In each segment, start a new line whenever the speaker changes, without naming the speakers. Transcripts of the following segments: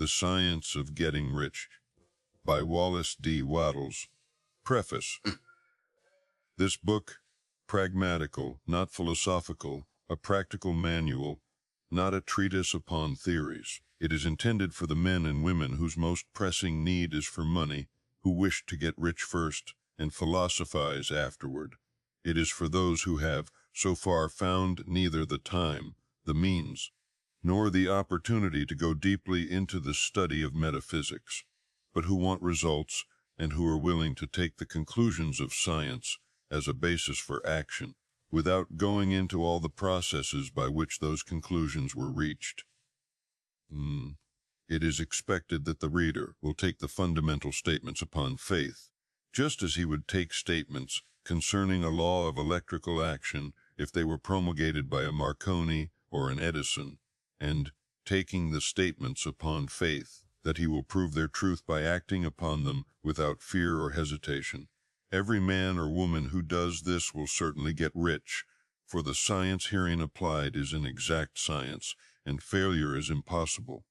The Science of Getting Rich by Wallace D. Wattles. Preface. This book, pragmatical, not philosophical, a practical manual, not a treatise upon theories. It is intended for the men and women whose most pressing need is for money, who wish to get rich first and philosophize afterward. It is for those who have, so far, found neither the time, the means, nor the opportunity to go deeply into the study of metaphysics, but who want results and who are willing to take the conclusions of science as a basis for action, without going into all the processes by which those conclusions were reached. It is expected that the reader will take the fundamental statements upon faith, just as he would take statements concerning a law of electrical action if they were promulgated by a Marconi or an Edison, and taking the statements upon faith that he will prove their truth by acting upon them without fear or hesitation. Every man or woman who does this will certainly get rich, for the science herein applied is an exact science, and failure is impossible.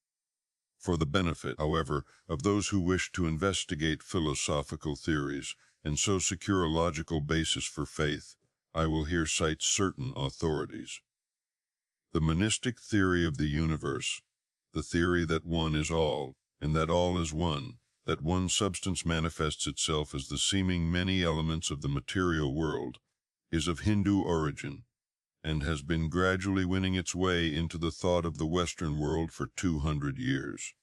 For the benefit, however, of those who wish to investigate philosophical theories and so secure a logical basis for faith, I will here cite certain authorities. The monistic theory of the universe, the theory that one is all, and that all is one, that one substance manifests itself as the seeming many elements of the material world, is of Hindu origin, and has been gradually winning its way into the thought of the Western world for 200 years.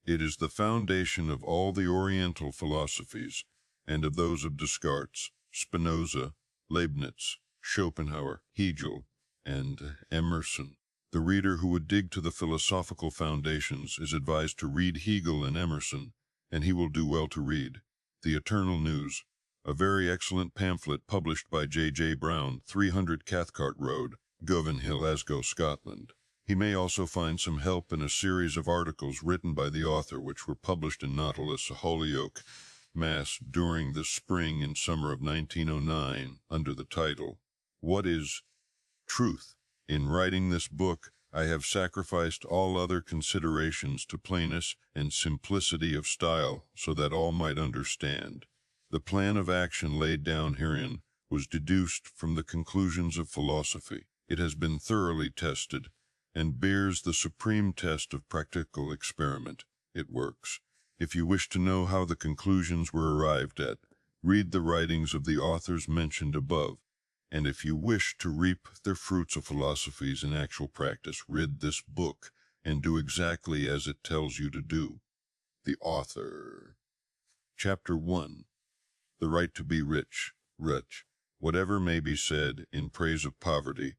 It is the foundation of all the Oriental philosophies, and of those of Descartes, Spinoza, Leibniz, Schopenhauer, Hegel, and Emerson. The reader who would dig to the philosophical foundations is advised to read Hegel and Emerson, and he will do well to read The Eternal News, a very excellent pamphlet published by J. Brown, 300 Cathcart Road, Govanhill, Glasgow, Scotland. He may also find some help in a series of articles written by the author which were published in Nautilus, Holyoke, Mass. during the spring and summer of 1909 under the title, What is Truth? In writing this book, I have sacrificed all other considerations to plainness and simplicity of style so that all might understand. The plan of action laid down herein was deduced from the conclusions of philosophy. It has been thoroughly tested and bears the supreme test of practical experiment. It works. If you wish to know how the conclusions were arrived at, read the writings of the authors mentioned above. And if you wish to reap the fruits of philosophies in actual practice, read this book and do exactly as it tells you to do. The author. Chapter 1. The Right to be Rich. Rich. Whatever may be said in praise of poverty,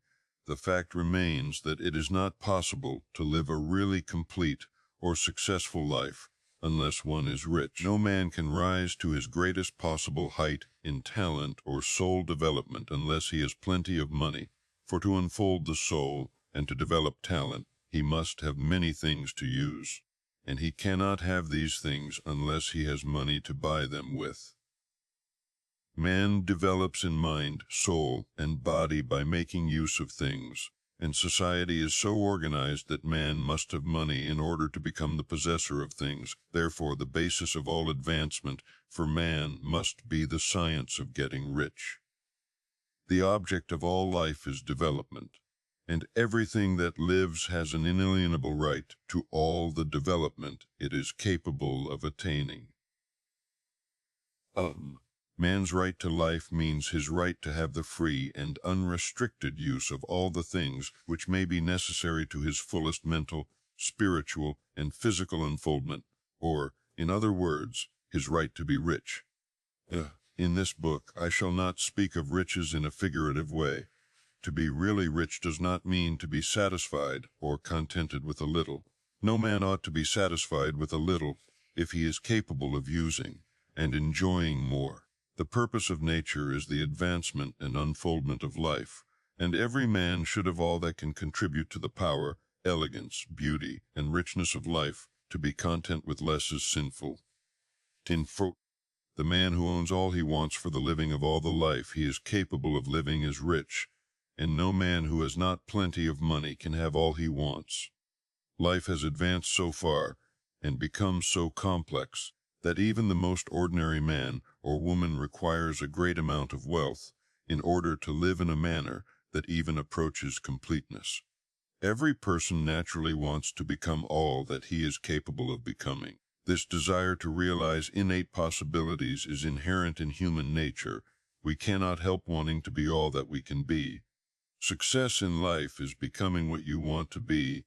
the fact remains that it is not possible to live a really complete or successful life unless one is rich. No man can rise to his greatest possible height in talent or soul development unless he has plenty of money, for to unfold the soul and to develop talent, he must have many things to use, and he cannot have these things unless he has money to buy them with. Man develops in mind, soul, and body by making use of things, and society is so organized that man must have money in order to become the possessor of things. Therefore, the basis of all advancement for man must be the science of getting rich. The object of all life is development, and everything that lives has an inalienable right to all the development it is capable of attaining. Man's right to life means his right to have the free and unrestricted use of all the things which may be necessary to his fullest mental, spiritual, and physical unfoldment, or, in other words, his right to be rich. In this book, I shall not speak of riches in a figurative way. To be really rich does not mean to be satisfied or contented with a little. No man ought to be satisfied with a little if he is capable of using and enjoying more. The purpose of nature is the advancement and unfoldment of life, and every man should have all that can contribute to the power, elegance, beauty, and richness of life. To be content with less is sinful. The man who owns all he wants for the living of all the life he is capable of living is rich, and no man who has not plenty of money can have all he wants. Life has advanced so far, and becomes so complex that even the most ordinary man or woman requires a great amount of wealth in order to live in a manner that even approaches completeness. Every person naturally wants to become all that he is capable of becoming. This desire to realize innate possibilities is inherent in human nature. We cannot help wanting to be all that we can be. Success in life is becoming what you want to be.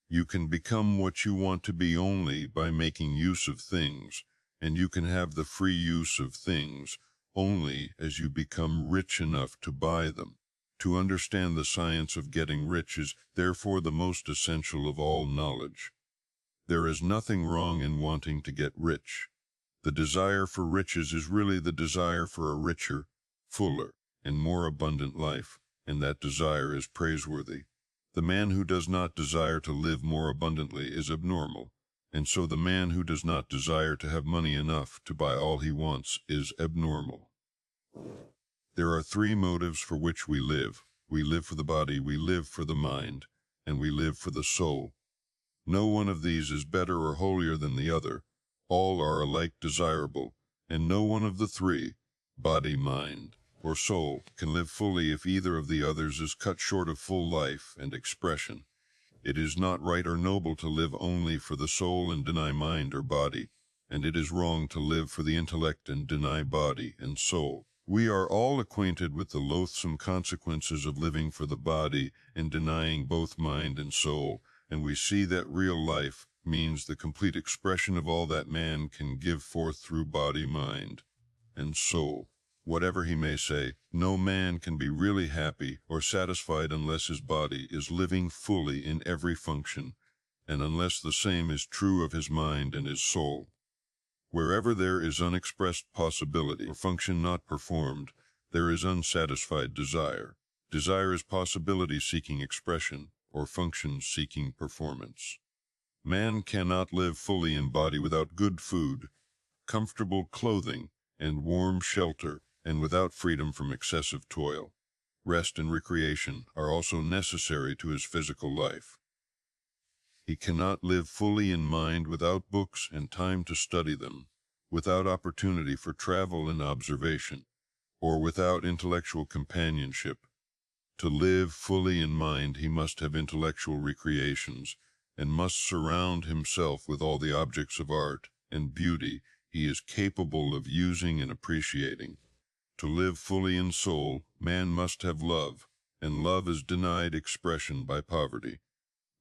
You can become what you want to be only by making use of things, and you can have the free use of things only as you become rich enough to buy them. To understand the science of getting rich is therefore the most essential of all knowledge. There is nothing wrong in wanting to get rich. The desire for riches is really the desire for a richer, fuller, and more abundant life, and that desire is praiseworthy. The man who does not desire to live more abundantly is abnormal, and so the man who does not desire to have money enough to buy all he wants is abnormal. There are three motives for which we live. We live for the body, we live for the mind, and we live for the soul. No one of these is better or holier than the other. All are alike desirable, and no one of the three, body, mind, or soul, can live fully if either of the others is cut short of full life and expression. It is not right or noble to live only for the soul and deny mind or body, and it is wrong to live for the intellect and deny body and soul. We are all acquainted with the loathsome consequences of living for the body and denying both mind and soul, and we see that real life means the complete expression of all that man can give forth through body, mind, and soul. Whatever he may say, no man can be really happy or satisfied unless his body is living fully in every function, and unless the same is true of his mind and his soul. Wherever there is unexpressed possibility or function not performed, there is unsatisfied desire. Desire is possibility seeking expression, or function seeking performance. Man cannot live fully in body without good food, comfortable clothing, and warm shelter, and without freedom from excessive toil. Rest and recreation are also necessary to his physical life. He cannot live fully in mind without books and time to study them, without opportunity for travel and observation, or without intellectual companionship. To live fully in mind, he must have intellectual recreations, and must surround himself with all the objects of art and beauty he is capable of using and appreciating. To live fully in soul, man must have love, and love is denied expression by poverty.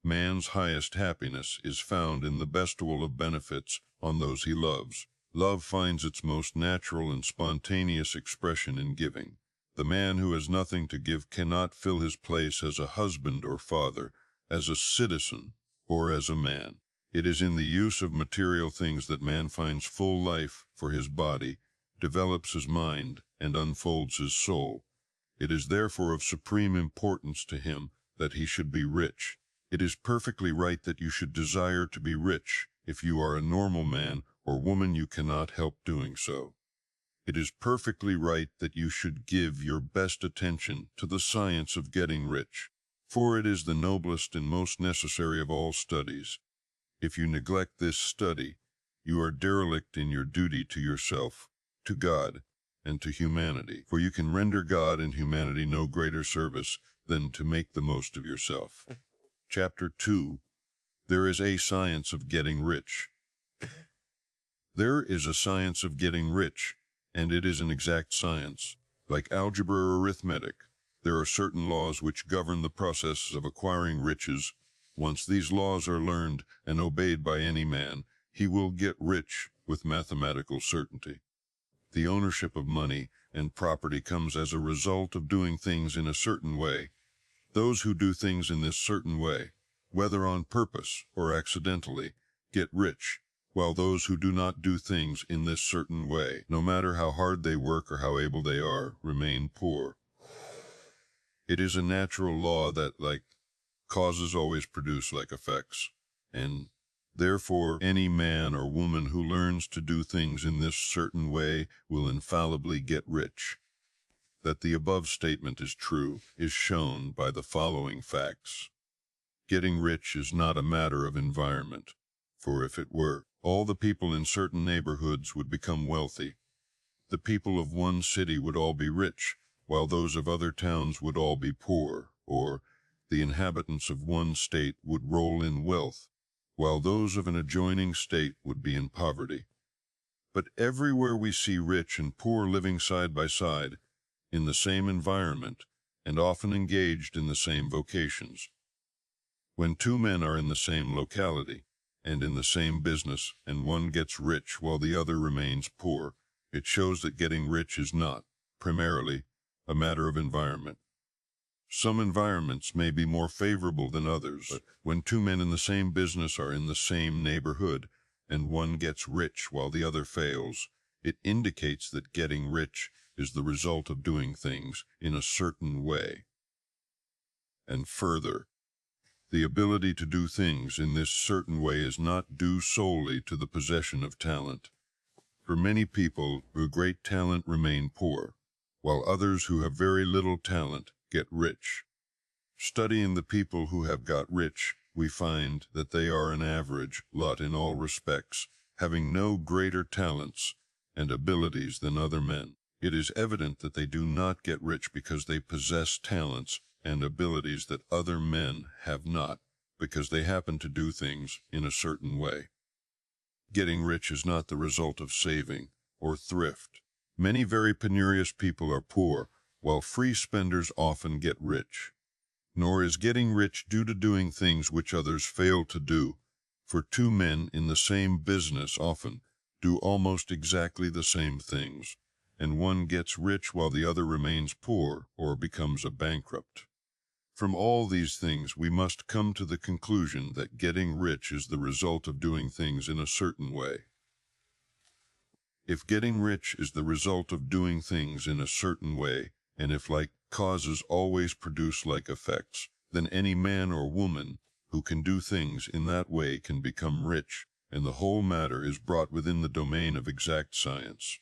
Man's highest happiness is found in the bestowal of benefits on those he loves. Love finds its most natural and spontaneous expression in giving. The man who has nothing to give cannot fill his place as a husband or father, as a citizen, or as a man. It is in the use of material things that man finds full life for his body, develops his mind, and unfolds his soul. It is therefore of supreme importance to him that he should be rich. It is perfectly right that you should desire to be rich. If you are a normal man or woman, you cannot help doing so. It is perfectly right that you should give your best attention to the science of getting rich, for it is the noblest and most necessary of all studies. If you neglect this study, you are derelict in your duty to yourself, to God, and to humanity, for you can render God and humanity no greater service than to make the most of yourself. Chapter 2. There is a science of getting rich. There is a science of getting rich, and it is an exact science. Like algebra or arithmetic, there are certain laws which govern the process of acquiring riches. Once these laws are learned and obeyed by any man, he will get rich with mathematical certainty. The ownership of money and property comes as a result of doing things in a certain way. Those who do things in this certain way, whether on purpose or accidentally, get rich, while those who do not do things in this certain way, no matter how hard they work or how able they are, remain poor. It is a natural law that, like causes, always produce like effects, and therefore any man or woman who learns to do things in this certain way will infallibly get rich. That the above statement is true is shown by the following facts. Getting rich is not a matter of environment. for if it were, all the people in certain neighborhoods would become wealthy. The people of one city would all be rich, while those of other towns would all be poor, or the inhabitants of one state would roll in wealth, while those of an adjoining state would be in poverty. But everywhere we see rich and poor living side by side, in the same environment, and often engaged in the same vocations. When two men are in the same locality, and in the same business, and one gets rich while the other remains poor, it shows that getting rich is not, primarily, a matter of environment. Some environments may be more favorable than others, but when two men in the same business are in the same neighborhood, and one gets rich while the other fails, it indicates that getting rich is the result of doing things in a certain way. And further, the ability to do things in this certain way is not due solely to the possession of talent. For many people with great talent remain poor, while others who have very little talent get rich. Studying the people who have got rich, we find that they are an average lot in all respects, having no greater talents and abilities than other men. It is evident that they do not get rich because they possess talents and abilities that other men have not, because they happen to do things in a certain way. Getting rich is not the result of saving or thrift. Many very penurious people are poor, while free spenders often get rich. Nor is getting rich due to doing things which others fail to do, for two men in the same business often do almost exactly the same things, and one gets rich while the other remains poor or becomes a bankrupt. From all these things, we must come to the conclusion that getting rich is the result of doing things in a certain way. If getting rich is the result of doing things in a certain way, and if like causes always produce like effects, then any man or woman who can do things in that way can become rich, and the whole matter is brought within the domain of exact science.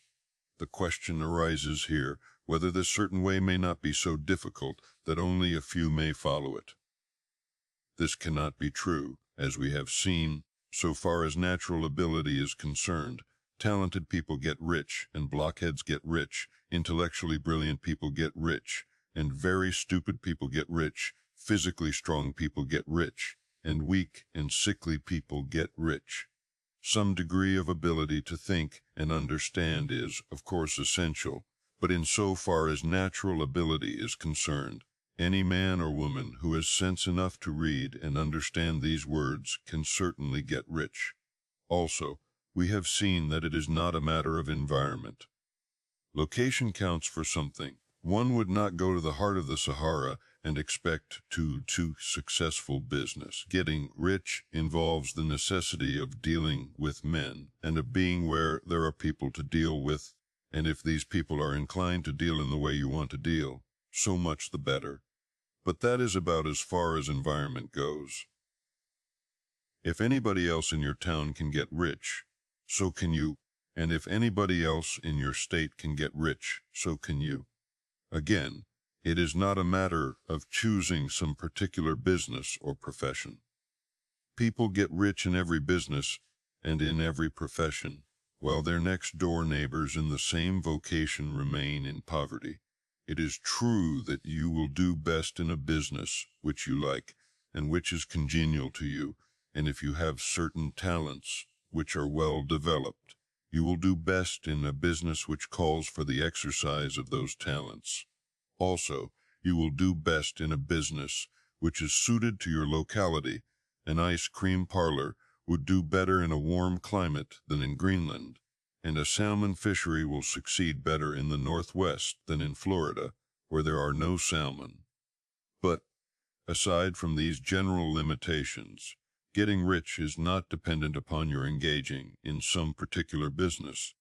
The question arises here whether this certain way may not be so difficult that only a few may follow it. This cannot be true, as we have seen. So far as natural ability is concerned, talented people get rich, and blockheads get rich, intellectually brilliant people get rich, and very stupid people get rich, physically strong people get rich, and weak and sickly people get rich. Some degree of ability to think and understand is, of course, essential, but in so far as natural ability is concerned, any man or woman who has sense enough to read and understand these words can certainly get rich. Also, we have seen that it is not a matter of environment. Location counts for something. One would not go to the heart of the Sahara and expect to do successful business. Getting rich involves the necessity of dealing with men and of being where there are people to deal with, and if these people are inclined to deal in the way you want to deal, so much the better. But that is about as far as environment goes. If anybody else in your town can get rich, so can you, and if anybody else in your state can get rich, so can you. Again, it is not a matter of choosing some particular business or profession. People get rich in every business and in every profession, while their next-door neighbors in the same vocation remain in poverty. It is true that you will do best in a business which you like and which is congenial to you, and if you have certain talents which are well developed, you will do best in a business which calls for the exercise of those talents. Also, you will do best in a business which is suited to your locality. An ice cream parlor would do better in a warm climate than in Greenland, and a salmon fishery will succeed better in the Northwest than in Florida, where there are no salmon. But, aside from these general limitations, getting rich is not dependent upon your engaging in some particular business,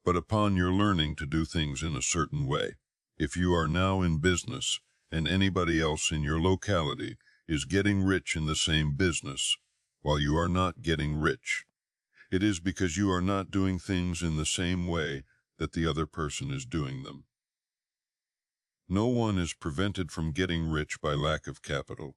but upon your learning to do things in a certain way. If you are now in business, and anybody else in your locality is getting rich in the same business, while you are not getting rich, it is because you are not doing things in the same way that the other person is doing them. No one is prevented from getting rich by lack of capital.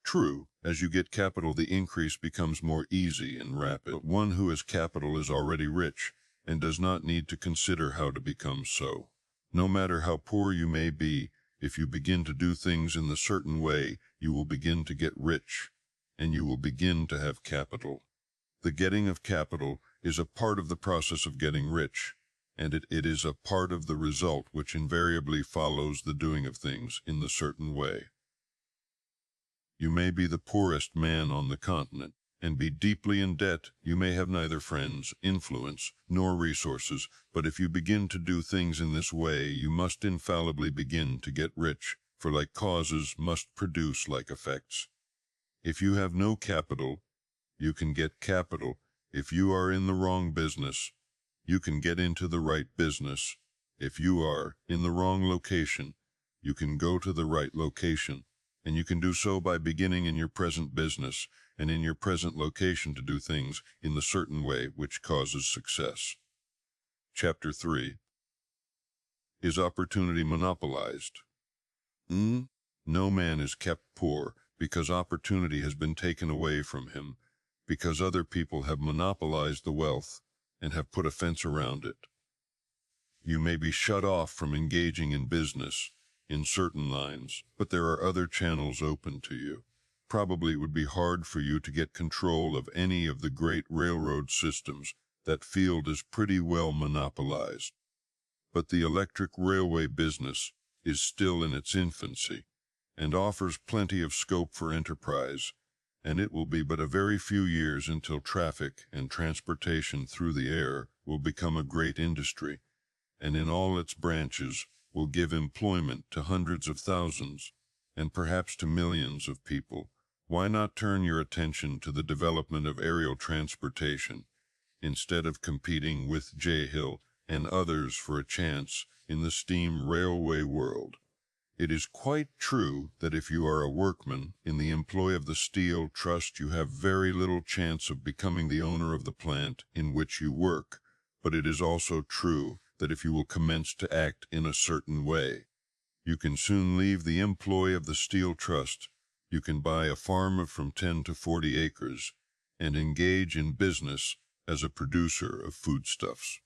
True, as you get capital, the increase becomes more easy and rapid. But one who has capital is already rich and does not need to consider how to become so. No matter how poor you may be, if you begin to do things in the certain way, you will begin to get rich, and you will begin to have capital. The getting of capital is a part of the process of getting rich, and it is a part of the result which invariably follows the doing of things in the certain way. You may be the poorest man on the continent, and be deeply in debt. You may have neither friends, influence, nor resources, but if you begin to do things in this way, you must infallibly begin to get rich, for like causes must produce like effects. If you have no capital, you can get capital. If you are in the wrong business, you can get into the right business. If you are in the wrong location, you can go to the right location, and you can do so by beginning in your present business and in your present location to do things in the certain way which causes success. Chapter 3. Is opportunity monopolized? No man is kept poor because opportunity has been taken away from him, because other people have monopolized the wealth and have put a fence around it. You may be shut off from engaging in business in certain lines, but there are other channels open to you. Probably it would be hard for you to get control of any of the great railroad systems. That field is pretty well monopolized. But the electric railway business is still in its infancy and offers plenty of scope for enterprise, and it will be but a very few years until traffic and transportation through the air will become a great industry, and in all its branches will give employment to hundreds of thousands, and perhaps to millions of people. Why not turn your attention to the development of aerial transportation, instead of competing with J. Hill and others for a chance in the steam railway world? It is quite true that if you are a workman in the employ of the Steel Trust, you have very little chance of becoming the owner of the plant in which you work, but it is also true that if you will commence to act in a certain way, you can soon leave the employ of the Steel Trust. You can buy a farm of from 10 to 40 acres and engage in business as a producer of foodstuffs.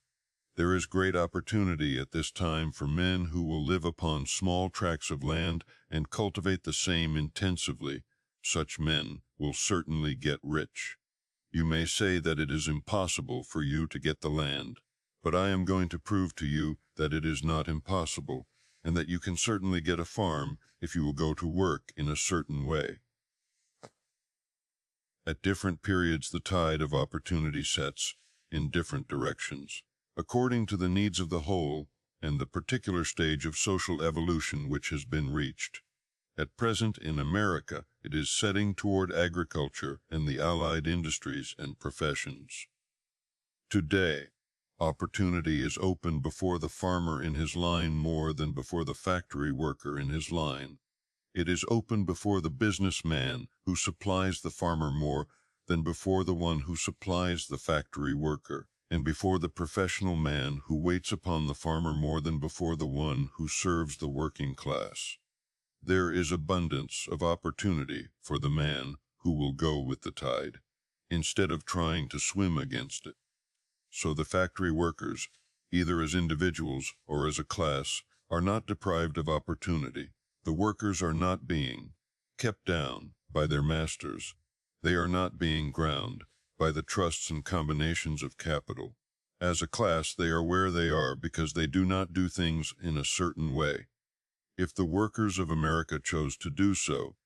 There is great opportunity at this time for men who will live upon small tracts of land and cultivate the same intensively. Such men will certainly get rich. You may say that it is impossible for you to get the land, but I am going to prove to you that it is not impossible, and that you can certainly get a farm if you will go to work in a certain way. At different periods, the tide of opportunity sets in different directions, according to the needs of the whole and the particular stage of social evolution which has been reached. At present in America, it is setting toward agriculture and the allied industries and professions. Today, opportunity is open before the farmer in his line more than before the factory worker in his line. It is open before the businessman who supplies the farmer more than before the one who supplies the factory worker, and before the professional man who waits upon the farmer more than before the one who serves the working class. There is abundance of opportunity for the man who will go with the tide, instead of trying to swim against it. So the factory workers, either as individuals or as a class, are not deprived of opportunity. The workers are not being kept down by their masters. They are not being ground by the trusts and combinations of capital. As a class, they are where they are because they do not do things in a certain way. If the workers of America chose to do so,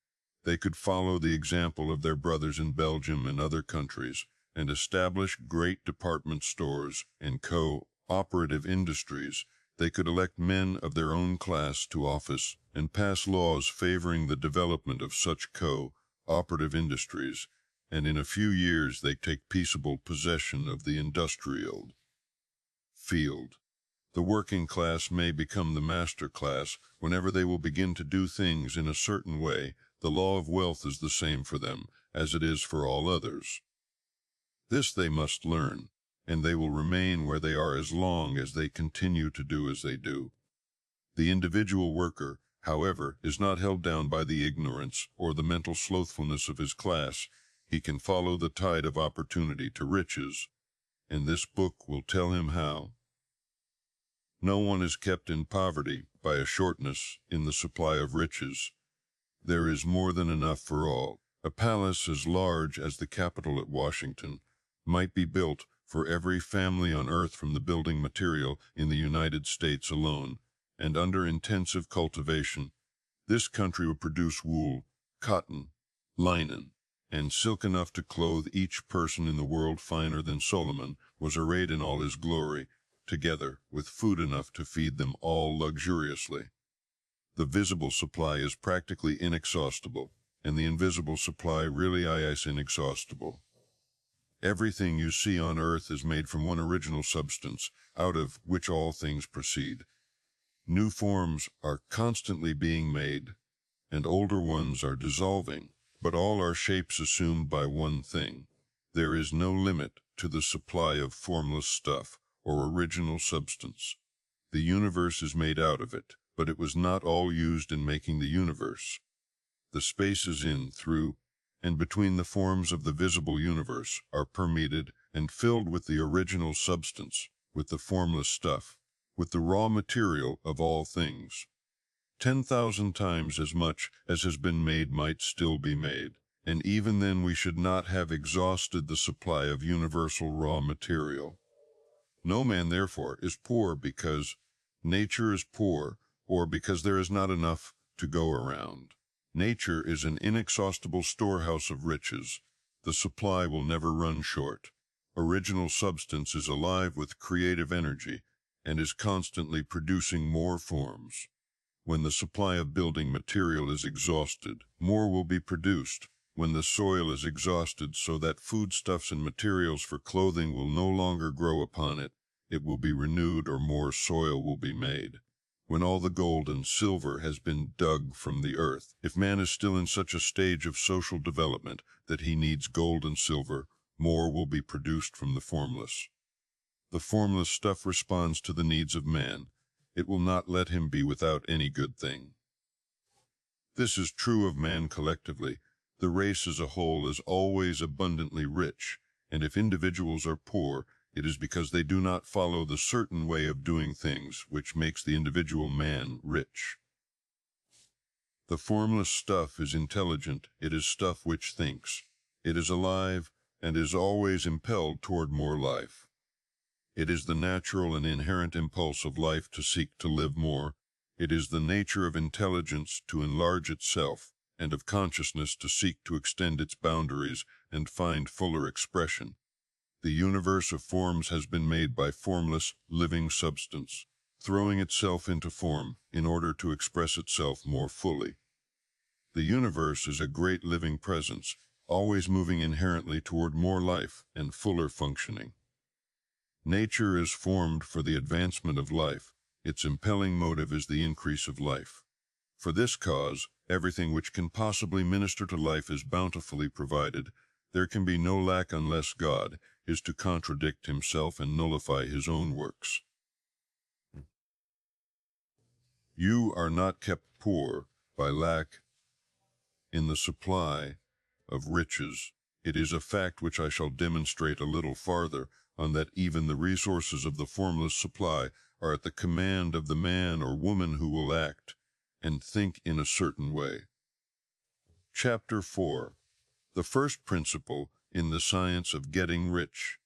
they could follow the example of their brothers in Belgium and other countries and establish great department stores and co-operative industries. They could elect men of their own class to office and pass laws favoring the development of such co-operative industries, and in a few years they take peaceable possession of the industrial field. The working class may become the master class whenever they will begin to do things in a certain way. The law of wealth is the same for them as it is for all others. This they must learn, and they will remain where they are as long as they continue to do as they do. The individual worker, however, is not held down by the ignorance or the mental slothfulness of his class. He can follow the tide of opportunity to riches, and this book will tell him how. No one is kept in poverty by a shortness in the supply of riches. There is more than enough for all. A palace as large as the Capitol at Washington might be built for every family on earth from the building material in the United States alone, and under intensive cultivation, this country would produce wool, cotton, linen, and silk enough to clothe each person in the world finer than Solomon was arrayed in all his glory, together with food enough to feed them all luxuriously. The visible supply is practically inexhaustible, and the invisible supply really is inexhaustible. Everything you see on earth is made from one original substance, out of which all things proceed. New forms are constantly being made, and older ones are dissolving, but all are shapes assumed by one thing. There is no limit to the supply of formless stuff or original substance. The universe is made out of it, but it was not all used in making the universe. The spaces in, through, and between the forms of the visible universe are permeated and filled with the original substance, with the formless stuff, with the raw material of all things. 10,000 times as much as has been made might still be made, and even then we should not have exhausted the supply of universal raw material. No man, therefore, is poor because nature is poor, or because there is not enough to go around. Nature is an inexhaustible storehouse of riches. The supply will never run short. Original substance is alive with creative energy and is constantly producing more forms. When the supply of building material is exhausted, more will be produced. When the soil is exhausted so that foodstuffs and materials for clothing will no longer grow upon it, it will be renewed or more soil will be made. When all the gold and silver has been dug from the earth, if man is still in such a stage of social development that he needs gold and silver, more will be produced from the formless. The formless stuff responds to the needs of man. It will not let him be without any good thing. This is true of man collectively. The race as a whole is always abundantly rich, and if individuals are poor, it is because they do not follow the certain way of doing things which makes the individual man rich. The formless stuff is intelligent. It is stuff which thinks. It is alive and is always impelled toward more life. It is the natural and inherent impulse of life to seek to live more. It is the nature of intelligence to enlarge itself, and of consciousness to seek to extend its boundaries and find fuller expression. The universe of forms has been made by formless, living substance, throwing itself into form in order to express itself more fully. The universe is a great living presence, always moving inherently toward more life and fuller functioning. Nature is formed for the advancement of life. Its impelling motive is the increase of life. For this cause, everything which can possibly minister to life is bountifully provided. There can be no lack unless God is to contradict himself and nullify his own works. You are not kept poor by lack in the supply of riches. It is a fact which I shall demonstrate a little farther, on that even the resources of the formless supply are at the command of the man or woman who will act and think in a certain way. Chapter 4. The first principle in the science of getting rich.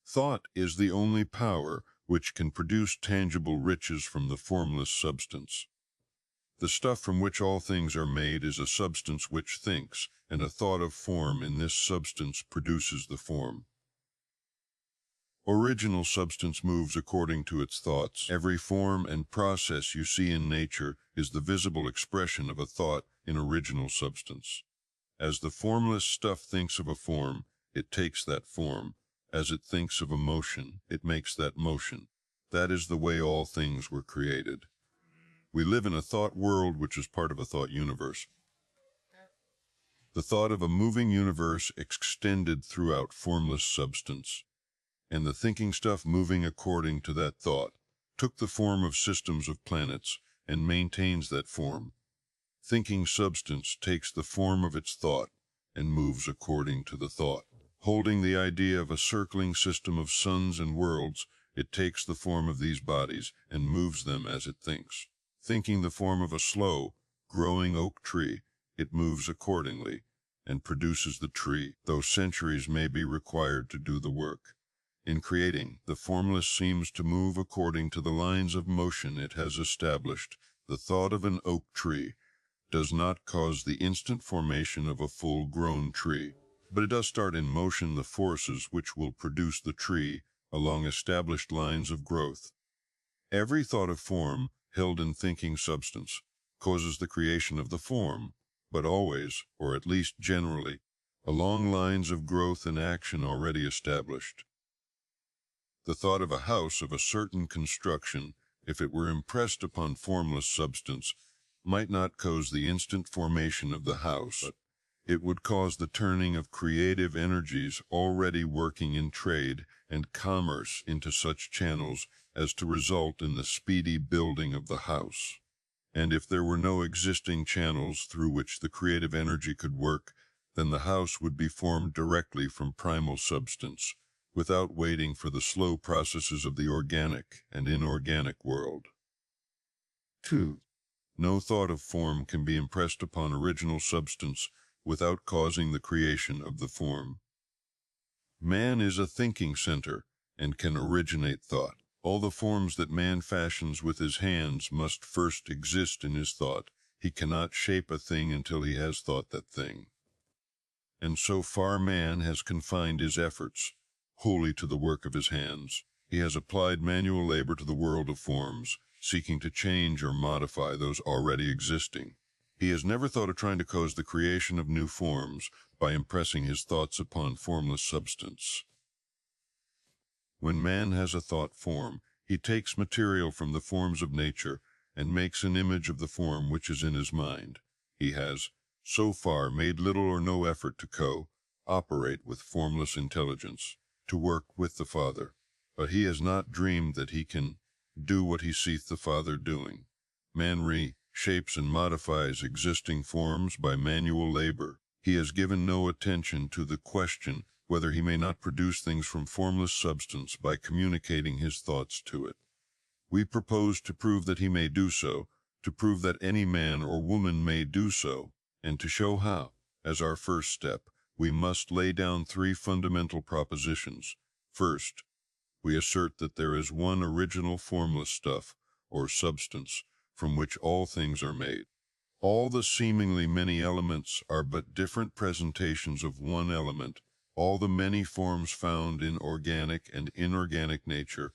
Thought is the only power which can produce tangible riches from the formless substance. The stuff from which all things are made is a substance which thinks, and a thought of form in this substance produces the form. Original substance moves according to its thoughts. Every form and process you see in nature is the visible expression of a thought in original substance. As the formless stuff thinks of a form, it takes that form. As it thinks of a motion, it makes that motion. That is the way all things were created. We live in a thought world which is part of a thought universe. The thought of a moving universe extended throughout formless substance, and the thinking stuff moving according to that thought took the form of systems of planets and maintains that form. Thinking substance takes the form of its thought and moves according to the thought. Holding the idea of a circling system of suns and worlds, it takes the form of these bodies and moves them as it thinks. Thinking the form of a slow, growing oak tree, it moves accordingly and produces the tree, though centuries may be required to do the work. In creating, the formless seems to move according to the lines of motion it has established. The thought of an oak tree does not cause the instant formation of a full-grown tree, but it does start in motion the forces which will produce the tree along established lines of growth. Every thought of form held in thinking substance causes the creation of the form, but always, or at least generally, along lines of growth and action already established. The thought of a house of a certain construction, if it were impressed upon formless substance, might not cause the instant formation of the house, but it would cause the turning of creative energies already working in trade and commerce into such channels as to result in the speedy building of the house. And if there were no existing channels through which the creative energy could work, then the house would be formed directly from primal substance, without waiting for the slow processes of the organic and inorganic world. 2. No thought of form can be impressed upon original substance without causing the creation of the form. Man is a thinking center and can originate thought. All the forms that man fashions with his hands must first exist in his thought. He cannot shape a thing until he has thought that thing. And so far man has confined his efforts wholly to the work of his hands. He has applied manual labor to the world of forms, seeking to change or modify those already existing. He has never thought of trying to cause the creation of new forms by impressing his thoughts upon formless substance. When man has a thought form, he takes material from the forms of nature and makes an image of the form which is in his mind. He has, so far, made little or no effort to co-operate with formless intelligence, to work with the Father, but he has not dreamed that he can do what he seeth the Father doing. Man reshapes and modifies existing forms by manual labor. He has given no attention to the question whether he may not produce things from formless substance by communicating his thoughts to it. We propose to prove that he may do so, to prove that any man or woman may do so, and to show how. As our first step, we must lay down 3 fundamental propositions. First, we assert that there is one original formless stuff, or substance, from which all things are made. All the seemingly many elements are but different presentations of one element. All the many forms found in organic and inorganic nature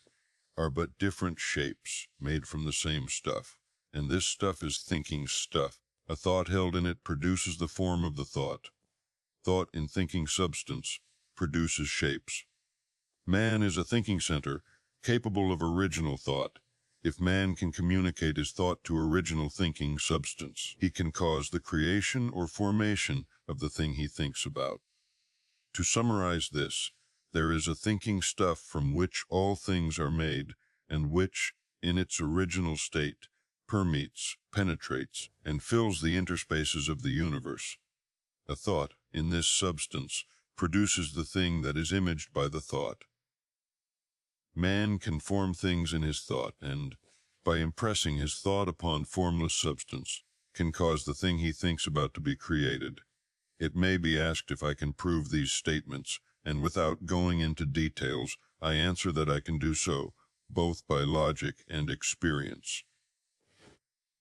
are but different shapes made from the same stuff, and this stuff is thinking stuff. A thought held in it produces the form of the thought. Thought in thinking substance produces shapes. Man is a thinking center capable of original thought. If man can communicate his thought to original thinking substance, he can cause the creation or formation of the thing he thinks about. To summarize this, there is a thinking stuff from which all things are made, and which, in its original state, permeates, penetrates, and fills the interspaces of the universe. A thought, in this substance, produces the thing that is imaged by the thought. Man can form things in his thought, and, by impressing his thought upon formless substance, can cause the thing he thinks about to be created. It may be asked if I can prove these statements, and without going into details, I answer that I can do so, both by logic and experience.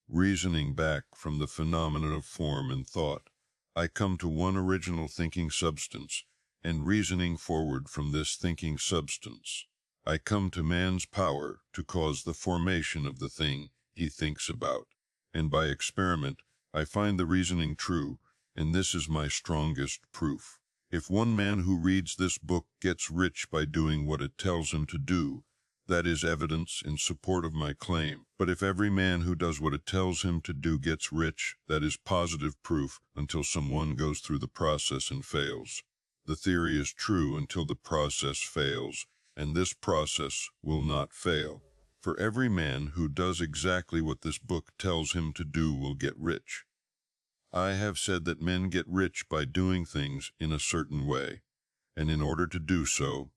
Reasoning back from the phenomenon of form and thought, I come to one original thinking substance, and reasoning forward from this thinking substance, I come to man's power to cause the formation of the thing he thinks about, and by experiment I find the reasoning true, and this is my strongest proof. If one man who reads this book gets rich by doing what it tells him to do, that is evidence in support of my claim. But if every man who does what it tells him to do gets rich, that is positive proof until someone goes through the process and fails. The theory is true until the process fails, and this process will not fail. For every man who does exactly what this book tells him to do will get rich. I have said that men get rich by doing things in a certain way, and in order to do so,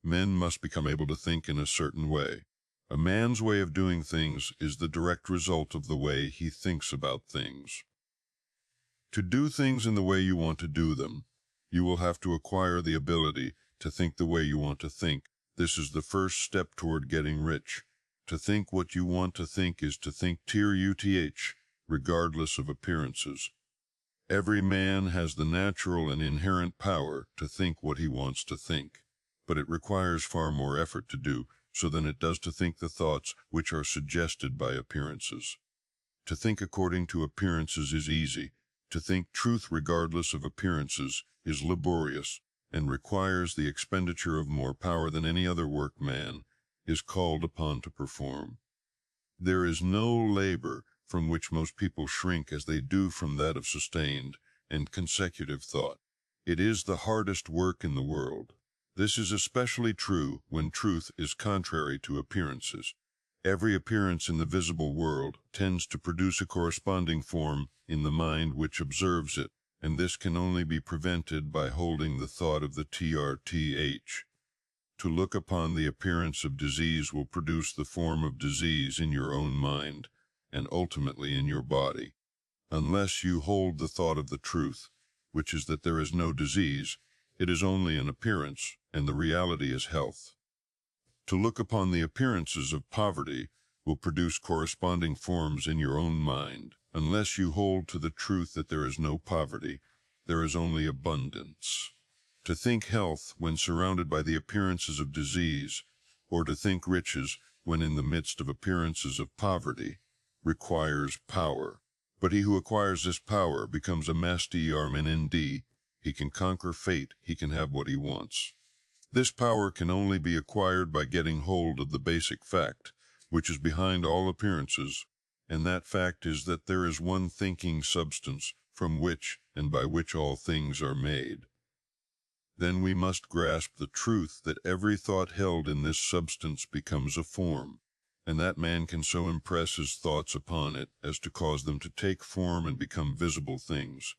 men must become able to think in a certain way. A man's way of doing things is the direct result of the way he thinks about things. To do things in the way you want to do them, you will have to acquire the ability to think the way you want to think. This is the first step toward getting rich. To think what you want to think is to think truth, regardless of appearances. Every man has the natural and inherent power to think what he wants to think, but it requires far more effort to do so than it does to think the thoughts which are suggested by appearances. To think according to appearances is easy. To think truth regardless of appearances is laborious and requires the expenditure of more power than any other work man is called upon to perform. There is no labor from which most people shrink as they do from that of sustained and consecutive thought. It is the hardest work in the world. This is especially true when truth is contrary to appearances. Every appearance in the visible world tends to produce a corresponding form in the mind which observes it, and this can only be prevented by holding the thought of the truth. To look upon the appearance of disease will produce the form of disease in your own mind, and ultimately in your body. Unless you hold the thought of the truth, which is that there is no disease, it is only an appearance, and the reality is health. To look upon the appearances of poverty will produce corresponding forms in your own mind. Unless you hold to the truth that there is no poverty, there is only abundance. To think health when surrounded by the appearances of disease, or to think riches when in the midst of appearances of poverty, requires power. But he who acquires this power becomes a master nd. He can conquer fate, he can have what he wants. This power can only be acquired by getting hold of the basic fact, which is behind all appearances, and that fact is that there is one thinking substance from which and by which all things are made. Then we must grasp the truth that every thought held in this substance becomes a form, and that man can so impress his thoughts upon it as to cause them to take form and become visible things.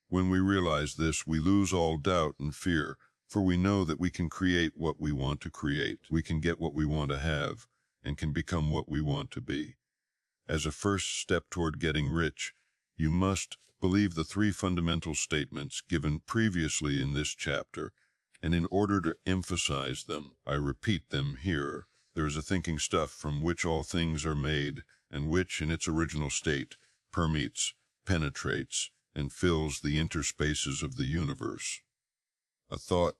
When we realize this, we lose all doubt and fear, for we know that we can create what we want to create. We can get what we want to have, and can become what we want to be. As a first step toward getting rich, you must believe the three fundamental statements given previously in this chapter, and in order to emphasize them, I repeat them here. There is a thinking stuff from which all things are made, and which, in its original state, permeates, penetrates, and fills the interspaces of the universe. A thought,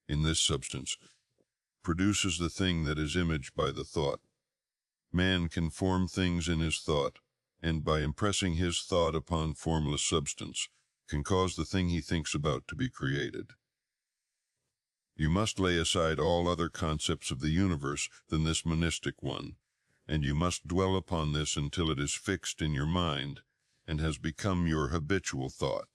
in this substance, produces the thing that is imaged by the thought. Man can form things in his thought, and by impressing his thought upon formless substance, can cause the thing he thinks about to be created. You must lay aside all other concepts of the universe than this monistic one, and you must dwell upon this until it is fixed in your mind and has become your habitual thought.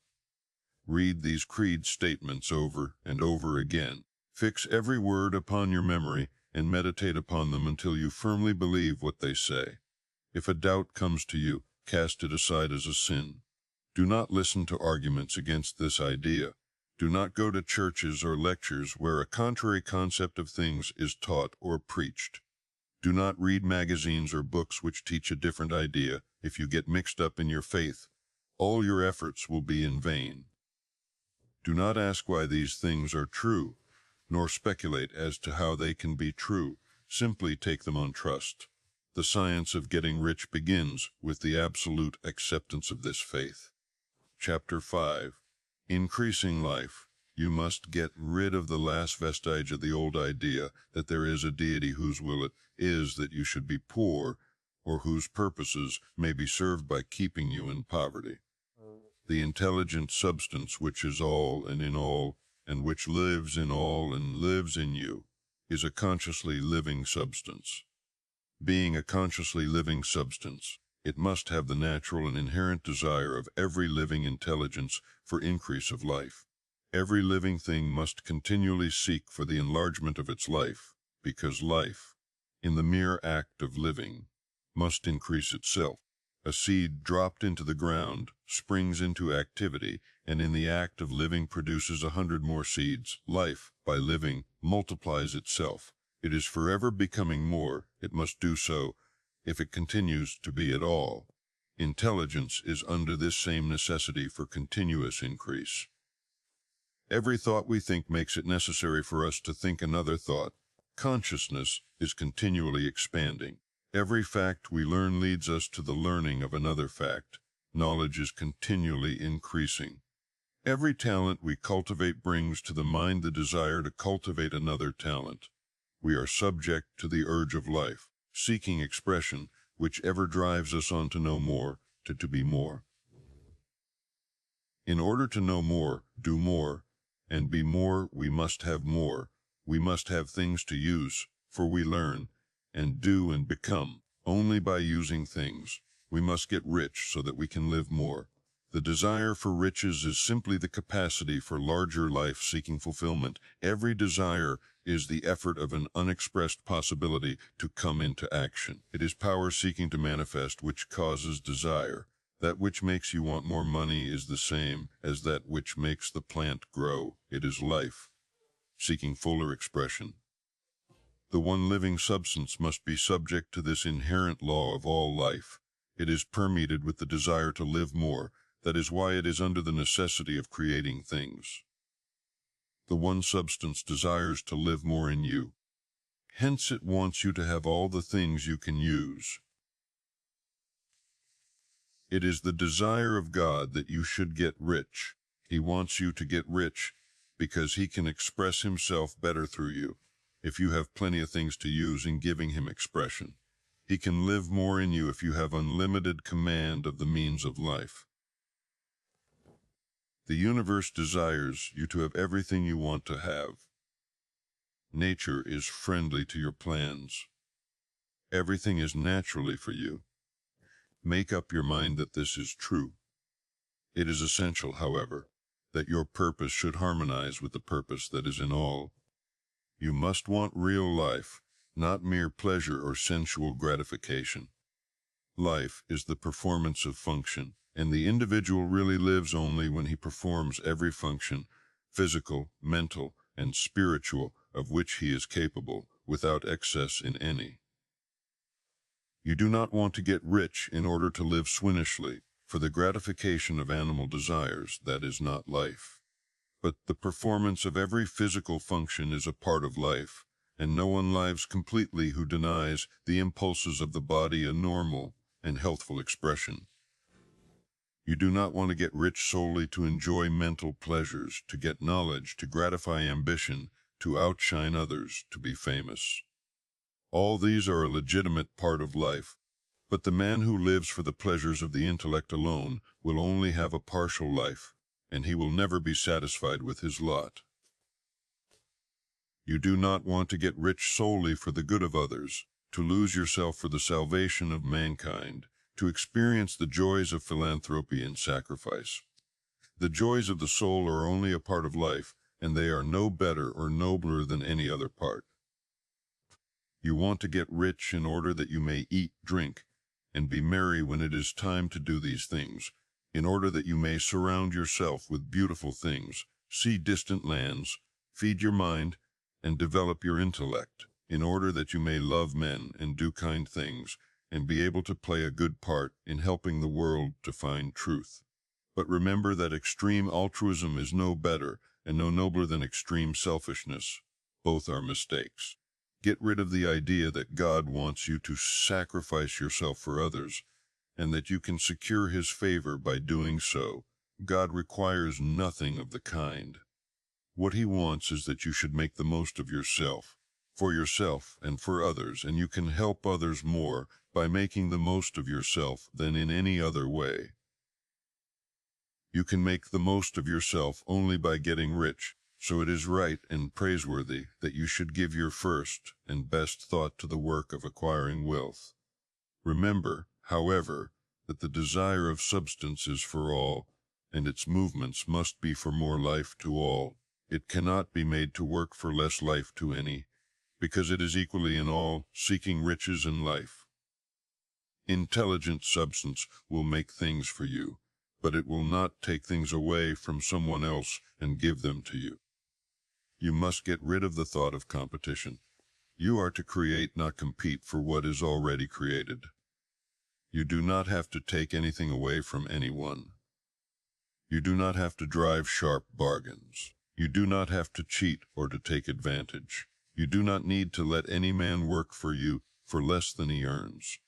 Read these creed statements over and over again. Fix every word upon your memory and meditate upon them until you firmly believe what they say. If a doubt comes to you, cast it aside as a sin. Do not listen to arguments against this idea. Do not go to churches or lectures where a contrary concept of things is taught or preached. Do not read magazines or books which teach a different idea. If you get mixed up in your faith, all your efforts will be in vain. Do not ask why these things are true, nor speculate as to how they can be true. Simply take them on trust. The science of getting rich begins with the absolute acceptance of this faith. Chapter 5. Increasing life. You must get rid of the last vestige of the old idea that there is a deity whose will it is that you should be poor, or whose purposes may be served by keeping you in poverty. The intelligent substance which is all and in all, and which lives in all and lives in you, is a consciously living substance. Being a consciously living substance, it must have the natural and inherent desire of every living intelligence for increase of life. Every living thing must continually seek for the enlargement of its life, because life, in the mere act of living, must increase itself. A seed dropped into the ground springs into activity, and in the act of living produces 100 more seeds. Life, by living, multiplies itself. It is forever becoming more. It must do so if it continues to be at all. Intelligence is under this same necessity for continuous increase. Every thought we think makes it necessary for us to think another thought. Consciousness is continually expanding. Every fact we learn leads us to the learning of another fact. Knowledge is continually increasing. Every talent we cultivate brings to the mind the desire to cultivate another talent. We are subject to the urge of life, seeking expression, which ever drives us on to know more, to be more. In order to know more, do more, and be more, we must have more. We must have things to use, for we learn, and do and become, only by using things. We must get rich so that we can live more. The desire for riches is simply the capacity for larger life-seeking fulfillment. Every desire is the effort of an unexpressed possibility to come into action. It is power seeking to manifest which causes desire. That which makes you want more money is the same as that which makes the plant grow. It is life, seeking fuller expression. The one living substance must be subject to this inherent law of all life. It is permeated with the desire to live more. That is why it is under the necessity of creating things. The one substance desires to live more in you. Hence it wants you to have all the things you can use. It is the desire of God that you should get rich. He wants you to get rich because he can express himself better through you. If you have plenty of things to use in giving him expression, he can live more in you if you have unlimited command of the means of life. The universe desires you to have everything you want to have. Nature is friendly to your plans. Everything is naturally for you. Make up your mind that this is true. It is essential, however, that your purpose should harmonize with the purpose that is in all. You must want real life, not mere pleasure or sensual gratification. Life is the performance of function, and the individual really lives only when he performs every function, physical, mental, and spiritual, of which he is capable, without excess in any. You do not want to get rich in order to live swinishly, for the gratification of animal desires. That is not life. But the performance of every physical function is a part of life, and no one lives completely who denies the impulses of the body a normal and healthful expression. You do not want to get rich solely to enjoy mental pleasures, to get knowledge, to gratify ambition, to outshine others, to be famous. All these are a legitimate part of life, but the man who lives for the pleasures of the intellect alone will only have a partial life, and he will never be satisfied with his lot. You do not want to get rich solely for the good of others, to lose yourself for the salvation of mankind, to experience the joys of philanthropy and sacrifice. The joys of the soul are only a part of life, and they are no better or nobler than any other part. You want to get rich in order that you may eat, drink, and be merry when it is time to do these things, in order that you may surround yourself with beautiful things, see distant lands, feed your mind, and develop your intellect, in order that you may love men and do kind things, and be able to play a good part in helping the world to find truth. But remember that extreme altruism is no better and no nobler than extreme selfishness. Both are mistakes. Get rid of the idea that God wants you to sacrifice yourself for others, and that you can secure his favor by doing so. God requires nothing of the kind. What he wants is that you should make the most of yourself, for yourself and for others, and you can help others more by making the most of yourself than in any other way. You can make the most of yourself only by getting rich, so it is right and praiseworthy that you should give your first and best thought to the work of acquiring wealth. Remember, however, that the desire of substance is for all, and its movements must be for more life to all. It cannot be made to work for less life to any, because it is equally in all seeking riches in life. Intelligent substance will make things for you, but it will not take things away from someone else and give them to you. You must get rid of the thought of competition. You are to create, not compete for what is already created. You do not have to take anything away from anyone. You do not have to drive sharp bargains. You do not have to cheat or to take advantage. You do not need to let any man work for you for less than he earns.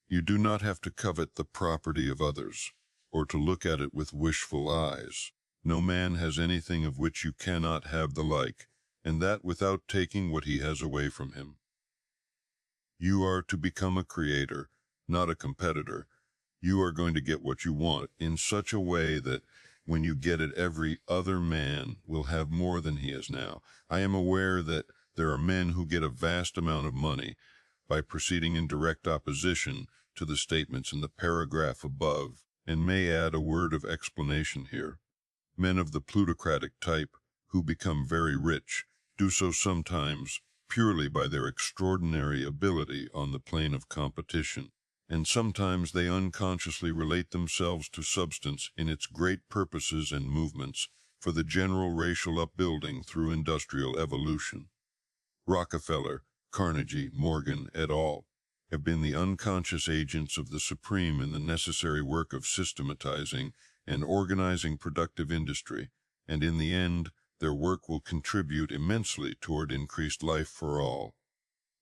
You do not have to covet the property of others, or to look at it with wishful eyes. No man has anything of which you cannot have the like, and that without taking what he has away from him. You are to become a creator, not a competitor. You are going to get what you want in such a way that when you get it, every other man will have more than he has now. I am aware that there are men who get a vast amount of money by proceeding in direct opposition to the statements in the paragraph above, and may add a word of explanation here. Men of the plutocratic type who become very rich do so sometimes purely by their extraordinary ability on the plane of competition, and sometimes they unconsciously relate themselves to substance in its great purposes and movements for the general racial upbuilding through industrial evolution. Rockefeller, Carnegie, Morgan, et al. Have been the unconscious agents of the supreme in the necessary work of systematizing and organizing productive industry, and in the end, their work will contribute immensely toward increased life for all.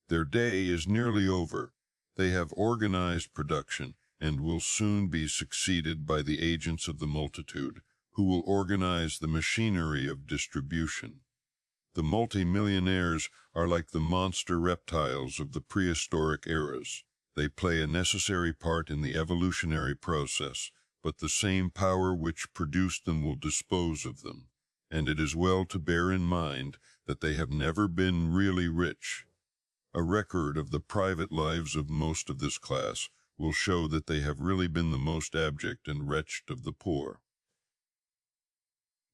Their day is nearly over. They have organized production and will soon be succeeded by the agents of the multitude, who will organize the machinery of distribution. The multimillionaires are like the monster reptiles of the prehistoric eras. They play a necessary part in the evolutionary process, but the same power which produced them will dispose of them, and it is well to bear in mind that they have never been really rich. A record of the private lives of most of this class will show that they have really been the most abject and wretched of the poor.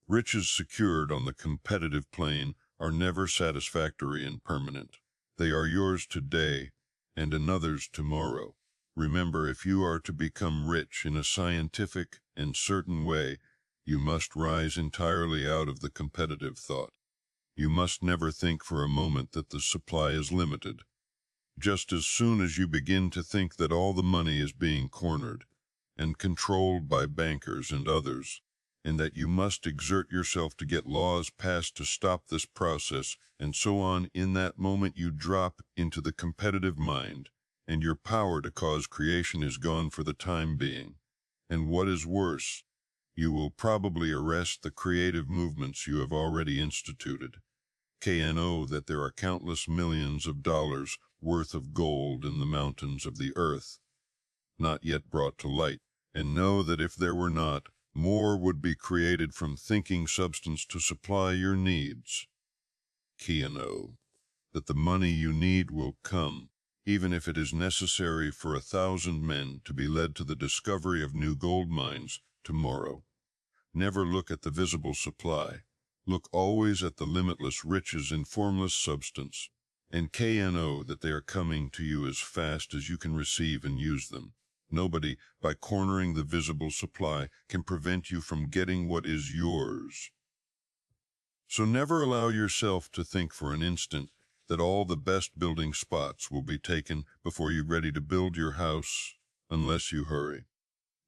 Riches secured on the competitive plane are never satisfactory and permanent. They are yours today and another's tomorrow. Remember, if you are to become rich in a scientific and certain way, you must rise entirely out of the competitive thought. You must never think for a moment that the supply is limited. Just as soon as you begin to think that all the money is being cornered and controlled by bankers and others, and that you must exert yourself to get laws passed to stop this process, and so on, in that moment you drop into the competitive mind, and your power to cause creation is gone for the time being. And what is worse, you will probably arrest the creative movements you have already instituted. Know that there are countless millions of dollars worth of gold in the mountains of the earth, not yet brought to light, and know that if there were not, more would be created from thinking substance to supply your needs. Know that the money you need will come, even if it is necessary for 1,000 men to be led to the discovery of new gold mines tomorrow. Never look at the visible supply. Look always at the limitless riches in formless substance, and know that they are coming to you as fast as you can receive and use them. Nobody, by cornering the visible supply, can prevent you from getting what is yours. So never allow yourself to think for an instant that all the best building spots will be taken before you're ready to build your house, unless you hurry.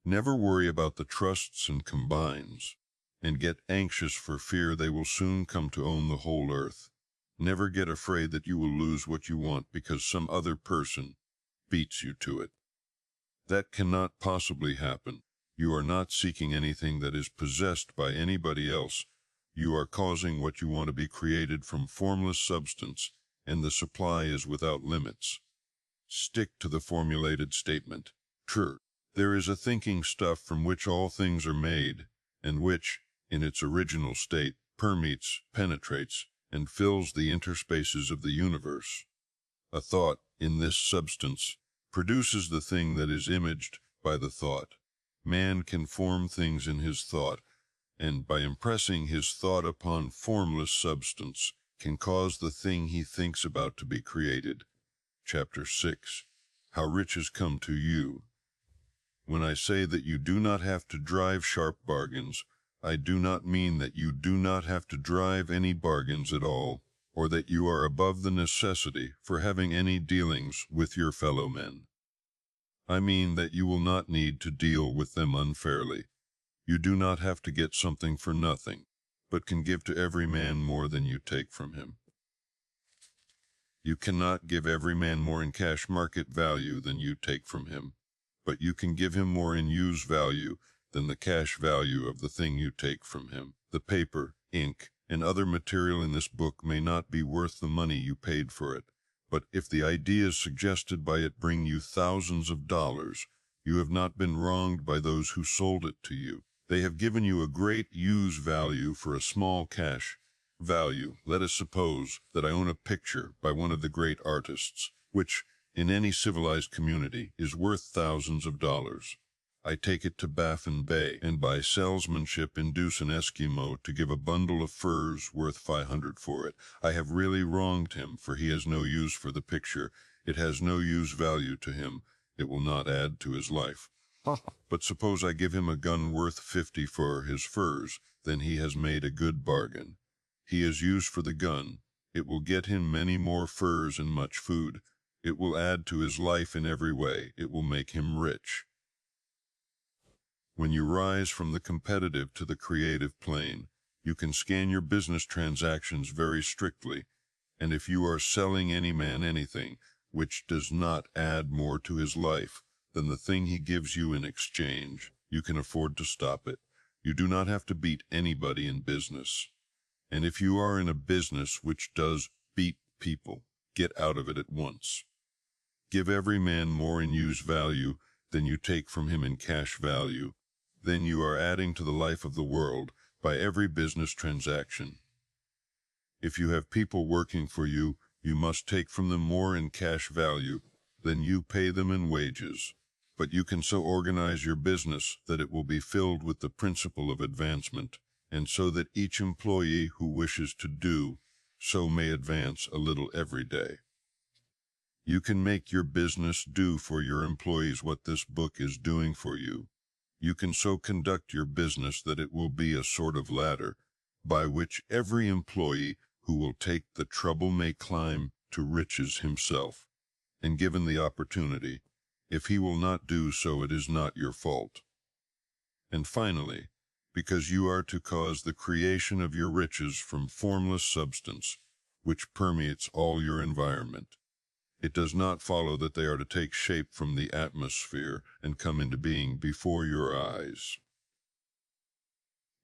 Never worry about the trusts and combines, and get anxious for fear they will soon come to own the whole earth. Never get afraid that you will lose what you want because some other person beats you to it. That cannot possibly happen. You are not seeking anything that is possessed by anybody else. You are causing what you want to be created from formless substance, and the supply is without limits. Stick to the formulated statement. True, there is a thinking stuff from which all things are made, and which, in its original state, permeates, penetrates, and fills the interspaces of the universe. A thought, in this substance, produces the thing that is imaged by the thought. Man can form things in his thought, and by impressing his thought upon formless substance, can cause the thing he thinks about to be created. Chapter 6. How Riches Come to You. When I say that you do not have to drive sharp bargains, I do not mean that you do not have to drive any bargains at all, or that you are above the necessity for having any dealings with your fellow men. I mean that you will not need to deal with them unfairly. You do not have to get something for nothing, but can give to every man more than you take from him. You cannot give every man more in cash market value than you take from him, but you can give him more in use value than the cash value of the thing you take from him. The paper, ink, and other material in this book may not be worth the money you paid for it, but if the ideas suggested by it bring you thousands of dollars, you have not been wronged by those who sold it to you. They have given you a great use value for a small cash value. Let us suppose that I own a picture by one of the great artists, which, in any civilized community, is worth thousands of dollars. I take it to Baffin Bay, and by salesmanship induce an Eskimo to give a bundle of furs worth $500 for it. I have really wronged him, for he has no use for the picture. It has no use value to him. It will not add to his life. But suppose I give him a gun worth $50 for his furs, then he has made a good bargain. He is used for the gun. It will get him many more furs and much food. It will add to his life in every way. It will make him rich. When you rise from the competitive to the creative plane, you can scan your business transactions very strictly, and if you are selling any man anything which does not add more to his life than the thing he gives you in exchange, you can afford to stop it. You do not have to beat anybody in business. And if you are in a business which does beat people, get out of it at once. Give every man more in use value than you take from him in cash value. Then you are adding to the life of the world by every business transaction. If you have people working for you, you must take from them more in cash value than you pay them in wages. But you can so organize your business that it will be filled with the principle of advancement, and so that each employee who wishes to do so may advance a little every day. You can make your business do for your employees what this book is doing for you. You can so conduct your business that it will be a sort of ladder by which every employee who will take the trouble may climb to riches himself, and given the opportunity. If he will not do so, it is not your fault. And finally, because you are to cause the creation of your riches from formless substance, which permeates all your environment, it does not follow that they are to take shape from the atmosphere and come into being before your eyes.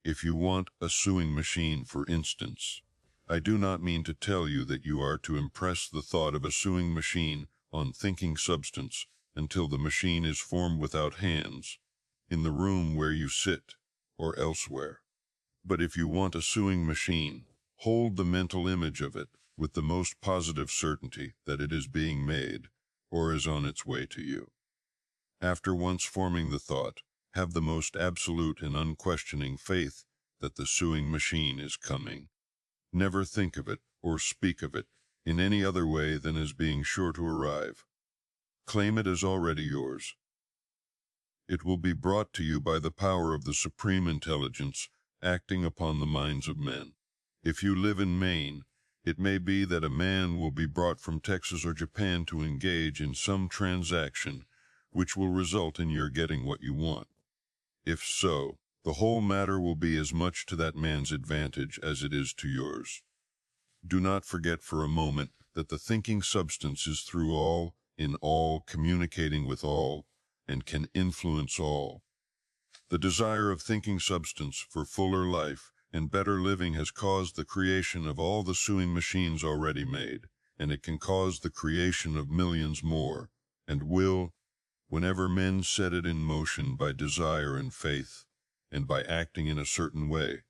If you want a sewing machine, for instance, I do not mean to tell you that you are to impress the thought of a sewing machine on thinking substance until the machine is formed without hands, in the room where you sit, or elsewhere. But if you want a sewing machine, hold the mental image of it with the most positive certainty that it is being made, or is on its way to you. After once forming the thought, have the most absolute and unquestioning faith that the sewing machine is coming. Never think of it or speak of it in any other way than as being sure to arrive. Claim it as already yours. It will be brought to you by the power of the supreme intelligence acting upon the minds of men. If you live in Maine, it may be that a man will be brought from Texas or Japan to engage in some transaction which will result in your getting what you want. If so, the whole matter will be as much to that man's advantage as it is to yours. Do not forget for a moment that the thinking substance is through all, in all, communicating with all, and can influence all. The desire of thinking substance for fuller life and better living has caused the creation of all the sewing machines already made, and it can cause the creation of millions more, and will, whenever men set it in motion by desire and faith, and by acting in a certain way.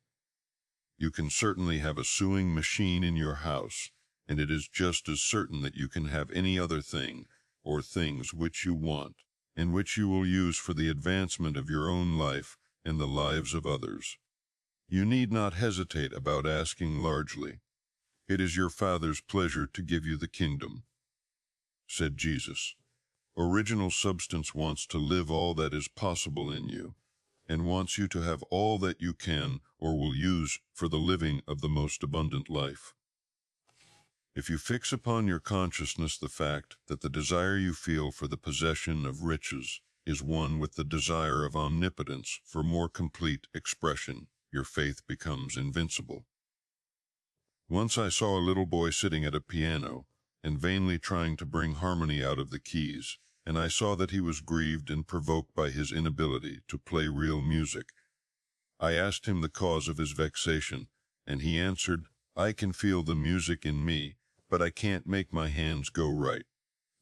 You can certainly have a sewing machine in your house, and it is just as certain that you can have any other thing, or things which you want, and which you will use for the advancement of your own life and the lives of others. You need not hesitate about asking largely. "It is your Father's pleasure to give you the kingdom," said Jesus. Original Substance wants to live all that is possible in you, and wants you to have all that you can or will use for the living of the most abundant life. If you fix upon your consciousness the fact that the desire you feel for the possession of riches is one with the desire of omnipotence for more complete expression, your faith becomes invincible. Once I saw a little boy sitting at a piano and vainly trying to bring harmony out of the keys, and I saw that he was grieved and provoked by his inability to play real music. I asked him the cause of his vexation, and he answered, "I can feel the music in me, but I can't make my hands go right."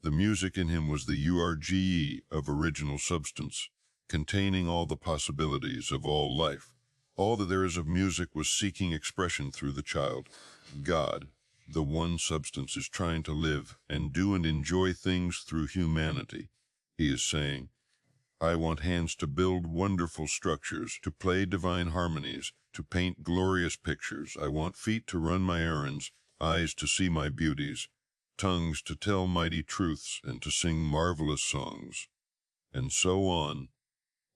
The music in him was the URGE of Original Substance, containing all the possibilities of all life. All that there is of music was seeking expression through the child. God, the one substance, is trying to live and do and enjoy things through humanity. He is saying, "I want hands to build wonderful structures, to play divine harmonies, to paint glorious pictures. I want feet to run my errands, eyes to see my beauties, tongues to tell mighty truths and to sing marvelous songs," and so on.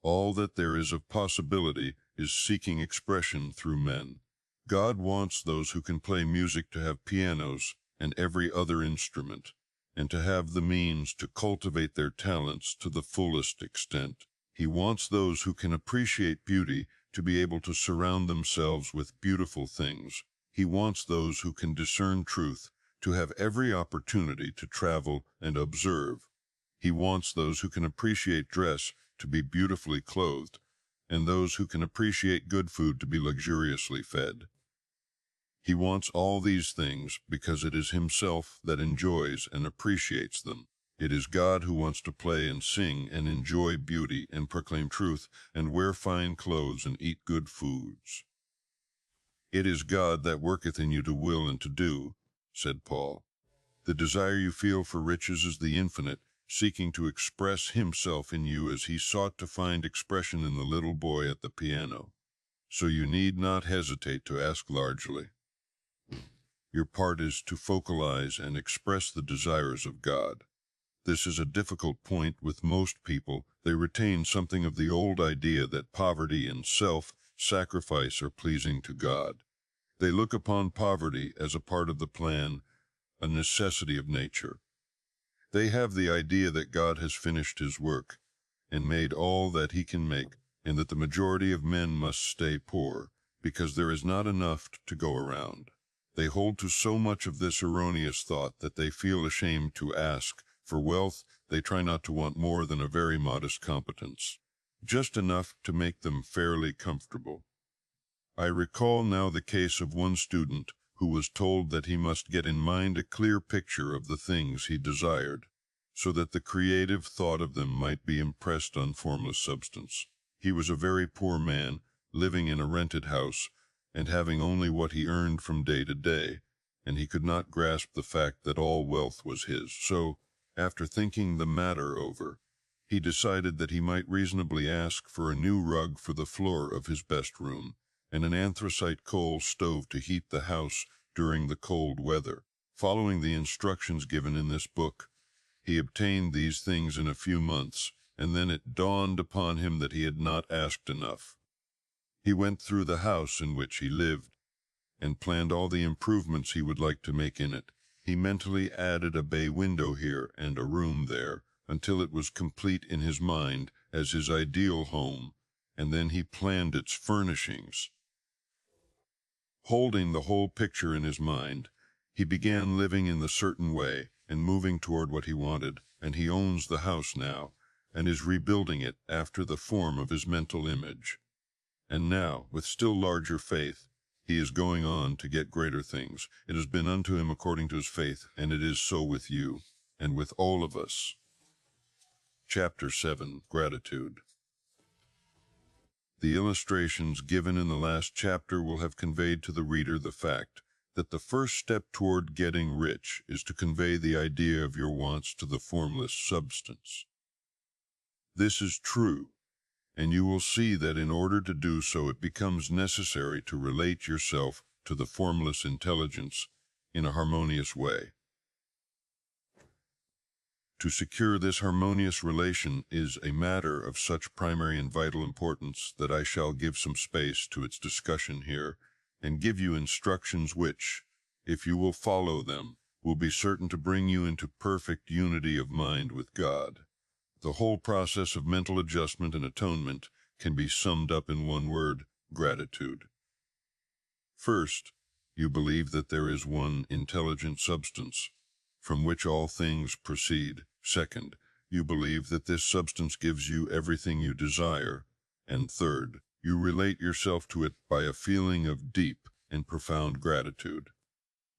All that there is of possibility is seeking expression through men. God wants those who can play music to have pianos and every other instrument, and to have the means to cultivate their talents to the fullest extent. He wants those who can appreciate beauty to be able to surround themselves with beautiful things. He wants those who can discern truth to have every opportunity to travel and observe. He wants those who can appreciate dress to be beautifully clothed, and those who can appreciate good food to be luxuriously fed. He wants all these things because it is himself that enjoys and appreciates them. It is God who wants to play and sing and enjoy beauty and proclaim truth and wear fine clothes and eat good foods. "It is God that worketh in you to will and to do," said Paul. The desire you feel for riches is the infinite seeking to express himself in you as he sought to find expression in the little boy at the piano. So you need not hesitate to ask largely. Your part is to focalize and express the desires of God. This is a difficult point with most people. They retain something of the old idea that poverty and self-sacrifice are pleasing to God. They look upon poverty as a part of the plan, a necessity of nature. They have the idea that God has finished his work and made all that he can make, and that the majority of men must stay poor because there is not enough to go around. They hold to so much of this erroneous thought that they feel ashamed to ask for wealth. They try not to want more than a very modest competence, just enough to make them fairly comfortable. I recall now the case of one student who was told that he must get in mind a clear picture of the things he desired, so that the creative thought of them might be impressed on Formless Substance. He was a very poor man, living in a rented house, and having only what he earned from day to day, and he could not grasp the fact that all wealth was his. So, after thinking the matter over, he decided that he might reasonably ask for a new rug for the floor of his best room, and an anthracite coal stove to heat the house during the cold weather. Following the instructions given in this book, he obtained these things in a few months, and then it dawned upon him that he had not asked enough. He went through the house in which he lived, and planned all the improvements he would like to make in it. He mentally added a bay window here and a room there, until it was complete in his mind as his ideal home, and then he planned its furnishings. Holding the whole picture in his mind, he began living in the certain way and moving toward what he wanted, and he owns the house now, and is rebuilding it after the form of his mental image. And now, with still larger faith, he is going on to get greater things. It has been unto him according to his faith, and it is so with you, and with all of us. Chapter 7, Gratitude. The illustrations given in the last chapter will have conveyed to the reader the fact that the first step toward getting rich is to convey the idea of your wants to the formless substance. This is true, and you will see that in order to do so it becomes necessary to relate yourself to the formless intelligence in a harmonious way. To secure this harmonious relation is a matter of such primary and vital importance that I shall give some space to its discussion here, and give you instructions which, if you will follow them, will be certain to bring you into perfect unity of mind with God. The whole process of mental adjustment and atonement can be summed up in one word: gratitude. First, you believe that there is one intelligent substance, from which all things proceed. Second, you believe that this substance gives you everything you desire. And third, you relate yourself to it by a feeling of deep and profound gratitude.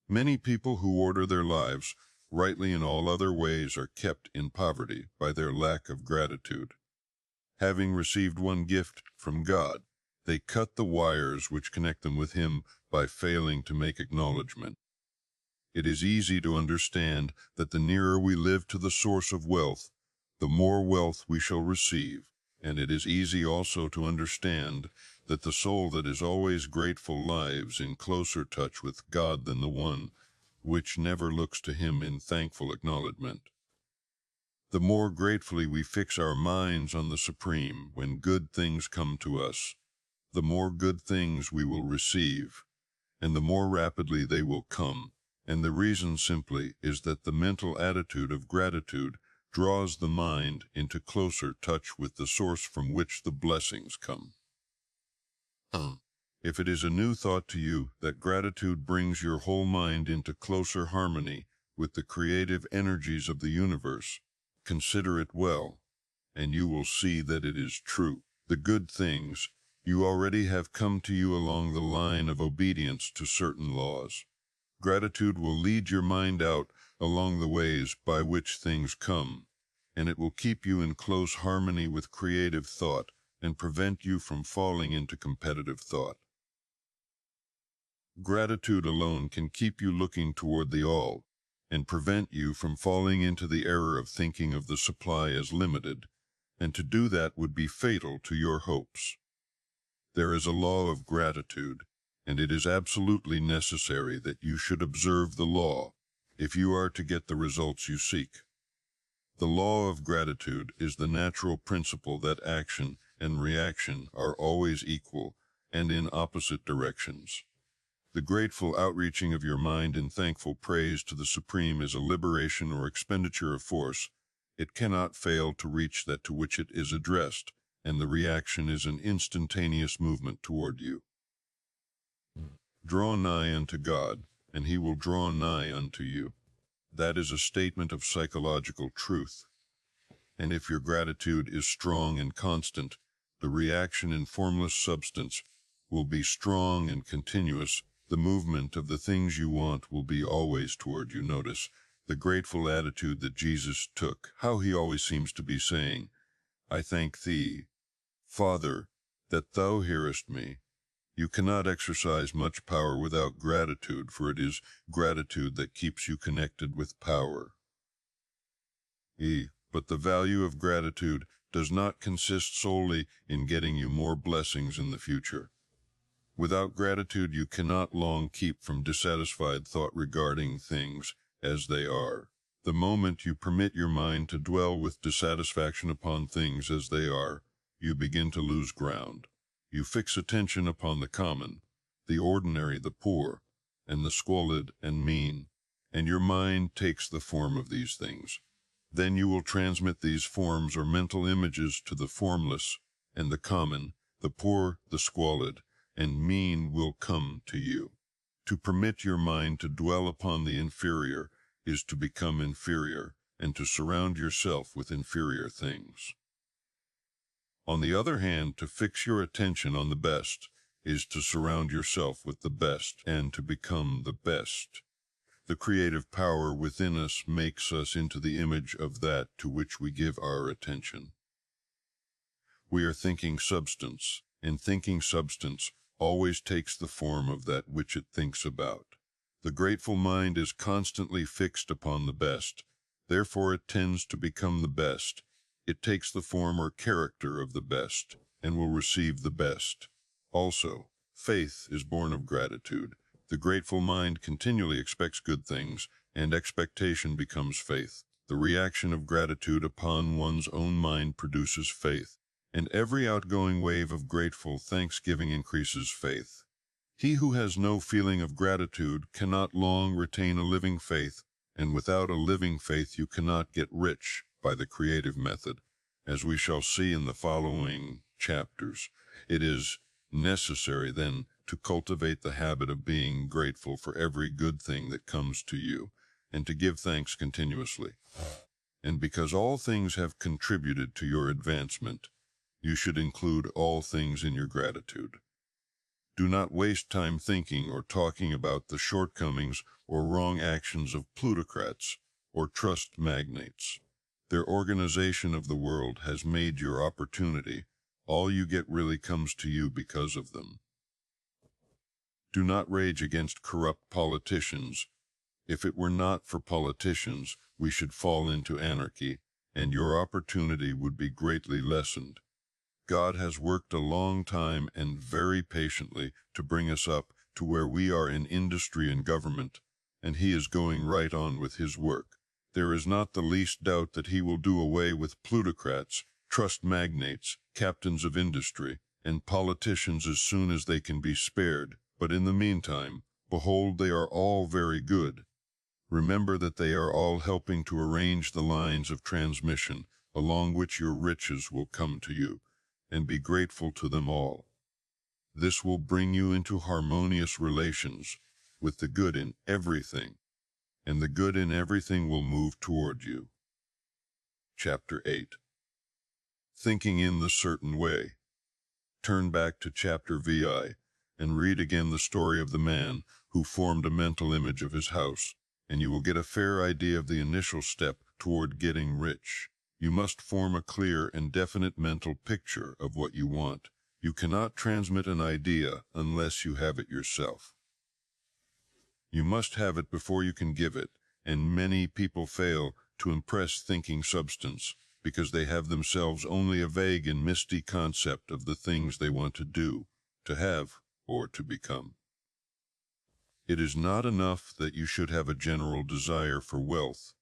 Many people who order their lives rightly in all other ways are kept in poverty by their lack of gratitude. Having received one gift from God, they cut the wires which connect them with Him by failing to make acknowledgement. It is easy to understand that the nearer we live to the source of wealth, the more wealth we shall receive, and it is easy also to understand that the soul that is always grateful lives in closer touch with God than the one which never looks to Him in thankful acknowledgement. The more gratefully we fix our minds on the Supreme when good things come to us, the more good things we will receive, and the more rapidly they will come. And the reason simply is that the mental attitude of gratitude draws the mind into closer touch with the source from which the blessings come. If it is a new thought to you that gratitude brings your whole mind into closer harmony with the creative energies of the universe, consider it well, and you will see that it is true. The good things you already have come to you along the line of obedience to certain laws. Gratitude will lead your mind out along the ways by which things come, and it will keep you in close harmony with creative thought and prevent you from falling into competitive thought. Gratitude alone can keep you looking toward the all and prevent you from falling into the error of thinking of the supply as limited, and to do that would be fatal to your hopes. There is a law of gratitude, and it is absolutely necessary that you should observe the law if you are to get the results you seek. The law of gratitude is the natural principle that action and reaction are always equal and in opposite directions. The grateful outreaching of your mind in thankful praise to the Supreme is a liberation or expenditure of force. It cannot fail to reach that to which it is addressed, and the reaction is an instantaneous movement toward you. Draw nigh unto God, and He will draw nigh unto you. That is a statement of psychological truth. And if your gratitude is strong and constant, the reaction in formless substance will be strong and continuous. The movement of the things you want will be always toward you. Notice the grateful attitude that Jesus took, how He always seems to be saying, I thank Thee, Father, that Thou hearest me. You cannot exercise much power without gratitude, for it is gratitude that keeps you connected with power. But the value of gratitude does not consist solely in getting you more blessings in the future. Without gratitude, you cannot long keep from dissatisfied thought regarding things as they are. The moment you permit your mind to dwell with dissatisfaction upon things as they are, you begin to lose ground. You fix attention upon the common, the ordinary, the poor, and the squalid and mean, and your mind takes the form of these things. Then you will transmit these forms or mental images to the formless and the common, the poor, the squalid, and mean will come to you. To permit your mind to dwell upon the inferior is to become inferior, and to surround yourself with inferior things. On the other hand, to fix your attention on the best is to surround yourself with the best and to become the best. The creative power within us makes us into the image of that to which we give our attention. We are thinking substance, and thinking substance always takes the form of that which it thinks about. The grateful mind is constantly fixed upon the best, therefore it tends to become the best. It takes the form or character of the best, and will receive the best. Also, faith is born of gratitude. The grateful mind continually expects good things, and expectation becomes faith. The reaction of gratitude upon one's own mind produces faith, and every outgoing wave of grateful thanksgiving increases faith. He who has no feeling of gratitude cannot long retain a living faith, and without a living faith you cannot get rich by the creative method. As we shall see in the following chapters, it is necessary then to cultivate the habit of being grateful for every good thing that comes to you, and to give thanks continuously. And because all things have contributed to your advancement, you should include all things in your gratitude. Do not waste time thinking or talking about the shortcomings or wrong actions of plutocrats or trust magnates. Their organization of the world has made your opportunity. All you get really comes to you because of them. Do not rage against corrupt politicians. If it were not for politicians, we should fall into anarchy, and your opportunity would be greatly lessened. God has worked a long time and very patiently to bring us up to where we are in industry and government, and He is going right on with His work. There is not the least doubt that He will do away with plutocrats, trust magnates, captains of industry, and politicians as soon as they can be spared. But in the meantime, behold, they are all very good. Remember that they are all helping to arrange the lines of transmission along which your riches will come to you, and be grateful to them all. This will bring you into harmonious relations with the good in everything, and the good in everything will move toward you. Chapter 8. Thinking in the Certain Way. Turn back to chapter VI and read again the story of the man who formed a mental image of his house, and you will get a fair idea of the initial step toward getting rich. You must form a clear and definite mental picture of what you want. You cannot transmit an idea unless you have it yourself. You must have it before you can give it, and many people fail to impress thinking substance because they have themselves only a vague and misty concept of the things they want to do, to have, or to become. It is not enough that you should have a general desire for wealth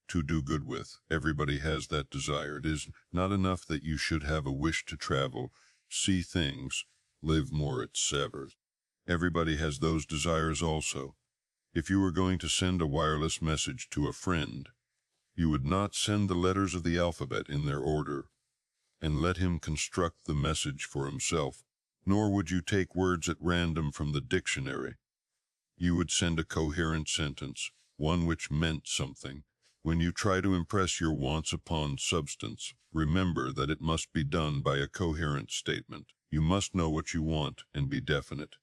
to do good with. Everybody has that desire. It is not enough that you should have a wish to travel, see things, live more, etc. Everybody has those desires also. If you were going to send a wireless message to a friend, you would not send the letters of the alphabet in their order and let him construct the message for himself, nor would you take words at random from the dictionary. You would send a coherent sentence, one which meant something. When you try to impress your wants upon substance, remember that it must be done by a coherent statement. You must know what you want and be definite.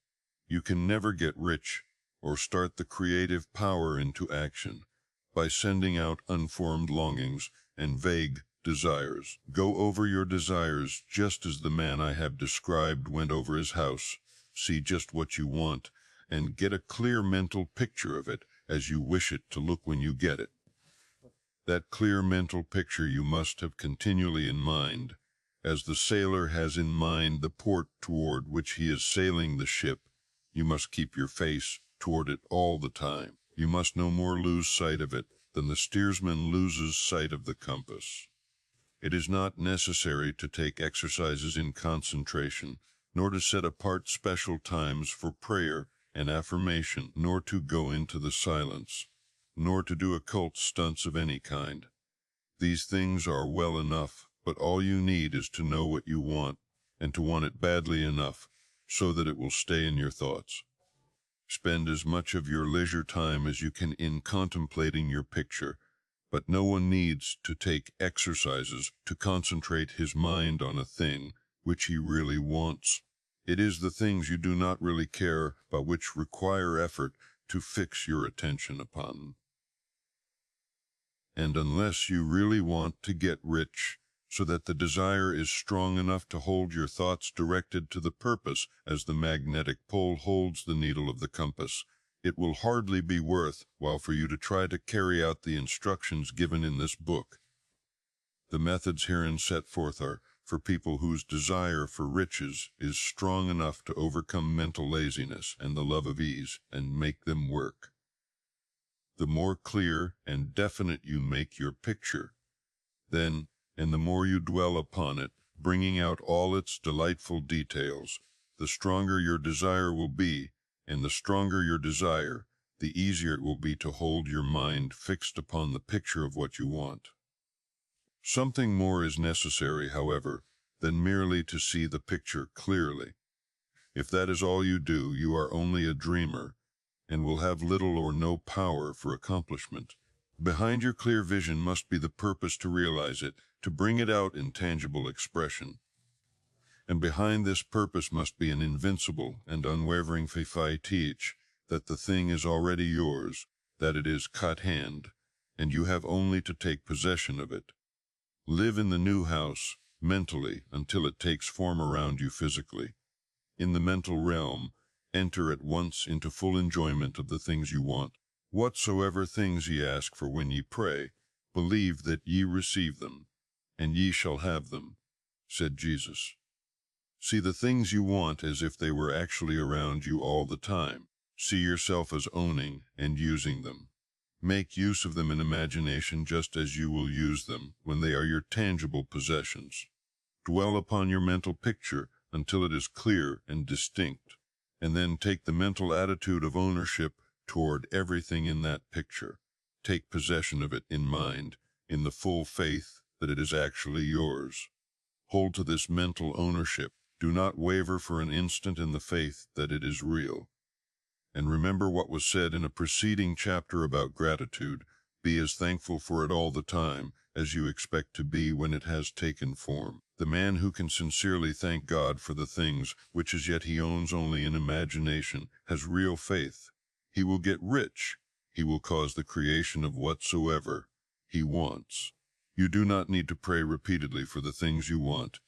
You can never get rich or start the creative power into action by sending out unformed longings and vague desires. Go over your desires just as the man I have described went over his house. See just what you want and get a clear mental picture of it as you wish it to look when you get it. That clear mental picture you must have continually in mind, as the sailor has in mind the port toward which he is sailing the ship. You must keep your face toward it all the time. You must no more lose sight of it than the steersman loses sight of the compass. It is not necessary to take exercises in concentration, nor to set apart special times for prayer and affirmation, nor to go into the silence, nor to do occult stunts of any kind. These things are well enough, but all you need is to know what you want, and to want it badly enough, so that it will stay in your thoughts. Spend as much of your leisure time as you can in contemplating your picture, but no one needs to take exercises to concentrate his mind on a thing which he really wants. It is the things you do not really care about which require effort to fix your attention upon. And unless you really want to get rich, so that the desire is strong enough to hold your thoughts directed to the purpose as the magnetic pole holds the needle of the compass, it will hardly be worth while for you to try to carry out the instructions given in this book. The methods herein set forth are for people whose desire for riches is strong enough to overcome mental laziness and the love of ease and make them work. The more clear and definite you make your picture, then, and the more you dwell upon it, bringing out all its delightful details, the stronger your desire will be, and the stronger your desire, the easier it will be to hold your mind fixed upon the picture of what you want. Something more is necessary, however, than merely to see the picture clearly. If that is all you do, you are only a dreamer, and will have little or no power for accomplishment. Behind your clear vision must be the purpose to realize it, to bring it out in tangible expression. And behind this purpose must be an invincible and unwavering faith that the thing is already yours, that it is at hand, and you have only to take possession of it. Live in the new house, mentally, until it takes form around you physically. In the mental realm, enter at once into full enjoyment of the things you want. Whatsoever things ye ask for when ye pray, believe that ye receive them, and ye shall have them, said Jesus. See the things you want as if they were actually around you all the time. See yourself as owning and using them. Make use of them in imagination just as you will use them when they are your tangible possessions. Dwell upon your mental picture until it is clear and distinct, and then take the mental attitude of ownership toward everything in that picture. Take possession of it in mind, in the full faith that it is actually yours. Hold to this mental ownership. Do not waver for an instant in the faith that it is real. And remember what was said in a preceding chapter about gratitude. Be as thankful for it all the time as you expect to be when it has taken form. The man who can sincerely thank God for the things which as yet he owns only in imagination has real faith. He will get rich. He will cause the creation of whatsoever he wants. You do not need to pray repeatedly for the things you want.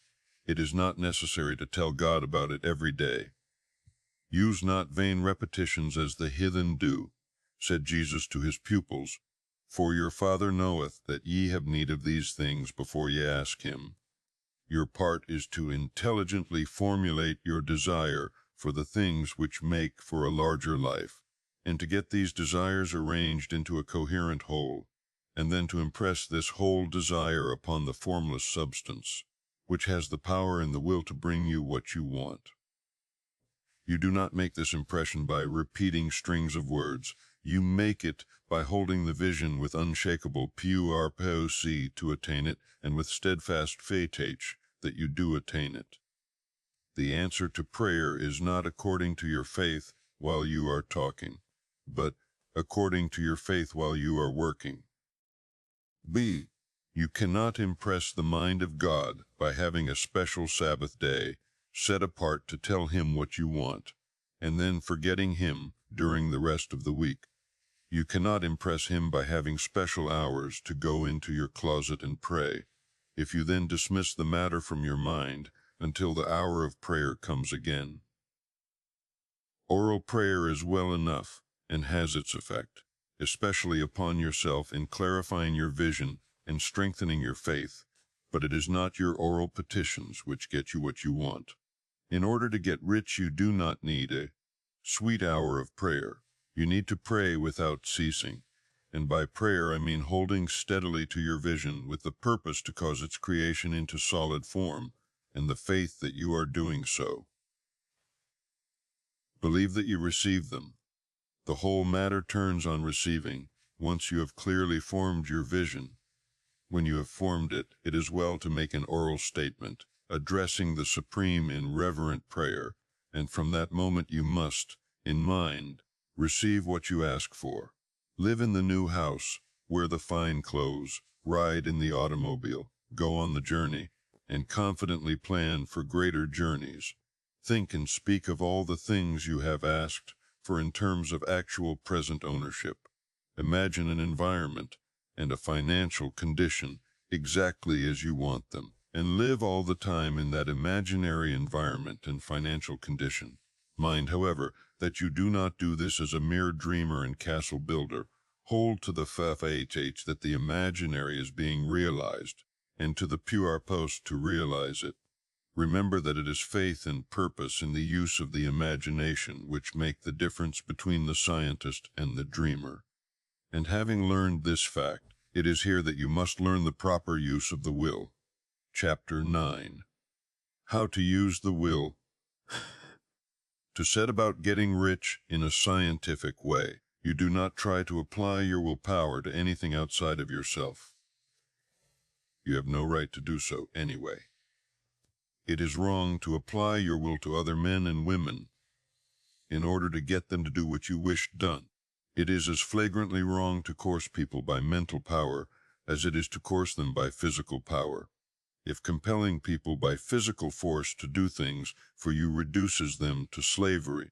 It is not necessary to tell God about it every day. Use not vain repetitions as the heathen do, said Jesus to his pupils, for your Father knoweth that ye have need of these things before ye ask him. Your part is to intelligently formulate your desire for the things which make for a larger life, and to get these desires arranged into a coherent whole, and then to impress this whole desire upon the formless substance, which has the power and the will to bring you what you want. You do not make this impression by repeating strings of words. You make it by holding the vision with unshakable purpose to attain it, and with steadfast faith that you do attain it. The answer to prayer is not according to your faith while you are talking, but according to your faith while you are working. B. You cannot impress the mind of God by having a special Sabbath day set apart to tell him what you want, and then forgetting him during the rest of the week. You cannot impress him by having special hours to go into your closet and pray, if you then dismiss the matter from your mind until the hour of prayer comes again. Oral prayer is well enough and has its effect, especially upon yourself in clarifying your vision and strengthening your faith, but it is not your oral petitions which get you what you want. In order to get rich, you do not need a sweet hour of prayer. You need to pray without ceasing, and by prayer I mean holding steadily to your vision with the purpose to cause its creation into solid form, and the faith that you are doing so. Believe that you receive them. The whole matter turns on receiving, once you have clearly formed your vision. When you have formed it, it is well to make an oral statement, addressing the Supreme in reverent prayer, and from that moment you must, in mind, receive what you ask for. Live in the new house, wear the fine clothes, ride in the automobile, go on the journey, and confidently plan for greater journeys. Think and speak of all the things you have asked for in terms of actual present ownership. Imagine an environment and a financial condition exactly as you want them, and live all the time in that imaginary environment and financial condition. Mind, however, that you do not do this as a mere dreamer and castle builder. Hold to the faith that the imaginary is being realized, and to the pure post to realize it. Remember that it is faith and purpose in the use of the imagination which make the difference between the scientist and the dreamer. And having learned this fact, it is here that you must learn the proper use of the will. Chapter 9. How to use the will. To set about getting rich in a scientific way, you do not try to apply your willpower to anything outside of yourself. You have no right to do so anyway. It is wrong to apply your will to other men and women in order to get them to do what you wish done. It is as flagrantly wrong to coerce people by mental power as it is to coerce them by physical power. If compelling people by physical force to do things for you reduces them to slavery,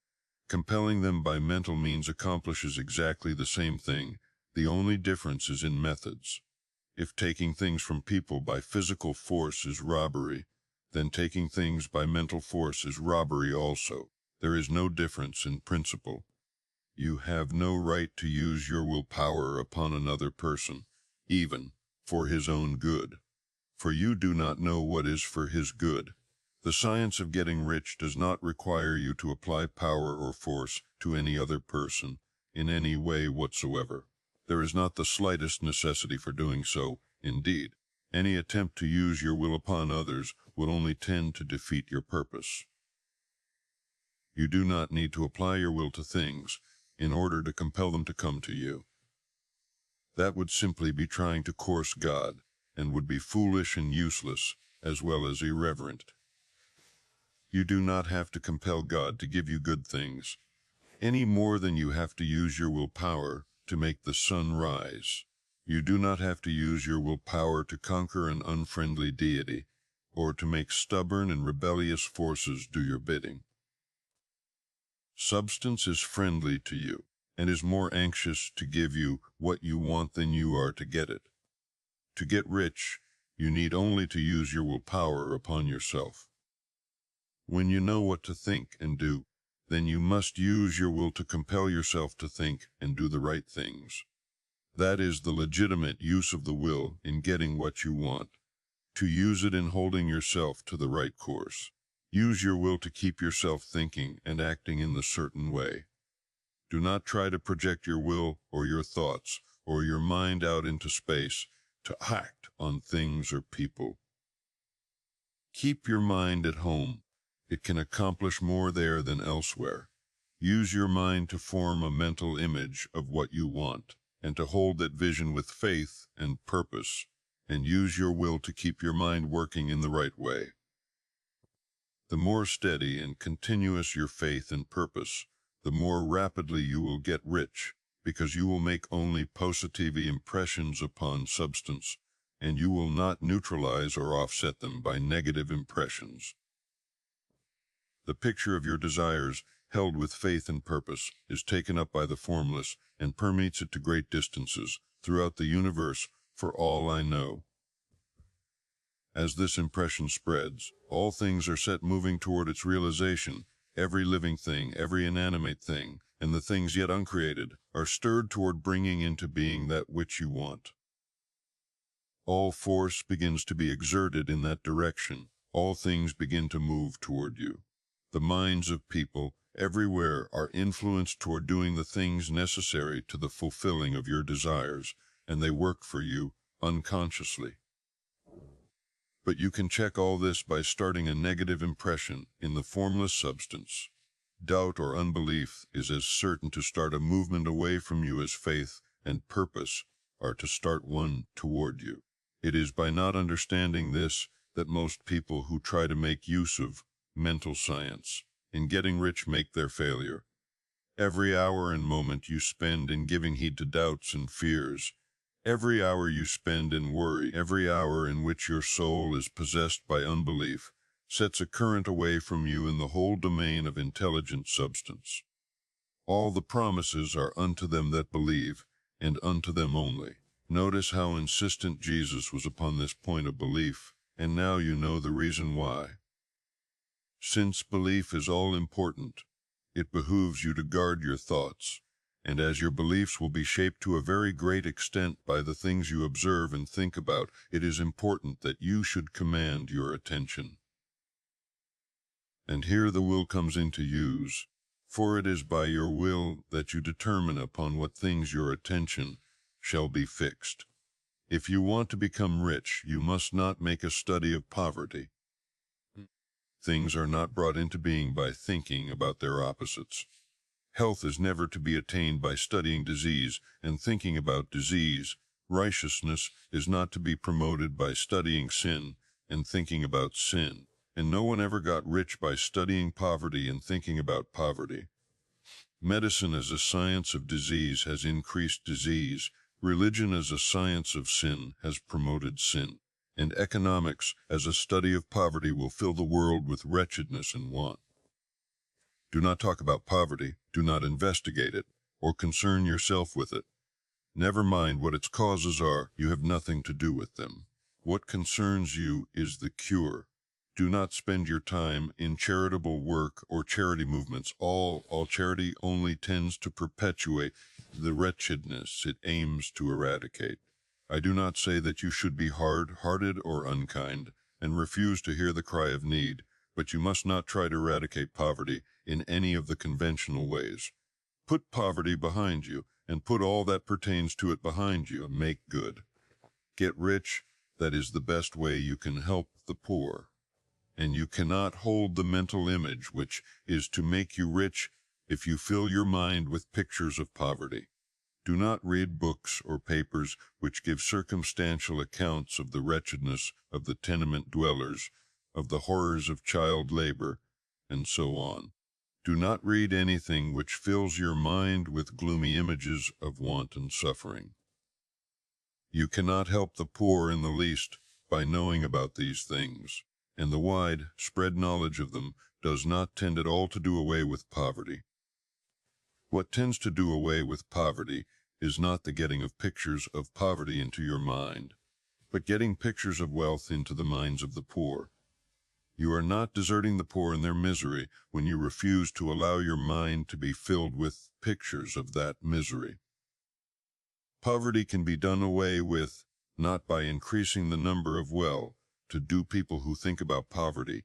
compelling them by mental means accomplishes exactly the same thing. The only difference is in methods. If taking things from people by physical force is robbery, then taking things by mental force is robbery also. There is no difference in principle. You have no right to use your willpower upon another person, even for his own good, for you do not know what is for his good. The science of getting rich does not require you to apply power or force to any other person in any way whatsoever. There is not the slightest necessity for doing so. Indeed, any attempt to use your will upon others will only tend to defeat your purpose. You do not need to apply your will to things in order to compel them to come to you. That would simply be trying to coerce God, and would be foolish and useless, as well as irreverent. You do not have to compel God to give you good things, any more than you have to use your willpower to make the sun rise. You do not have to use your willpower to conquer an unfriendly deity, or to make stubborn and rebellious forces do your bidding. Substance is friendly to you, and is more anxious to give you what you want than you are to get it. To get rich, you need only to use your willpower upon yourself. When you know what to think and do, then you must use your will to compel yourself to think and do the right things. That is the legitimate use of the will in getting what you want. To use it in holding yourself to the right course. Use your will to keep yourself thinking and acting in the certain way. Do not try to project your will or your thoughts or your mind out into space to act on things or people. Keep your mind at home. It can accomplish more there than elsewhere. Use your mind to form a mental image of what you want, and to hold that vision with faith and purpose, and use your will to keep your mind working in the right way. The more steady and continuous your faith and purpose, the more rapidly you will get rich, because you will make only positive impressions upon substance, and you will not neutralize or offset them by negative impressions. The picture of your desires, held with faith and purpose, is taken up by the formless and permeates it to great distances throughout the universe, for all I know. As this impression spreads, all things are set moving toward its realization. Every living thing, every inanimate thing, and the things yet uncreated, are stirred toward bringing into being that which you want. All force begins to be exerted in that direction. All things begin to move toward you. The minds of people everywhere are influenced toward doing the things necessary to the fulfilling of your desires, and they work for you unconsciously. But you can check all this by starting a negative impression in the formless substance. Doubt or unbelief is as certain to start a movement away from you as faith and purpose are to start one toward you. It is by not understanding this that most people who try to make use of mental science in getting rich make their failure. Every hour and moment you spend in giving heed to doubts and fears, every hour you spend in worry, every hour in which your soul is possessed by unbelief, sets a current away from you in the whole domain of intelligent substance. All the promises are unto them that believe, and unto them only. Notice how insistent Jesus was upon this point of belief, and now you know the reason why. Since belief is all important, it behooves you to guard your thoughts, and as your beliefs will be shaped to a very great extent by the things you observe and think about, it is important that you should command your attention. And here the will comes into use, for it is by your will that you determine upon what things your attention shall be fixed. If you want to become rich, you must not make a study of poverty. Things are not brought into being by thinking about their opposites. Health is never to be attained by studying disease and thinking about disease. Righteousness is not to be promoted by studying sin and thinking about sin. And no one ever got rich by studying poverty and thinking about poverty. Medicine as a science of disease has increased disease. Religion as a science of sin has promoted sin. And economics as a study of poverty will fill the world with wretchedness and want. Do not talk about poverty, do not investigate it, or concern yourself with it. Never mind what its causes are, you have nothing to do with them. What concerns you is the cure. Do not spend your time in charitable work or charity movements. All charity only tends to perpetuate the wretchedness it aims to eradicate. I do not say that you should be hard-hearted or unkind and refuse to hear the cry of need, but you must not try to eradicate poverty in any of the conventional ways. Put poverty behind you and put all that pertains to it behind you and make good. Get rich, that is the best way you can help the poor. And you cannot hold the mental image which is to make you rich if you fill your mind with pictures of poverty. Do not read books or papers which give circumstantial accounts of the wretchedness of the tenement dwellers, of the horrors of child labor, and so on. Do not read anything which fills your mind with gloomy images of want and suffering. You cannot help the poor in the least by knowing about these things, and the wide-spread knowledge of them does not tend at all to do away with poverty. What tends to do away with poverty is not the getting of pictures of poverty into your mind, but getting pictures of wealth into the minds of the poor. You are not deserting the poor in their misery when you refuse to allow your mind to be filled with pictures of that misery. Poverty can be done away with not by increasing the number of well-to-do people who think about poverty,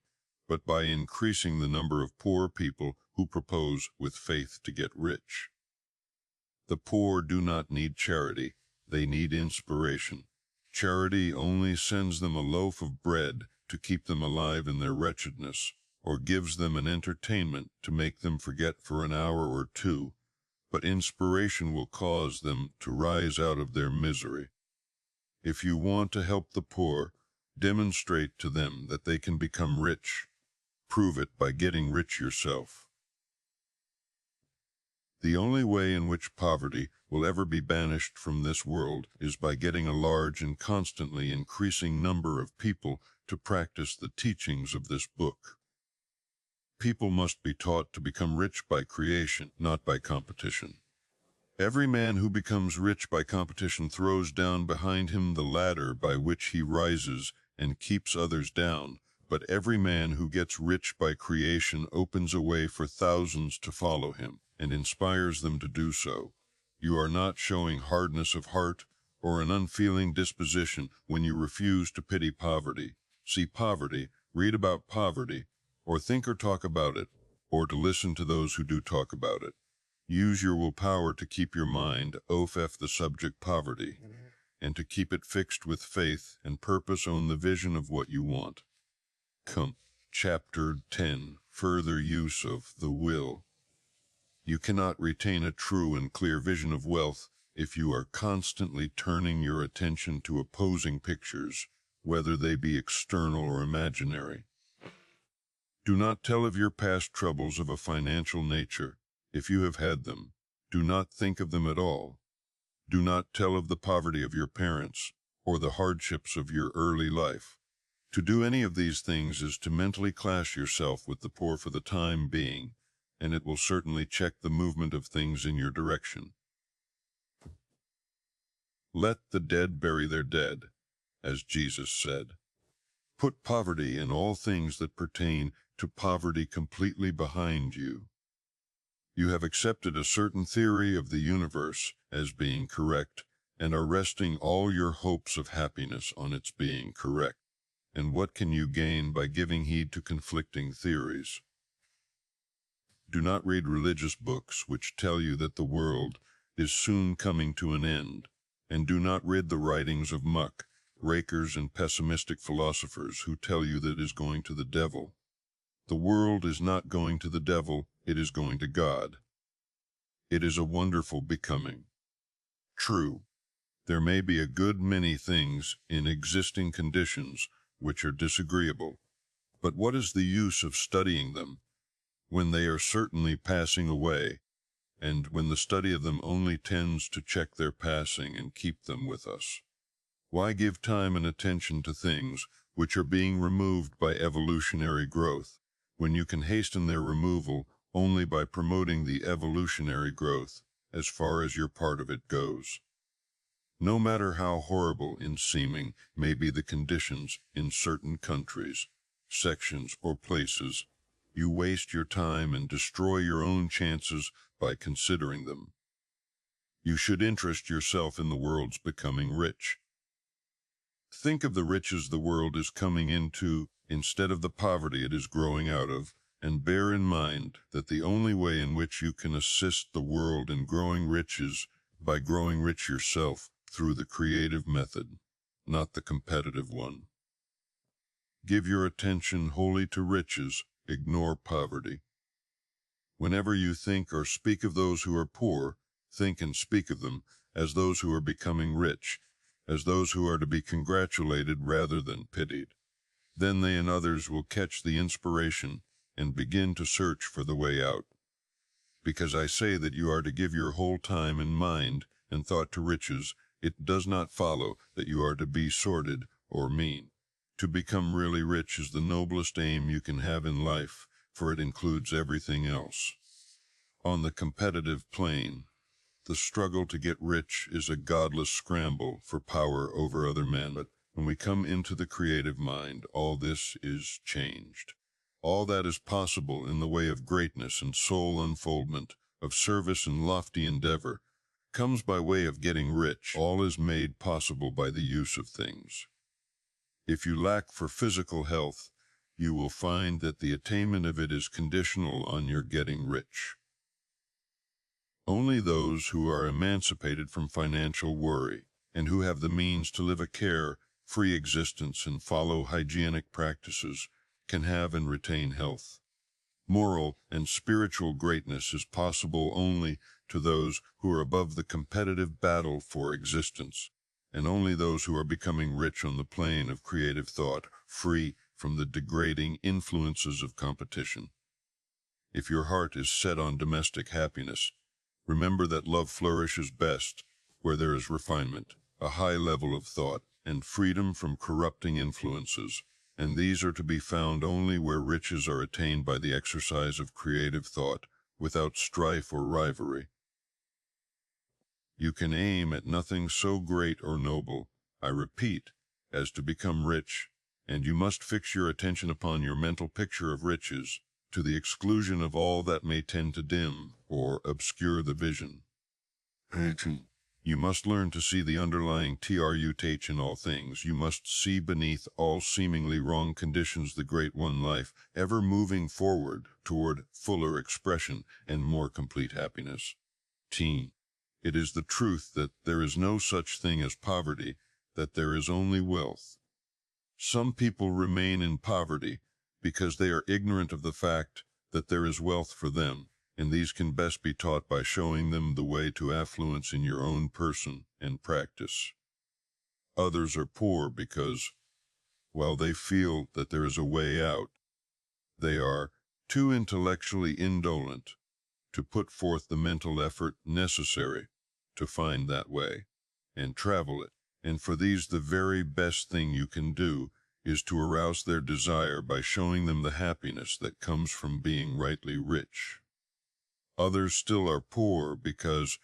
but by increasing the number of poor people who propose with faith to get rich. The poor do not need charity, they need inspiration. Charity only sends them a loaf of bread to keep them alive in their wretchedness, or gives them an entertainment to make them forget for an hour or two, but inspiration will cause them to rise out of their misery. If you want to help the poor, demonstrate to them that they can become rich. Prove it by getting rich yourself. The only way in which poverty will ever be banished from this world is by getting a large and constantly increasing number of people to practice the teachings of this book. People must be taught to become rich by creation, not by competition. Every man who becomes rich by competition throws down behind him the ladder by which he rises and keeps others down, but every man who gets rich by creation opens a way for thousands to follow him and inspires them to do so. You are not showing hardness of heart or an unfeeling disposition when you refuse to pity poverty, see poverty, read about poverty, or think or talk about it, or to listen to those who do talk about it. Use your willpower to keep your mind off the subject poverty, and to keep it fixed with faith and purpose on the vision of what you want. Come. Chapter 10. Further use of the will. You cannot retain a true and clear vision of wealth if you are constantly turning your attention to opposing pictures, whether they be external or imaginary. Do not tell of your past troubles of a financial nature. If you have had them, do not think of them at all. Do not tell of the poverty of your parents or the hardships of your early life. To do any of these things is to mentally class yourself with the poor for the time being, and it will certainly check the movement of things in your direction. Let the dead bury their dead, as Jesus said. Put poverty and all things that pertain to poverty completely behind you. You have accepted a certain theory of the universe as being correct and are resting all your hopes of happiness on its being correct. And what can you gain by giving heed to conflicting theories? Do not read religious books which tell you that the world is soon coming to an end, and do not read the writings of muck, rakers, and pessimistic philosophers who tell you that it is going to the devil. The world is not going to the devil, it is going to God. It is a wonderful becoming. True, there may be a good many things in existing conditions which are disagreeable, but what is the use of studying them when they are certainly passing away, and when the study of them only tends to check their passing and keep them with us? Why give time and attention to things which are being removed by evolutionary growth, when you can hasten their removal only by promoting the evolutionary growth as far as your part of it goes? No matter how horrible in seeming may be the conditions in certain countries, sections, or places, you waste your time and destroy your own chances by considering them. You should interest yourself in the world's becoming rich. Think of the riches the world is coming into instead of the poverty it is growing out of, and bear in mind that the only way in which you can assist the world in growing rich is by growing rich yourself through the creative method, not the competitive one. Give your attention wholly to riches, ignore poverty. Whenever you think or speak of those who are poor, think and speak of them as those who are becoming rich, as those who are to be congratulated rather than pitied. Then they and others will catch the inspiration and begin to search for the way out. Because I say that you are to give your whole time and mind and thought to riches, it does not follow that you are to be sordid or mean. To become really rich is the noblest aim you can have in life, for it includes everything else. On the competitive plane, the struggle to get rich is a godless scramble for power over other men. But when we come into the creative mind, all this is changed. All that is possible in the way of greatness and soul unfoldment, of service and lofty endeavor, comes by way of getting rich. All is made possible by the use of things. If you lack for physical health, you will find that the attainment of it is conditional on your getting rich. Only those who are emancipated from financial worry and who have the means to live a care-free existence and follow hygienic practices can have and retain health. Moral and spiritual greatness is possible only to those who are above the competitive battle for existence, and only those who are becoming rich on the plane of creative thought, free from the degrading influences of competition. If your heart is set on domestic happiness, remember that love flourishes best where there is refinement, a high level of thought, and freedom from corrupting influences, and these are to be found only where riches are attained by the exercise of creative thought, without strife or rivalry. You can aim at nothing so great or noble, I repeat, as to become rich, and you must fix your attention upon your mental picture of riches, to the exclusion of all that may tend to dim or obscure the vision. You must learn to see the underlying truth in all things. You must see beneath all seemingly wrong conditions the great one life, ever moving forward toward fuller expression and more complete happiness. It is the truth that there is no such thing as poverty, that there is only wealth. Some people remain in poverty because they are ignorant of the fact that there is wealth for them, and these can best be taught by showing them the way to affluence in your own person and practice. Others are poor because, while they feel that there is a way out, they are too intellectually indolent to put forth the mental effort necessary to find that way and travel it. And for these the very best thing you can do is to arouse their desire by showing them the happiness that comes from being rightly rich. Others still are poor because,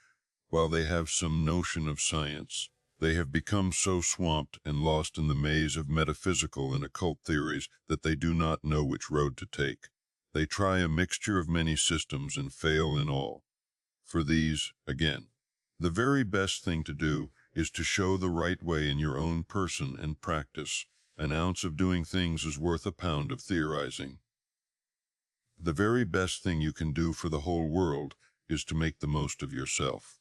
while they have some notion of science, they have become so swamped and lost in the maze of metaphysical and occult theories that they do not know which road to take. They try a mixture of many systems and fail in all. For these, again, the very best thing to do is to show the right way in your own person and practice. An ounce of doing things is worth a pound of theorizing. The very best thing you can do for the whole world is to make the most of yourself.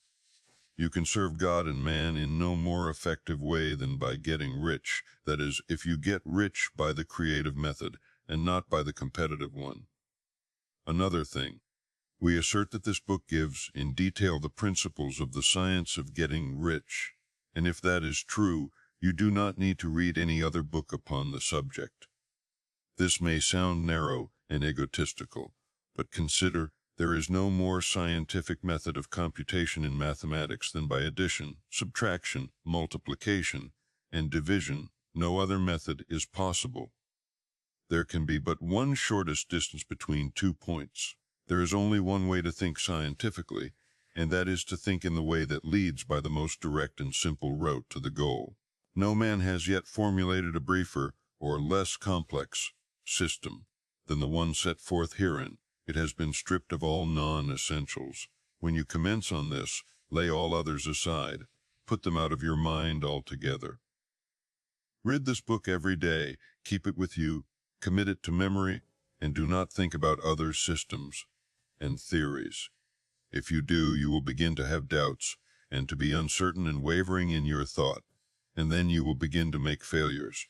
You can serve God and man in no more effective way than by getting rich. That is, if you get rich by the creative method and not by the competitive one. Another thing, we assert that this book gives in detail the principles of the science of getting rich, and if that is true, you do not need to read any other book upon the subject. This may sound narrow and egotistical, but consider there is no more scientific method of computation in mathematics than by addition, subtraction, multiplication, and division. No other method is possible. There can be but one shortest distance between 2 points. There is only one way to think scientifically, and that is to think in the way that leads by the most direct and simple route to the goal. No man has yet formulated a briefer or less complex system than the one set forth herein. It has been stripped of all non-essentials. When you commence on this, lay all others aside. Put them out of your mind altogether. Read this book every day, keep it with you, commit it to memory, and do not think about other systems and theories. If you do, you will begin to have doubts and to be uncertain and wavering in your thought, and then you will begin to make failures.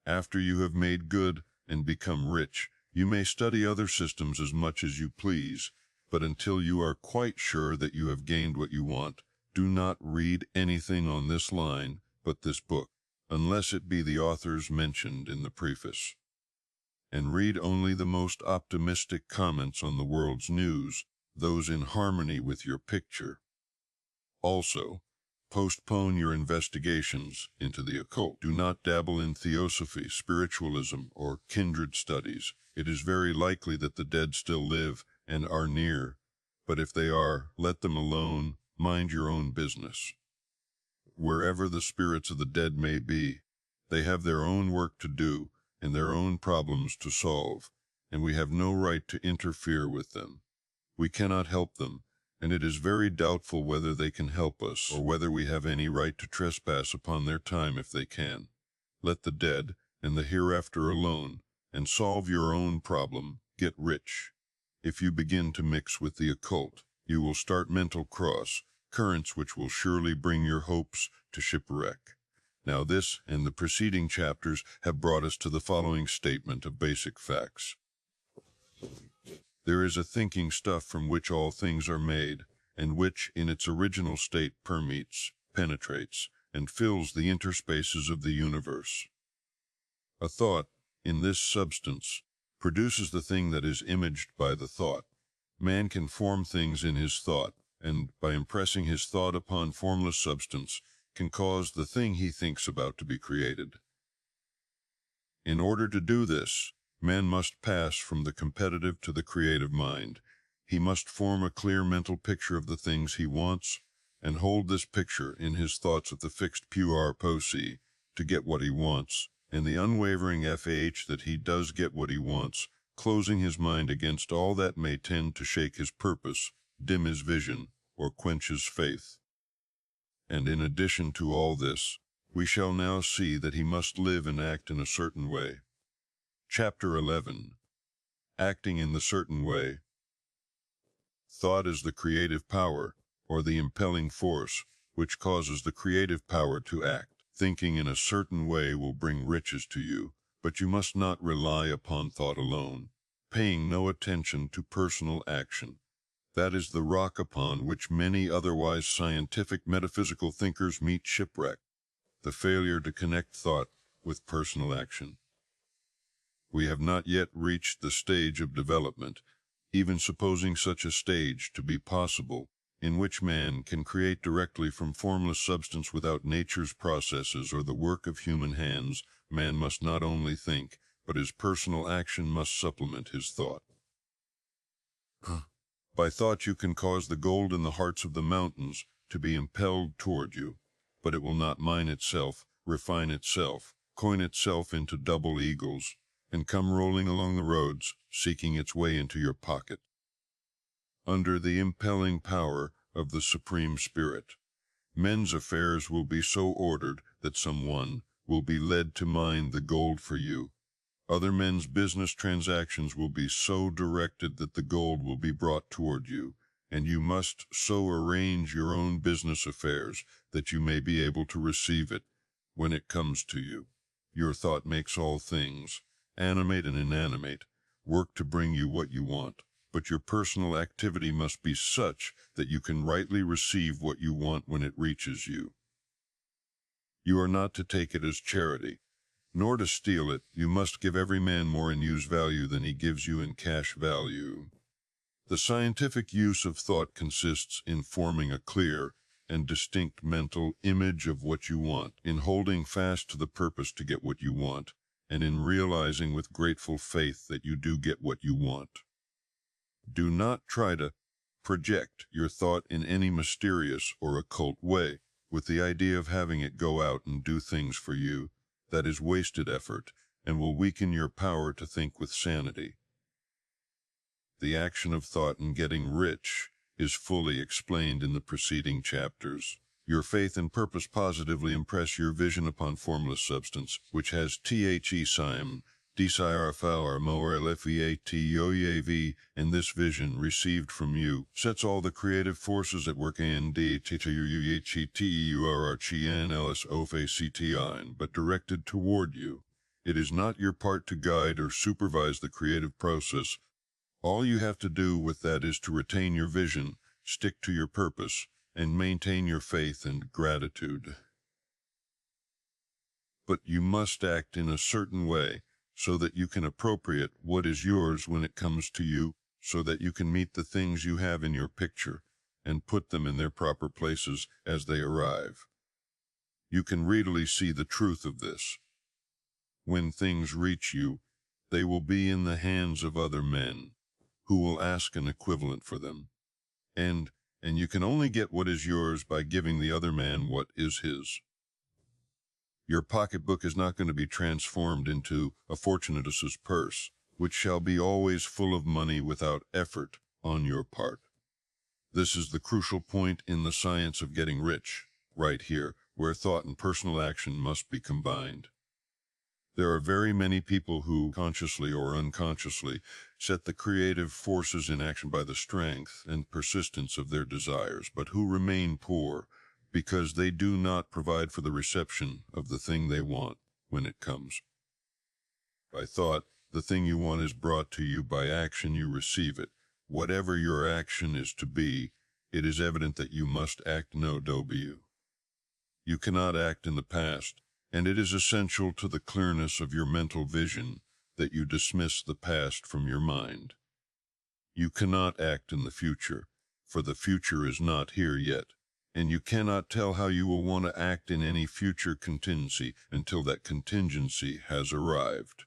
After you have made good and become rich, you may study other systems as much as you please, but until you are quite sure that you have gained what you want, do not read anything on this line but this book, unless it be the authors mentioned in the preface. And read only the most optimistic comments on the world's news, those in harmony with your picture. Also, postpone your investigations into the occult. Do not dabble in theosophy, spiritualism, or kindred studies. It is very likely that the dead still live and are near, but if they are, let them alone. Mind your own business. Wherever the spirits of the dead may be, they have their own work to do and their own problems to solve, and we have no right to interfere with them. We cannot help them, and it is very doubtful whether they can help us or whether we have any right to trespass upon their time if they can. Let the dead and the hereafter alone, and solve your own problem. Get rich. If you begin to mix with the occult, you will start mental currents which will surely bring your hopes to shipwreck. Now this and the preceding chapters have brought us to the following statement of basic facts. There is a thinking stuff from which all things are made, and which in its original state permeates, penetrates, and fills the interspaces of the universe. A thought, in this substance, produces the thing that is imaged by the thought. Man can form things in his thought, and by impressing his thought upon formless substance, can cause the thing he thinks about to be created. In order to do this, man must pass from the competitive to the creative mind. He must form a clear mental picture of the things he wants, and hold this picture in his thoughts with the fixed pure posse to get what he wants, and the unwavering FH that he does get what he wants, closing his mind against all that may tend to shake his purpose, dim his vision, or quench his faith. And in addition to all this, we shall now see that he must live and act in a certain way. Chapter 11. Acting in the certain way. Thought is the creative power, or the impelling force, which causes the creative power to act. Thinking in a certain way will bring riches to you, but you must not rely upon thought alone, paying no attention to personal action. That is the rock upon which many otherwise scientific metaphysical thinkers meet shipwreck, the failure to connect thought with personal action. We have not yet reached the stage of development, even supposing such a stage to be possible, in which man can create directly from formless substance without nature's processes or the work of human hands. Man must not only think, but his personal action must supplement his thought. By thought you can cause the gold in the hearts of the mountains to be impelled toward you, but it will not mine itself, refine itself, coin itself into double eagles, and come rolling along the roads, seeking its way into your pocket. Under the impelling power of the Supreme Spirit, men's affairs will be so ordered that someone will be led to mine the gold for you. Other men's business transactions will be so directed that the gold will be brought toward you, and you must so arrange your own business affairs that you may be able to receive it when it comes to you. Your thought makes all things, animate and inanimate, work to bring you what you want, but your personal activity must be such that you can rightly receive what you want when it reaches you. You are not to take it as charity, nor to steal it. You must give every man more in use value than he gives you in cash value. The scientific use of thought consists in forming a clear and distinct mental image of what you want, in holding fast to the purpose to get what you want, and in realizing with grateful faith that you do get what you want. Do not try to project your thought in any mysterious or occult way, with the idea of having it go out and do things for you. That is wasted effort, and will weaken your power to think with sanity. The action of thought in getting rich is fully explained in the preceding chapters. Your faith and purpose positively impress your vision upon formless substance, which has the DCIRFLRMORLFEATOEAV, and this vision received from you sets all the creative forces at work but directed toward you. It is not your part to guide or supervise the creative process. All you have to do with that is to retain your vision, stick to your purpose, and maintain your faith and gratitude. But you must act in a certain way, so that you can appropriate what is yours when it comes to you, so that you can meet the things you have in your picture and put them in their proper places as they arrive. You can readily see the truth of this. When things reach you, they will be in the hands of other men, who will ask an equivalent for them. And you can only get what is yours by giving the other man what is his. Your pocketbook is not going to be transformed into a fortunatus's purse, which shall be always full of money without effort on your part. This is the crucial point in the science of getting rich, right here, where thought and personal action must be combined. There are very many people who, consciously or unconsciously, set the creative forces in action by the strength and persistence of their desires, but who remain poor, because they do not provide for the reception of the thing they want when it comes. By thought, the thing you want is brought to you. By action, you receive it. Whatever your action is to be, it is evident that you must act no-w. You cannot act in the past, and it is essential to the clearness of your mental vision that you dismiss the past from your mind. You cannot act in the future, for the future is not here yet. And you cannot tell how you will want to act in any future contingency until that contingency has arrived.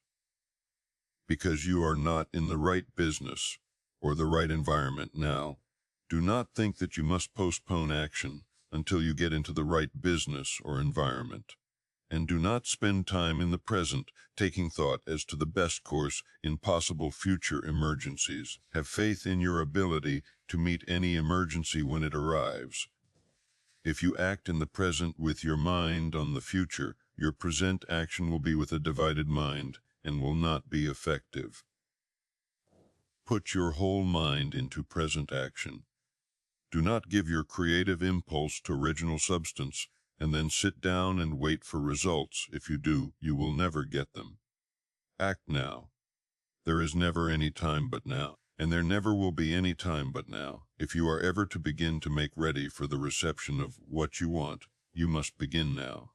Because you are not in the right business or the right environment now, do not think that you must postpone action until you get into the right business or environment. And do not spend time in the present taking thought as to the best course in possible future emergencies. Have faith in your ability to meet any emergency when it arrives. If you act in the present with your mind on the future, your present action will be with a divided mind and will not be effective. Put your whole mind into present action. Do not give your creative impulse to original substance and then sit down and wait for results. If you do, you will never get them. Act now. There is never any time but now. And there never will be any time but now. If you are ever to begin to make ready for the reception of what you want, you must begin now.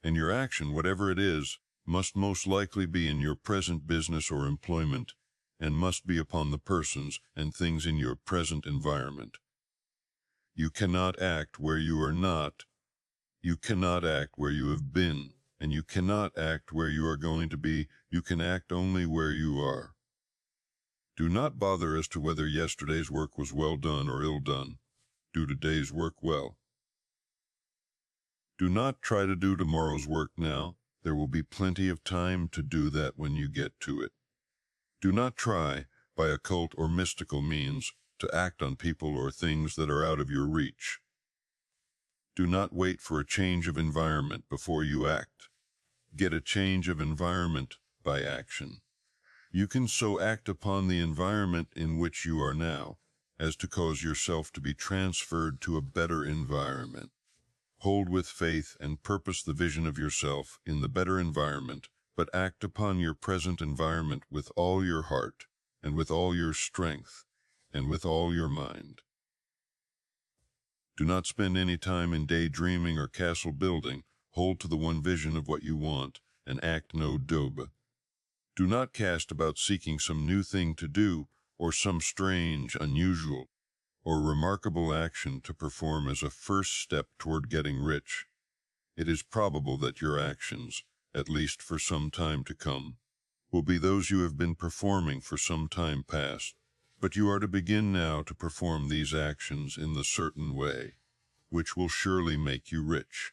And your action, whatever it is, must most likely be in your present business or employment, and must be upon the persons and things in your present environment. You cannot act where you are not. You cannot act where you have been, and you cannot act where you are going to be. You can act only where you are. Do not bother as to whether yesterday's work was well done or ill done. Do today's work well. Do not try to do tomorrow's work now. There will be plenty of time to do that when you get to it. Do not try, by occult or mystical means, to act on people or things that are out of your reach. Do not wait for a change of environment before you act. Get a change of environment by action. You can so act upon the environment in which you are now as to cause yourself to be transferred to a better environment. Hold with faith and purpose the vision of yourself in the better environment, but act upon your present environment with all your heart, and with all your strength, and with all your mind. Do not spend any time in daydreaming or castle building. Hold to the one vision of what you want, and act no daube. Do not cast about seeking some new thing to do, or some strange, unusual, or remarkable action to perform as a first step toward getting rich. It is probable that your actions, at least for some time to come, will be those you have been performing for some time past, but you are to begin now to perform these actions in the certain way, which will surely make you rich.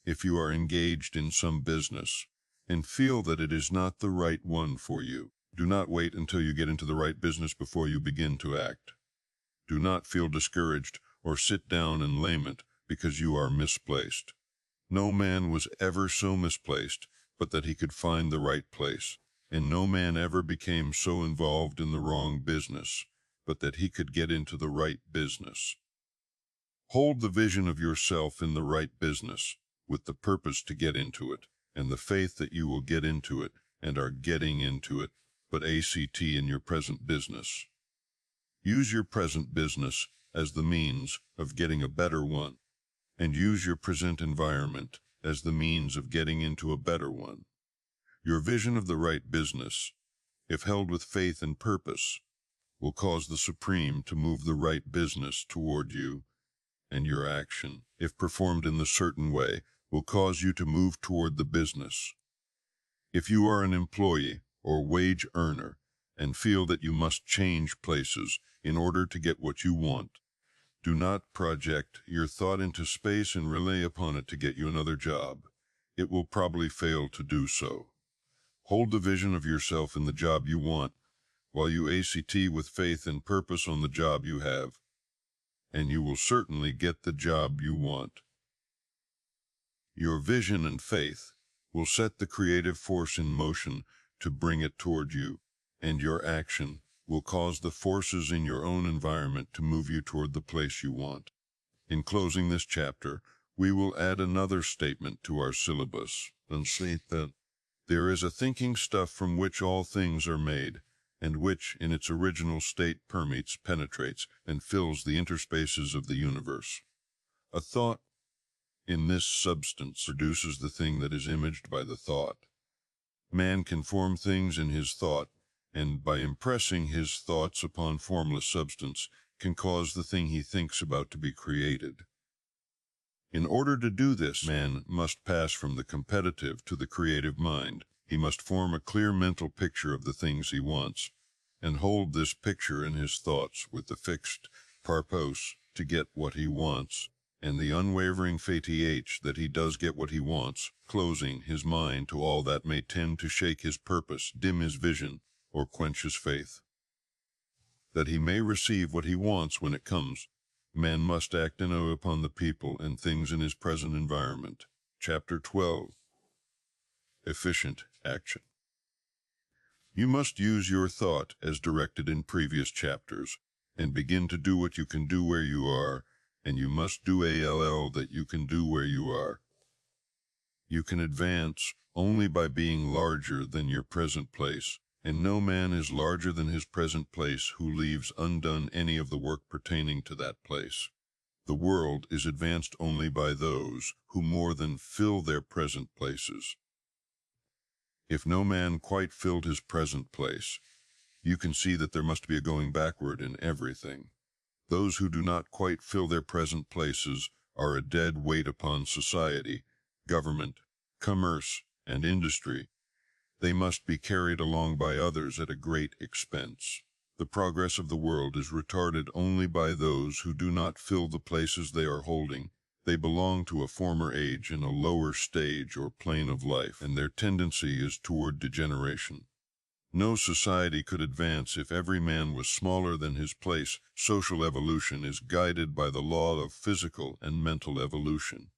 If you are engaged in some business, and feel that it is not the right one for you, do not wait until you get into the right business before you begin to act. Do not feel discouraged or sit down and lament because you are misplaced. No man was ever so misplaced but that he could find the right place, and no man ever became so involved in the wrong business but that he could get into the right business. Hold the vision of yourself in the right business, with the purpose to get into it, and the faith that you will get into it and are getting into it, but ACT in your present business. Use your present business as the means of getting a better one, and use your present environment as the means of getting into a better one. Your vision of the right business, if held with faith and purpose, will cause the Supreme to move the right business toward you, and your action, if performed in the certain way, will cause you to move toward the business. If you are an employee or wage earner and feel that you must change places in order to get what you want, do not project your thought into space and rely upon it to get you another job. It will probably fail to do so. Hold the vision of yourself in the job you want, while you ACT with faith and purpose on the job you have, and you will certainly get the job you want. Your vision and faith will set the creative force in motion to bring it toward you, and your action will cause the forces in your own environment to move you toward the place you want. In closing this chapter, we will add another statement to our syllabus and state that there is a thinking stuff from which all things are made, and which, in its original state, permeates, penetrates, and fills the interspaces of the universe. A thought in this substance produces the thing that is imaged by the thought. Man can form things in his thought, and by impressing his thoughts upon formless substance, can cause the thing he thinks about to be created. In order to do this, man must pass from the competitive to the creative mind. He must form a clear mental picture of the things he wants, and hold this picture in his thoughts with the fixed purpose to get what he wants, and the unwavering faith that he does get what he wants, closing his mind to all that may tend to shake his purpose, dim his vision, or quench his faith. That he may receive what he wants when it comes, man must act anew upon the people and things in his present environment. Chapter 12. Efficient Action. You must use your thought as directed in previous chapters, and begin to do what you can do where you are, and you must do all that you can do where you are. You can advance only by being larger than your present place, and no man is larger than his present place who leaves undone any of the work pertaining to that place. The world is advanced only by those who more than fill their present places. If no man quite filled his present place, you can see that there must be a going backward in everything. Those who do not quite fill their present places are a dead weight upon society, government, commerce, and industry. They must be carried along by others at a great expense. The progress of the world is retarded only by those who do not fill the places they are holding, They belong to a former age in a lower stage or plane of life, and their tendency is toward degeneration. No society could advance if every man was smaller than his place. Social evolution is guided by the law of physical and mental evolution.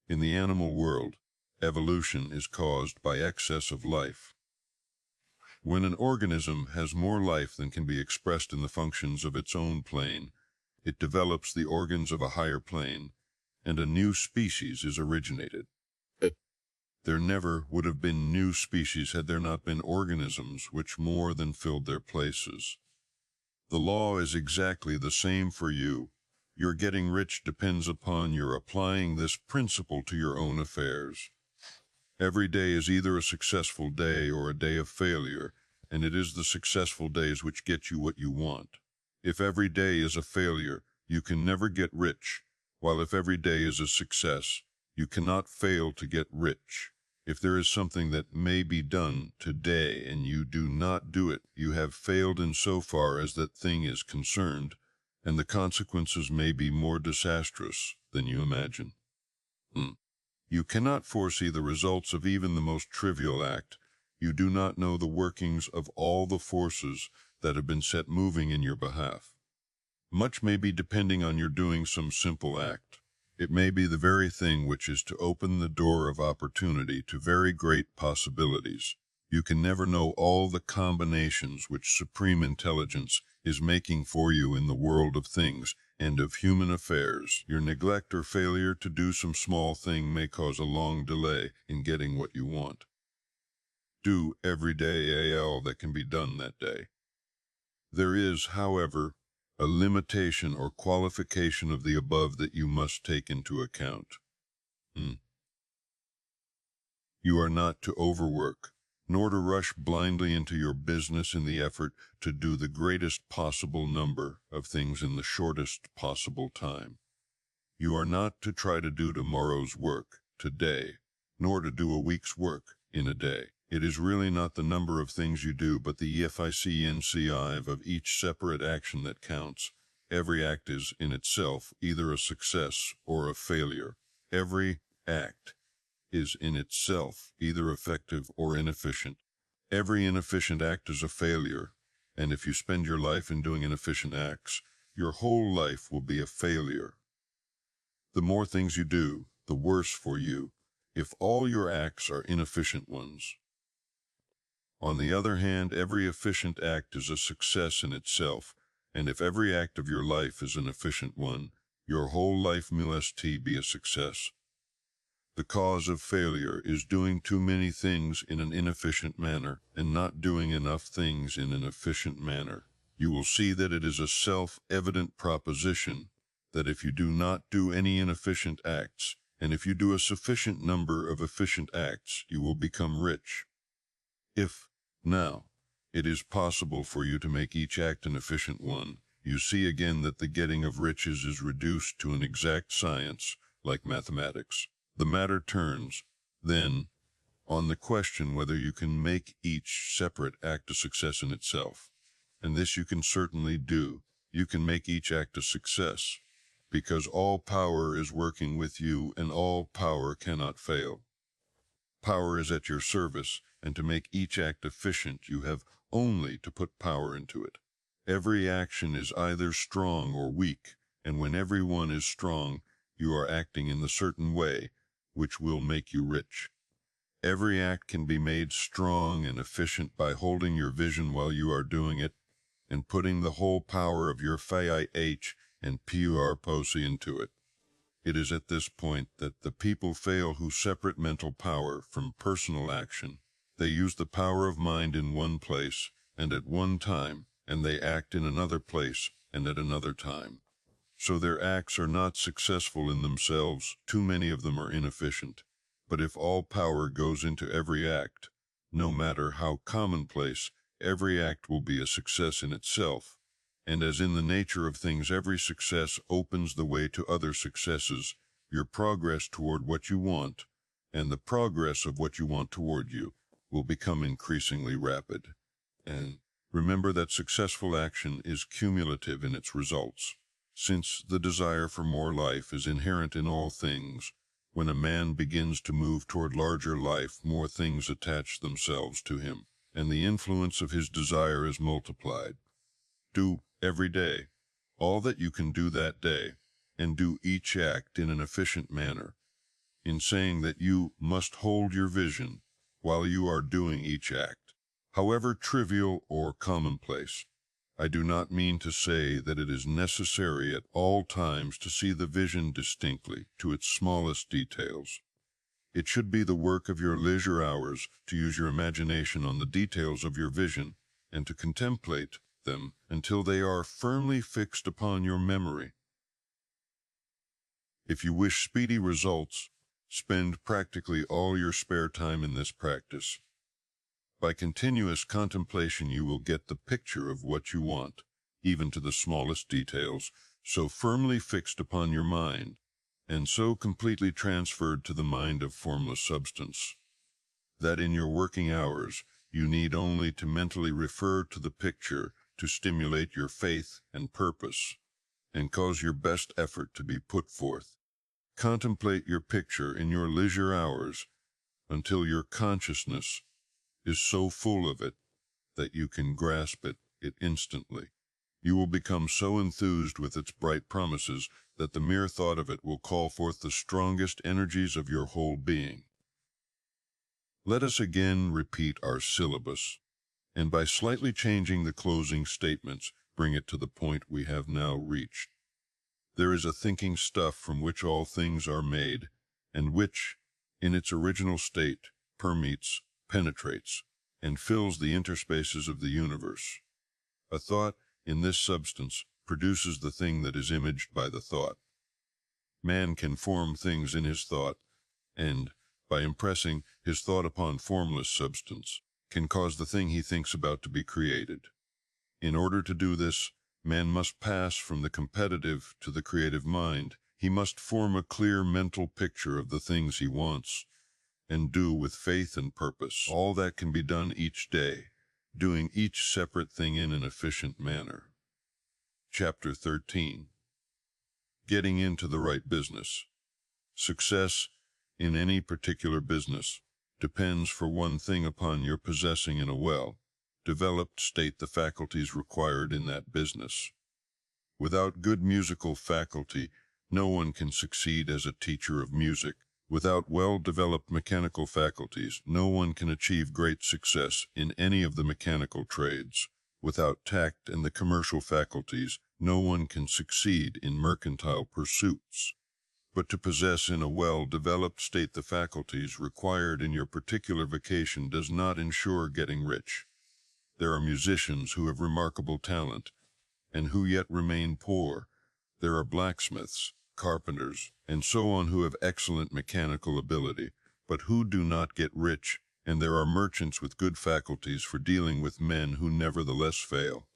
In the animal world, evolution is caused by excess of life. When an organism has more life than can be expressed in the functions of its own plane, it develops the organs of a higher plane, and a new species is originated. There never would have been new species had there not been organisms which more than filled their places. The law is exactly the same for you. Your getting rich depends upon your applying this principle to your own affairs. Every day is either a successful day or a day of failure, and it is the successful days which get you what you want. If every day is a failure, you can never get rich, while if every day is a success, you cannot fail to get rich. If there is something that may be done today and you do not do it, you have failed in so far as that thing is concerned, and the consequences may be more disastrous than you imagine. You cannot foresee the results of even the most trivial act. You do not know the workings of all the forces that have been set moving in your behalf. Much may be depending on your doing some simple act. It may be the very thing which is to open the door of opportunity to very great possibilities. You can never know all the combinations which supreme intelligence is making for you in the world of things and of human affairs. Your neglect or failure to do some small thing may cause a long delay in getting what you want. Do every day all that can be done that day. There is, however, a limitation or qualification of the above that you must take into account. You are not to overwork, nor to rush blindly into your business in the effort to do the greatest possible number of things in the shortest possible time. You are not to try to do tomorrow's work today, nor to do a week's work in a day. It is really not the number of things you do, but the efficiency of each separate action that counts. Every act is in itself either a success or a failure. Every act is in itself either effective or inefficient. Every inefficient act is a failure, and if you spend your life in doing inefficient acts, your whole life will be a failure. The more things you do, the worse for you, if all your acts are inefficient ones. On the other hand, every efficient act is a success in itself, and if every act of your life is an efficient one, your whole life must be a success. The cause of failure is doing too many things in an inefficient manner and not doing enough things in an efficient manner. You will see that it is a self-evident proposition that if you do not do any inefficient acts, and if you do a sufficient number of efficient acts, you will become rich. If, now, it is possible for you to make each act an efficient one, you see again that the getting of riches is reduced to an exact science, like mathematics. The matter turns, then, on the question whether you can make each separate act a success in itself. And this you can certainly do. You can make each act a success, because all power is working with you and all power cannot fail. Power is at your service, and to make each act efficient, you have only to put power into it. Every action is either strong or weak, and when every one is strong, you are acting in the certain way which will make you rich. Every act can be made strong and efficient by holding your vision while you are doing it, and putting the whole power of your FIH and PURPOSE into it. It is at this point that the people fail who separate mental power from personal action. They use the power of mind in one place and at one time, and they act in another place and at another time. So their acts are not successful in themselves. Too many of them are inefficient. But if all power goes into every act, no matter how commonplace, every act will be a success in itself. And as in the nature of things, every success opens the way to other successes, your progress toward what you want, and the progress of what you want toward you, will become increasingly rapid. And remember that successful action is cumulative in its results. Since the desire for more life is inherent in all things, when a man begins to move toward larger life, more things attach themselves to him, and the influence of his desire is multiplied. Do every day all that you can do that day, and do each act in an efficient manner. In saying that you must hold your vision while you are doing each act, however trivial or commonplace, I do not mean to say that it is necessary at all times to see the vision distinctly to its smallest details. It should be the work of your leisure hours to use your imagination on the details of your vision and to contemplate them until they are firmly fixed upon your memory. If you wish speedy results, spend practically all your spare time in this practice. By continuous contemplation you will get the picture of what you want, even to the smallest details, so firmly fixed upon your mind, and so completely transferred to the mind of formless substance, that in your working hours you need only to mentally refer to the picture to stimulate your faith and purpose, and cause your best effort to be put forth. Contemplate your picture in your leisure hours until your consciousness is so full of it that you can grasp it instantly. You will become so enthused with its bright promises that the mere thought of it will call forth the strongest energies of your whole being. Let us again repeat our syllabus, and by slightly changing the closing statements, bring it to the point we have now reached. There is a thinking stuff from which all things are made, and which, in its original state, permeates, penetrates, and fills the interspaces of the universe. A thought in this substance produces the thing that is imaged by the thought. Man can form things in his thought, and, by impressing his thought upon formless substance, can cause the thing he thinks about to be created. In order to do this, man must pass from the competitive to the creative mind. He must form a clear mental picture of the things he wants, and do with faith and purpose all that can be done each day, doing each separate thing in an efficient manner. Chapter 13. Getting into the right business. Success in any particular business depends for one thing upon your possessing in a well-developed state the faculties required in that business. Without good musical faculty, no one can succeed as a teacher of music. Without well-developed mechanical faculties, no one can achieve great success in any of the mechanical trades. Without tact and the commercial faculties, no one can succeed in mercantile pursuits. But to possess in a well-developed state the faculties required in your particular vocation does not ensure getting rich. There are musicians who have remarkable talent, and who yet remain poor. There are blacksmiths, carpenters, and so on who have excellent mechanical ability, but who do not get rich, and there are merchants with good faculties for dealing with men who nevertheless fail.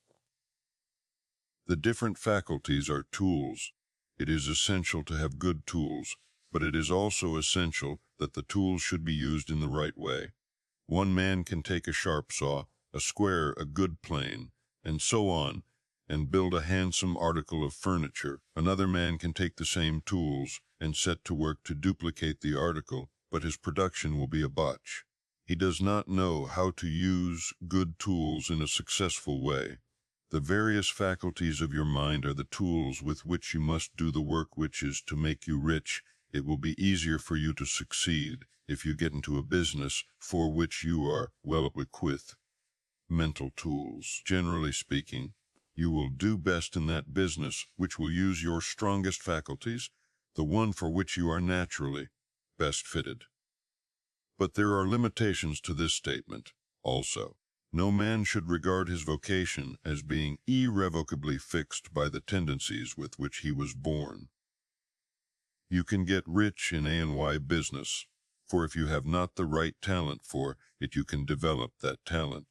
The different faculties are tools. It is essential to have good tools, but it is also essential that the tools should be used in the right way. One man can take a sharp saw, a square, a good plane, and so on, and build a handsome article of furniture. Another man can take the same tools and set to work to duplicate the article, but his production will be a botch. He does not know how to use good tools in a successful way. The various faculties of your mind are the tools with which you must do the work which is to make you rich. It will be easier for you to succeed if you get into a business for which you are well equipped with mental tools. Generally speaking, you will do best in that business which will use your strongest faculties, the one for which you are naturally best fitted. But there are limitations to this statement, also. No man should regard his vocation as being irrevocably fixed by the tendencies with which he was born. You can get rich in A&Y business, for if you have not the right talent for it, you can develop that talent.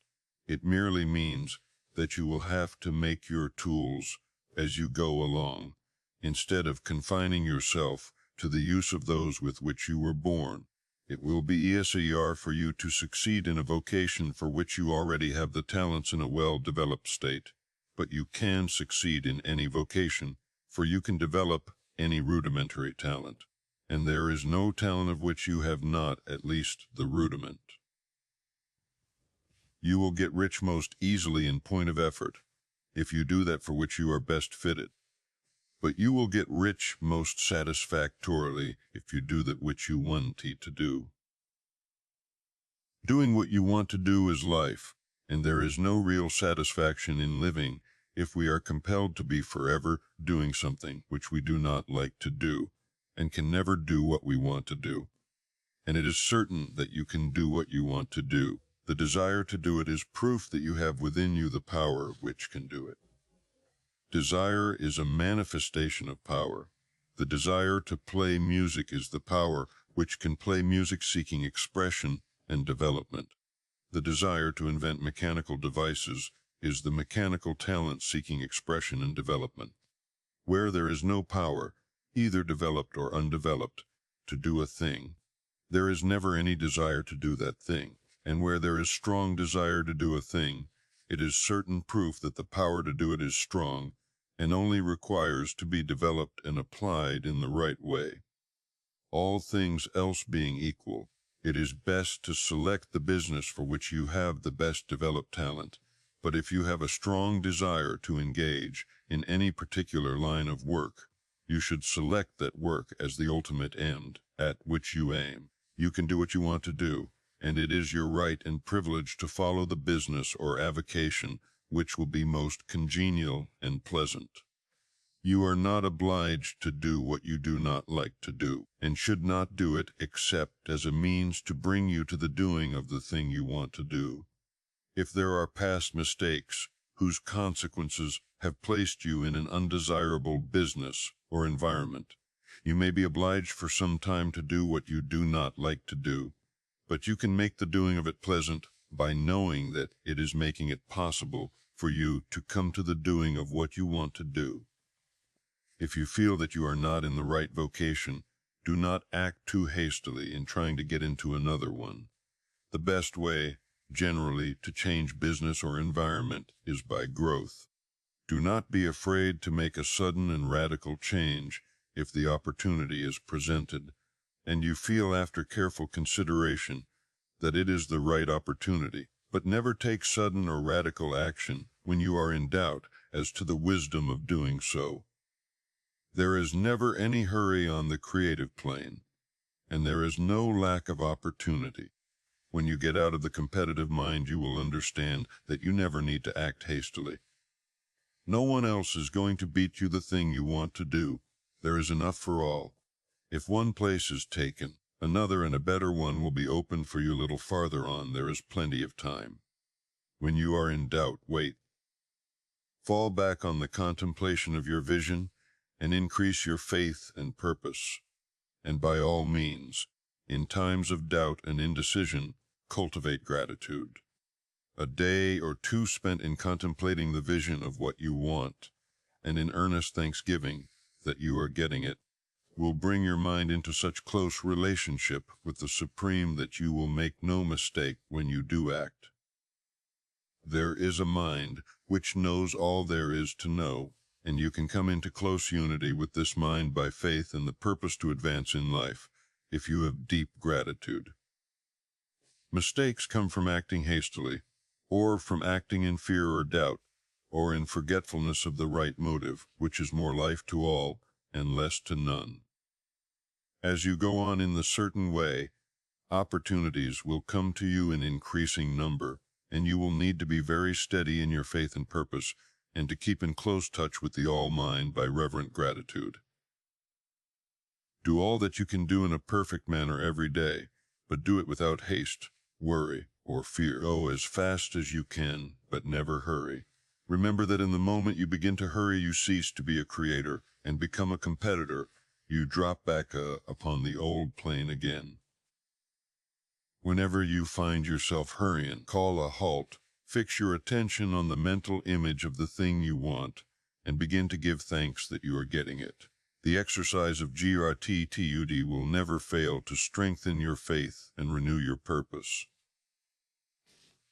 It merely means that you will have to make your tools as you go along, instead of confining yourself to the use of those with which you were born. It will be easier for you to succeed in a vocation for which you already have the talents in a well-developed state, but you can succeed in any vocation for you can develop any rudimentary talent, and there is no talent of which you have not at least the rudiment. You will get rich most easily in point of effort, if you do that for which you are best fitted. But you will get rich most satisfactorily if you do that which you want to do. Doing what you want to do is life, and there is no real satisfaction in living if we are compelled to be forever doing something which we do not like to do, and can never do what we want to do. And it is certain that you can do what you want to do. The desire to do it is proof that you have within you the power which can do it. Desire is a manifestation of power. The desire to play music is the power which can play music seeking expression and development. The desire to invent mechanical devices is the mechanical talent seeking expression and development. Where there is no power, either developed or undeveloped, to do a thing, there is never any desire to do that thing. And where there is strong desire to do a thing, it is certain proof that the power to do it is strong and only requires to be developed and applied in the right way. All things else being equal, it is best to select the business for which you have the best developed talent. But if you have a strong desire to engage in any particular line of work, you should select that work as the ultimate end at which you aim. You can do what you want to do, and it is your right and privilege to follow the business or avocation which will be most congenial and pleasant. You are not obliged to do what you do not like to do, and should not do it except as a means to bring you to the doing of the thing you want to do. If there are past mistakes whose consequences have placed you in an undesirable business or environment, you may be obliged for some time to do what you do not like to do. But you can make the doing of it pleasant by knowing that it is making it possible for you to come to the doing of what you want to do. If you feel that you are not in the right vocation, do not act too hastily in trying to get into another one. The best way, generally, to change business or environment is by growth. Do not be afraid to make a sudden and radical change if the opportunity is presented, and you feel after careful consideration that it is the right opportunity, but never take sudden or radical action when you are in doubt as to the wisdom of doing so. There is never any hurry on the creative plane, and there is no lack of opportunity. When you get out of the competitive mind, you will understand that you never need to act hastily. No one else is going to beat you the thing you want to do. There is enough for all. If one place is taken, another and a better one will be opened for you a little farther on. There is plenty of time. When you are in doubt, wait. Fall back on the contemplation of your vision and increase your faith and purpose. And by all means, in times of doubt and indecision, cultivate gratitude. A day or two spent in contemplating the vision of what you want, and in earnest thanksgiving that you are getting it, will bring your mind into such close relationship with the Supreme that you will make no mistake when you do act. There is a mind which knows all there is to know, and you can come into close unity with this mind by faith and the purpose to advance in life, if you have deep gratitude. Mistakes come from acting hastily, or from acting in fear or doubt, or in forgetfulness of the right motive, which is more life to all and less to none. As you go on in the certain way, opportunities will come to you in increasing number, and you will need to be very steady in your faith and purpose, and to keep in close touch with the All-Mind by reverent gratitude. Do all that you can do in a perfect manner every day, but do it without haste, worry, or fear. Go as fast as you can, but never hurry. Remember that in the moment you begin to hurry, you cease to be a creator and become a competitor. You drop back upon the old plane again. Whenever you find yourself hurrying, call a halt, fix your attention on the mental image of the thing you want, and begin to give thanks that you are getting it. The exercise of gratitude will never fail to strengthen your faith and renew your purpose.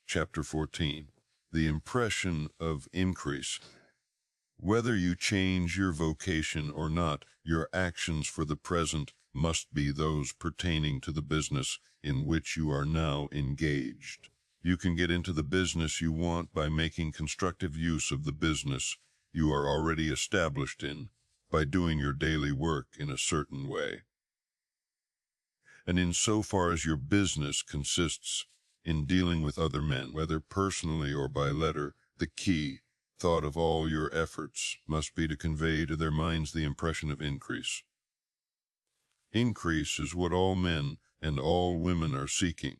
Chapter 14. The Impression of Increase. Whether you change your vocation or not, your actions for the present must be those pertaining to the business in which you are now engaged. You can get into the business you want by making constructive use of the business you are already established in, by doing your daily work in a certain way. And insofar as your business consists in dealing with other men, whether personally or by letter, the key thought of all your efforts must be to convey to their minds the impression of increase. Increase is what all men and all women are seeking.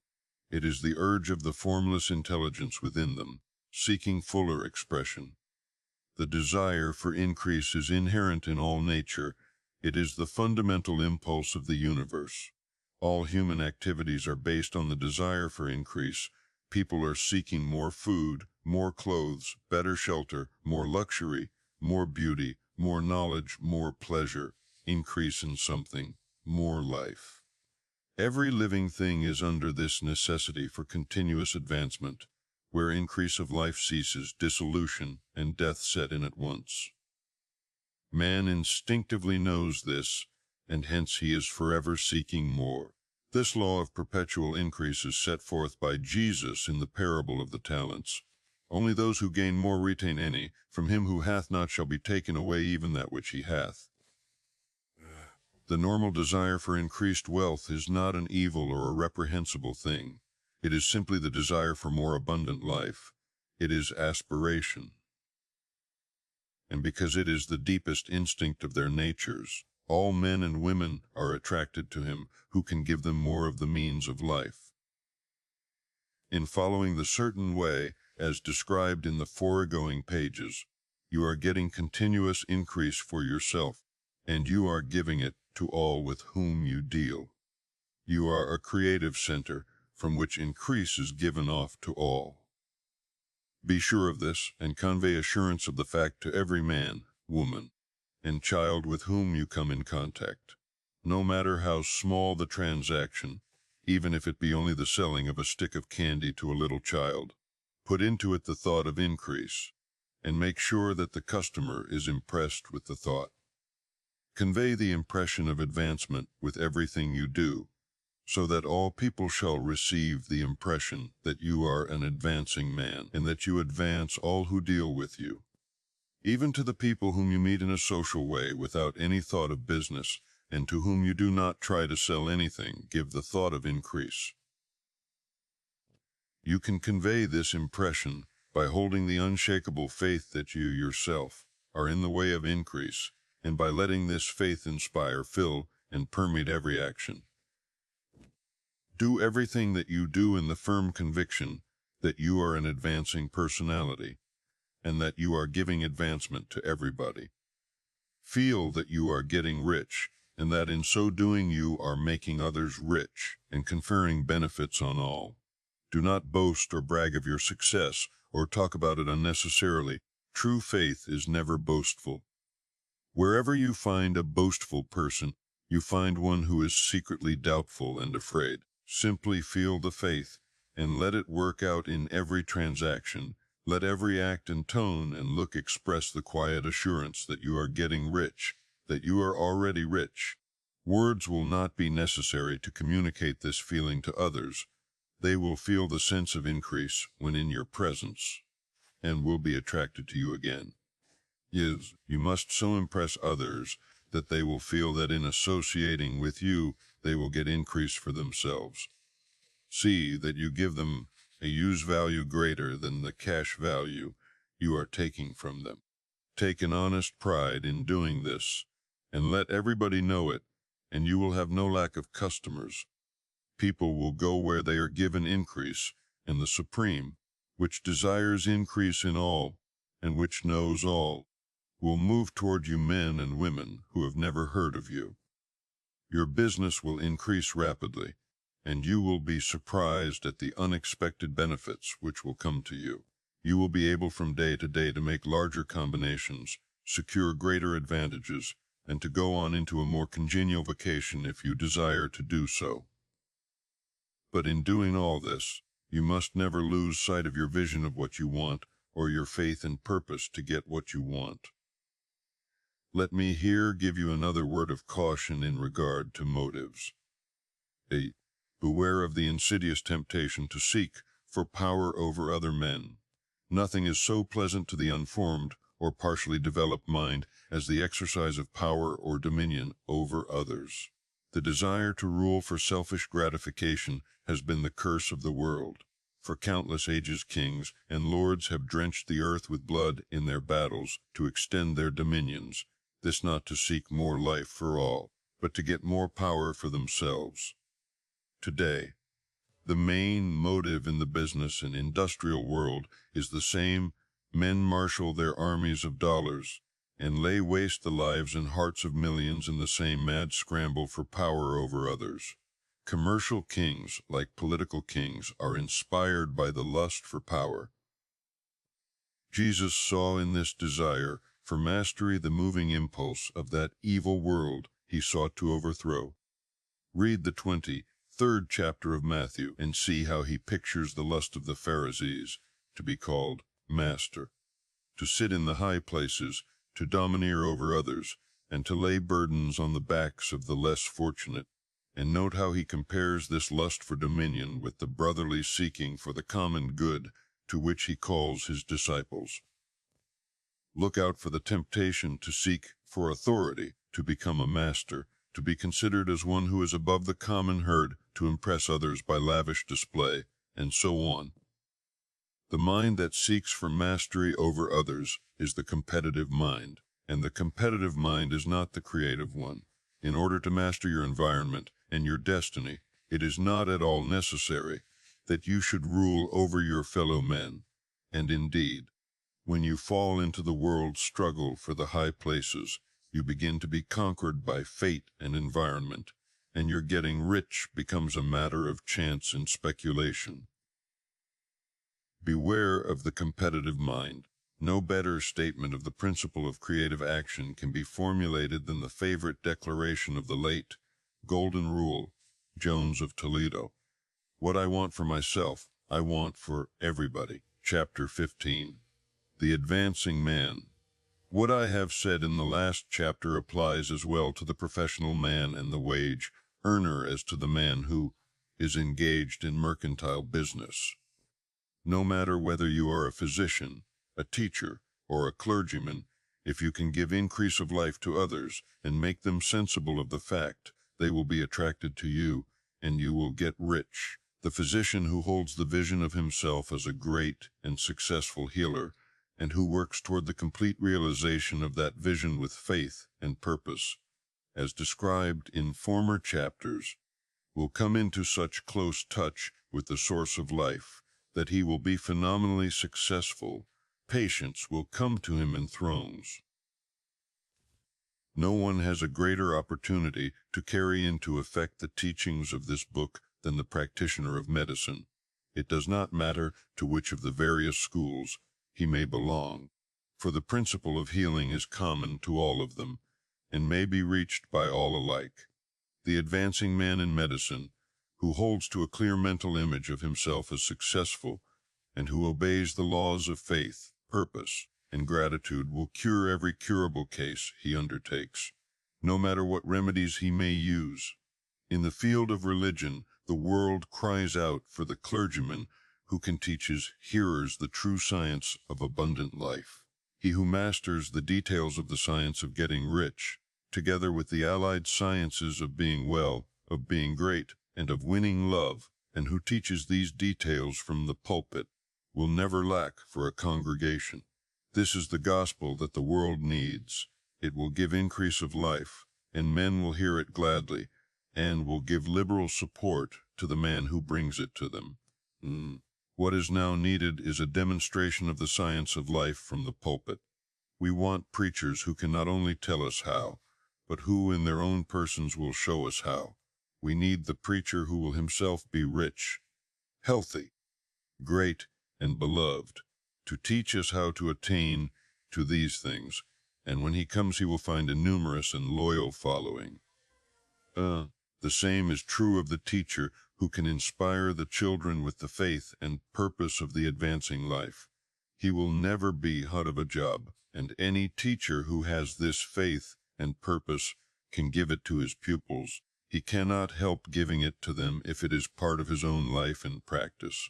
It is the urge of the formless intelligence within them, seeking fuller expression. The desire for increase is inherent in all nature. It is the fundamental impulse of the universe. All human activities are based on the desire for increase. People are seeking more food, more clothes, better shelter, more luxury, more beauty, more knowledge, more pleasure, increase in something, more life. Every living thing is under this necessity for continuous advancement. Where increase of life ceases, dissolution and death set in at once. Man instinctively knows this, and hence he is forever seeking more. This law of perpetual increase is set forth by Jesus in the parable of the talents. Only those who gain more retain any. From him who hath not shall be taken away even that which he hath. The normal desire for increased wealth is not an evil or a reprehensible thing. It is simply the desire for more abundant life. It is aspiration. And because it is the deepest instinct of their natures, all men and women are attracted to him who can give them more of the means of life. In following the certain way, as described in the foregoing pages, you are getting continuous increase for yourself, and you are giving it to all with whom you deal. You are a creative center from which increase is given off to all. Be sure of this, and convey assurance of the fact to every man, woman, and child with whom you come in contact. No matter how small the transaction, even if it be only the selling of a stick of candy to a little child, put into it the thought of increase, and make sure that the customer is impressed with the thought. Convey the impression of advancement with everything you do, so that all people shall receive the impression that you are an advancing man, and that you advance all who deal with you. Even to the people whom you meet in a social way without any thought of business, and to whom you do not try to sell anything, give the thought of increase. You can convey this impression by holding the unshakable faith that you yourself are in the way of increase, and by letting this faith inspire, fill, and permeate every action. Do everything that you do in the firm conviction that you are an advancing personality, and that you are giving advancement to everybody. Feel that you are getting rich, and that in so doing you are making others rich and conferring benefits on all. Do not boast or brag of your success or talk about it unnecessarily. True faith is never boastful. Wherever you find a boastful person, you find one who is secretly doubtful and afraid. Simply feel the faith, and let it work out in every transaction. Let every act and tone and look express the quiet assurance that you are getting rich, that you are already rich. Words will not be necessary to communicate this feeling to others. They will feel the sense of increase when in your presence, and will be attracted to you again. Yes, you must so impress others that they will feel that in associating with you, they will get increase for themselves. See that you give them a use value greater than the cash value you are taking from them. Take an honest pride in doing this, and let everybody know it, and you will have no lack of customers. People will go where they are given increase, and the Supreme, which desires increase in all, and which knows all, will move toward you men and women who have never heard of you. Your business will increase rapidly, and you will be surprised at the unexpected benefits which will come to you. You will be able from day to day to make larger combinations, secure greater advantages, and to go on into a more congenial vocation if you desire to do so. But in doing all this, you must never lose sight of your vision of what you want, or your faith and purpose to get what you want. Let me here give you another word of caution in regard to motives. 8. Beware of the insidious temptation to seek for power over other men. Nothing is so pleasant to the unformed or partially developed mind as the exercise of power or dominion over others. The desire to rule for selfish gratification has been the curse of the world. For countless ages kings and lords have drenched the earth with blood in their battles to extend their dominions, this not to seek more life for all, but to get more power for themselves. Today, the main motive in the business and industrial world is the same. Men marshal their armies of dollars and lay waste the lives and hearts of millions in the same mad scramble for power over others. Commercial kings, like political kings, are inspired by the lust for power. Jesus saw in this desire for mastery the moving impulse of that evil world he sought to overthrow. Read the 23rd chapter of Matthew and see how he pictures the lust of the Pharisees to be called master, to sit in the high places, to domineer over others, and to lay burdens on the backs of the less fortunate. And note how he compares this lust for dominion with the brotherly seeking for the common good to which he calls his disciples. Look out for the temptation to seek for authority, to become a master, to be considered as one who is above the common herd, to impress others by lavish display, and so on. The mind that seeks for mastery over others is the competitive mind, and the competitive mind is not the creative one. In order to master your environment and your destiny, it is not at all necessary that you should rule over your fellow men. And indeed, when you fall into the world's struggle for the high places, you begin to be conquered by fate and environment, and your getting rich becomes a matter of chance and speculation. Beware of the competitive mind. No better statement of the principle of creative action can be formulated than the favorite declaration of the late Golden Rule, Jones of Toledo. What I want for myself, I want for everybody. Chapter 15. The Advancing Man. What I have said in the last chapter applies as well to the professional man and the wage earner as to the man who is engaged in mercantile business. No matter whether you are a physician, a teacher, or a clergyman, if you can give increase of life to others and make them sensible of the fact, they will be attracted to you, and you will get rich. The physician who holds the vision of himself as a great and successful healer, and who works toward the complete realization of that vision with faith and purpose, as described in former chapters, will come into such close touch with the source of life that he will be phenomenally successful. Patients will come to him in thrones. No one has a greater opportunity to carry into effect the teachings of this book than the practitioner of medicine. It does not matter to which of the various schools he may belong, for the principle of healing is common to all of them, and may be reached by all alike. The advancing man in medicine, who holds to a clear mental image of himself as successful, and who obeys the laws of faith, purpose, and gratitude, will cure every curable case he undertakes, no matter what remedies he may use. In the field of religion, the world cries out for the clergyman who can teach his hearers the true science of abundant life. He who masters the details of the science of getting rich, together with the allied sciences of being well, of being great, and of winning love, and who teaches these details from the pulpit, will never lack for a congregation. This is the gospel that the world needs. It will give increase of life, and men will hear it gladly, and will give liberal support to the man who brings it to them. What is now needed is a demonstration of the science of life from the pulpit. We want preachers who can not only tell us how, but who in their own persons will show us how. We need the preacher who will himself be rich, healthy, great, and beloved, to teach us how to attain to these things, and when he comes he will find a numerous and loyal following. The same is true of the teacher who can inspire the children with the faith and purpose of the advancing life. He will never be out of a job. and any teacher who has this faith and purpose can give it to his pupils. He cannot help giving it to them if it is part of his own life and practice.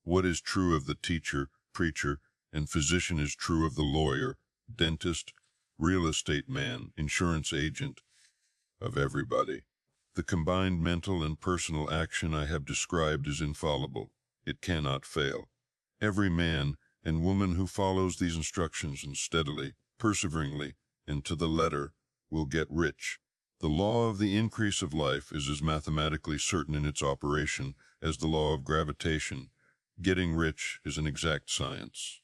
What is true of the teacher, preacher, and physician is true of the lawyer, dentist, real estate man, insurance agent, of everybody. The combined mental and personal action I have described is infallible. It cannot fail. Every man and woman who follows these instructions and steadily, perseveringly, and to the letter, will get rich. The law of the increase of life is as mathematically certain in its operation as the law of gravitation. Getting rich is an exact science.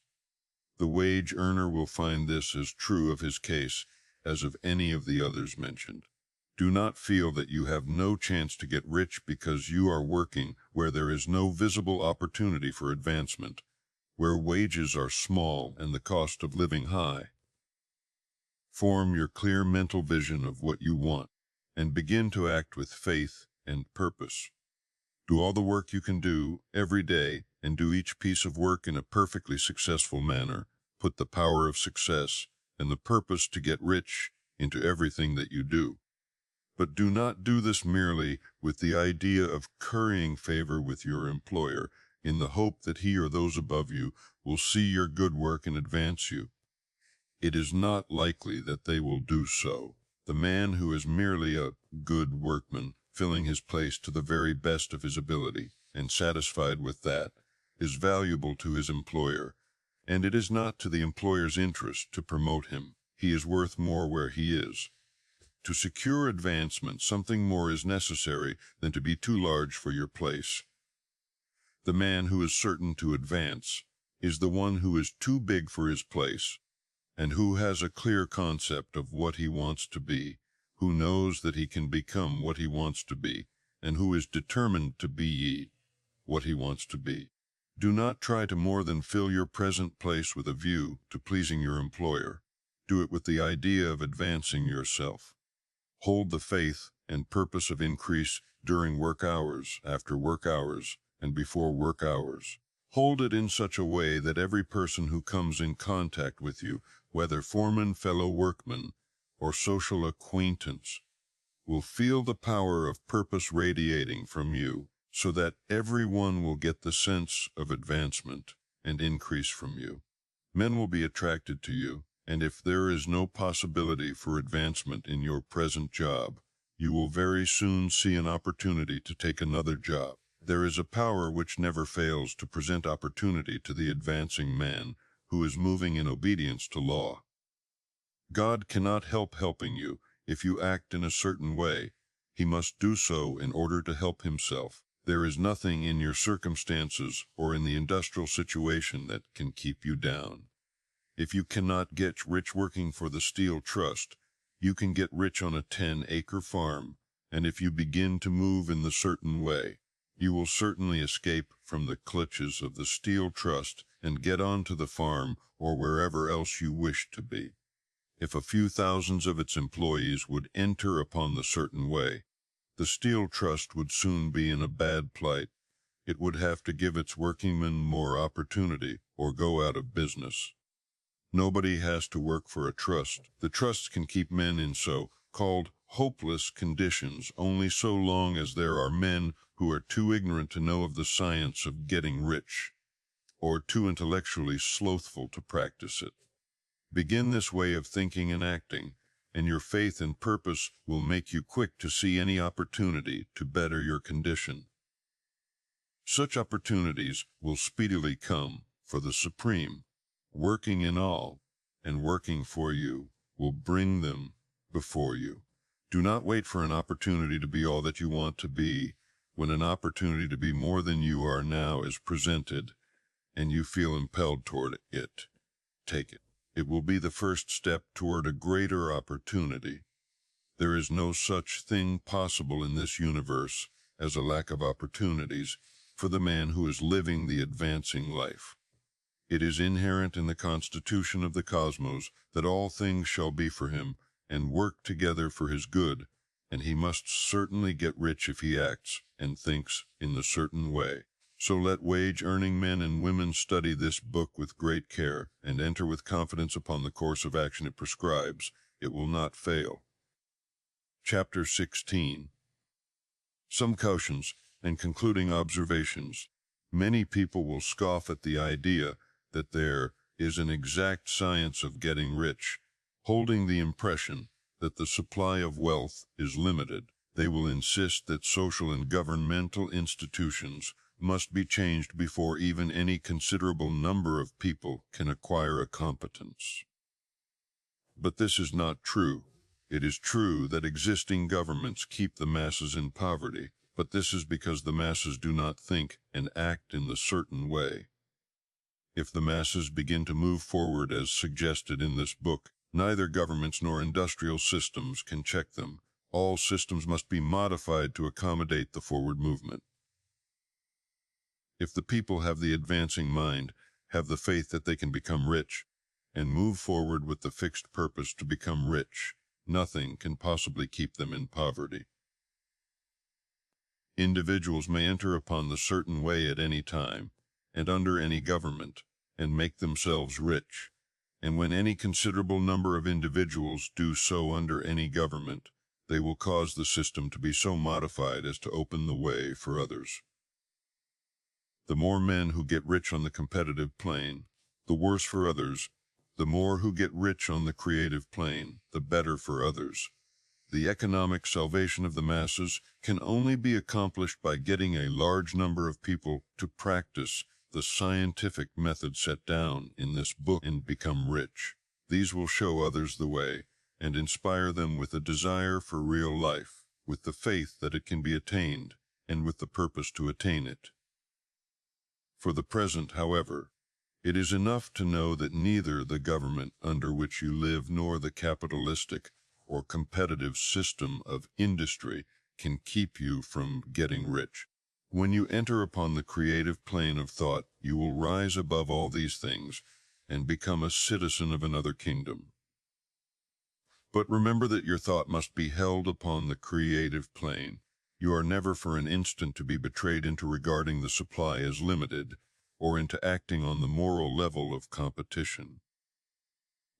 The wage earner will find this as true of his case as of any of the others mentioned. Do not feel that you have no chance to get rich because you are working where there is no visible opportunity for advancement, where wages are small and the cost of living high. Form your clear mental vision of what you want and begin to act with faith and purpose. Do all the work you can do every day and do each piece of work in a perfectly successful manner. Put the power of success and the purpose to get rich into everything that you do. But do not do this merely with the idea of currying favor with your employer in the hope that he or those above you will see your good work and advance you. It is not likely that they will do so. The man who is merely a good workman, filling his place to the very best of his ability, and satisfied with that, is valuable to his employer, and it is not to the employer's interest to promote him. He is worth more where he is. To secure advancement, something more is necessary than to be too large for your place. The man who is certain to advance is the one who is too big for his place, and who has a clear concept of what he wants to be, who knows that he can become what he wants to be, and who is determined to be what he wants to be. Do not try to more than fill your present place with a view to pleasing your employer. Do it with the idea of advancing yourself. Hold the faith and purpose of increase during work hours, after work hours, and before work hours. Hold it in such a way that every person who comes in contact with you, whether foreman, fellow workman, or social acquaintance, will feel the power of purpose radiating from you, so that everyone will get the sense of advancement and increase from you. Men will be attracted to you, and if there is no possibility for advancement in your present job, you will very soon see an opportunity to take another job. There is a power which never fails to present opportunity to the advancing man who is moving in obedience to law. God cannot help helping you if you act in a certain way. He must do so in order to help himself. There is nothing in your circumstances or in the industrial situation that can keep you down. If you cannot get rich working for the Steel Trust, you can get rich on a 10-acre farm, and if you begin to move in the certain way, you will certainly escape from the clutches of the Steel Trust and get onto the farm or wherever else you wish to be. If a few thousands of its employees would enter upon the certain way, the Steel Trust would soon be in a bad plight. It would have to give its workingmen more opportunity or go out of business. Nobody has to work for a trust. The trusts can keep men in so-called hopeless conditions only so long as there are men who are too ignorant to know of the science of getting rich, or too intellectually slothful to practice it. Begin this way of thinking and acting, and your faith and purpose will make you quick to see any opportunity to better your condition. Such opportunities will speedily come, for the Supreme, working in all and working for you, will bring them before you. Do not wait for an opportunity to be all that you want to be. When an opportunity to be more than you are now is presented, and you feel impelled toward it, take it. It will be the first step toward a greater opportunity. There is no such thing possible in this universe as a lack of opportunities for the man who is living the advancing life. It is inherent in the constitution of the cosmos that all things shall be for him and work together for his good, and he must certainly get rich if he acts and thinks in the certain way. So let wage-earning men and women study this book with great care and enter with confidence upon the course of action it prescribes. It will not fail. Chapter 16. Some cautions and concluding observations. Many people will scoff at the idea that there is an exact science of getting rich, holding the impression that the supply of wealth is limited. They will insist that social and governmental institutions must be changed before even any considerable number of people can acquire a competence. But this is not true. It is true that existing governments keep the masses in poverty, but this is because the masses do not think and act in the certain way. If the masses begin to move forward as suggested in this book, neither governments nor industrial systems can check them. All systems must be modified to accommodate the forward movement. If the people have the advancing mind, have the faith that they can become rich, and move forward with the fixed purpose to become rich, nothing can possibly keep them in poverty. Individuals may enter upon the certain way at any time, and under any government, and make themselves rich, and when any considerable number of individuals do so under any government, they will cause the system to be so modified as to open the way for others. The more men who get rich on the competitive plane, the worse for others. The more who get rich on the creative plane, the better for others. The economic salvation of the masses can only be accomplished by getting a large number of people to practice the scientific method set down in this book and become rich. These will show others the way and inspire them with a desire for real life, with the faith that it can be attained, and with the purpose to attain it. For the present, however, it is enough to know that neither the government under which you live nor the capitalistic or competitive system of industry can keep you from getting rich. When you enter upon the creative plane of thought, you will rise above all these things and become a citizen of another kingdom. But remember that your thought must be held upon the creative plane. You are never for an instant to be betrayed into regarding the supply as limited, or into acting on the moral level of competition.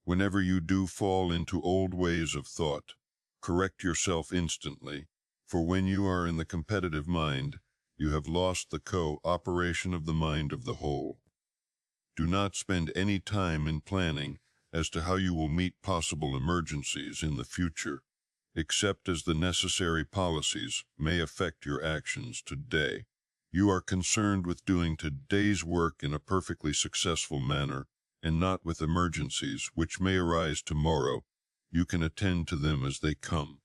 Whenever you do fall into old ways of thought, correct yourself instantly, for when you are in the competitive mind, you have lost the co-operation of the mind of the whole. Do not spend any time in planning as to how you will meet possible emergencies in the future, except as the necessary policies may affect your actions today. You are concerned with doing today's work in a perfectly successful manner, and not with emergencies which may arise tomorrow. You can attend to them as they come.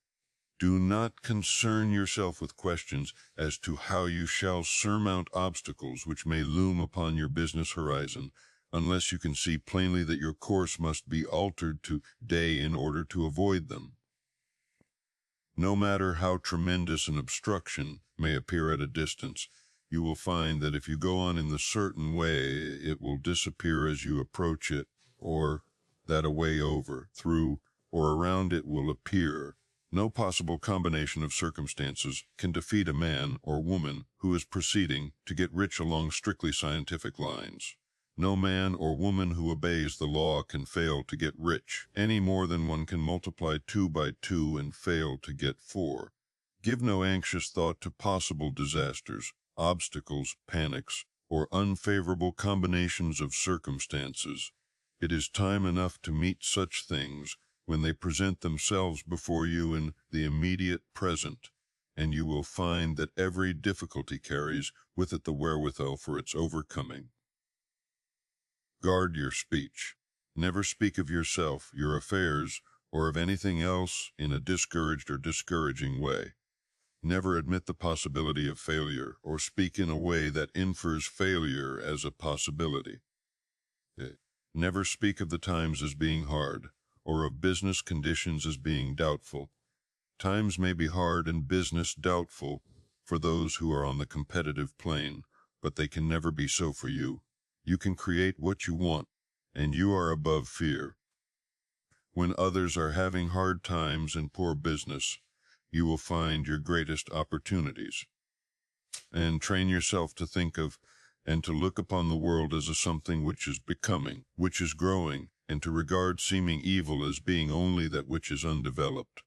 Do not concern yourself with questions as to how you shall surmount obstacles which may loom upon your business horizon, unless you can see plainly that your course must be altered today in order to avoid them. No matter how tremendous an obstruction may appear at a distance, you will find that if you go on in the certain way, it will disappear as you approach it, or that a way over, through, or around it will appear. No possible combination of circumstances can defeat a man or woman who is proceeding to get rich along strictly scientific lines. No man or woman who obeys the law can fail to get rich, any more than one can multiply 2 by 2 and fail to get 4. Give no anxious thought to possible disasters, obstacles, panics, or unfavorable combinations of circumstances. It is time enough to meet such things when they present themselves before you in the immediate present, and you will find that every difficulty carries with it the wherewithal for its overcoming. Guard your speech. Never speak of yourself, your affairs, or of anything else in a discouraged or discouraging way. Never admit the possibility of failure, or speak in a way that infers failure as a possibility. Never speak of the times as being hard, or of business conditions as being doubtful. Times may be hard and business doubtful for those who are on the competitive plane, but they can never be so for you. You can create what you want, and you are above fear. When others are having hard times and poor business, you will find your greatest opportunities. and train yourself to think of and to look upon the world as a something which is becoming, which is growing, and to regard seeming evil as being only that which is undeveloped.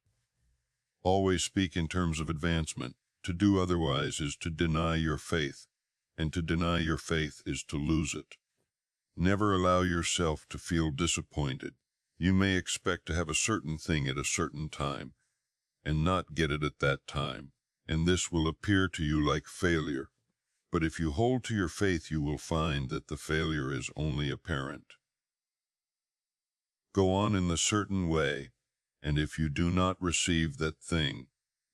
Always speak in terms of advancement. To do otherwise is to deny your faith, and to deny your faith is to lose it. Never allow yourself to feel disappointed. You may expect to have a certain thing at a certain time, and not get it at that time, and this will appear to you like failure. But if you hold to your faith, you will find that the failure is only apparent. Go on in the certain way, and if you do not receive that thing,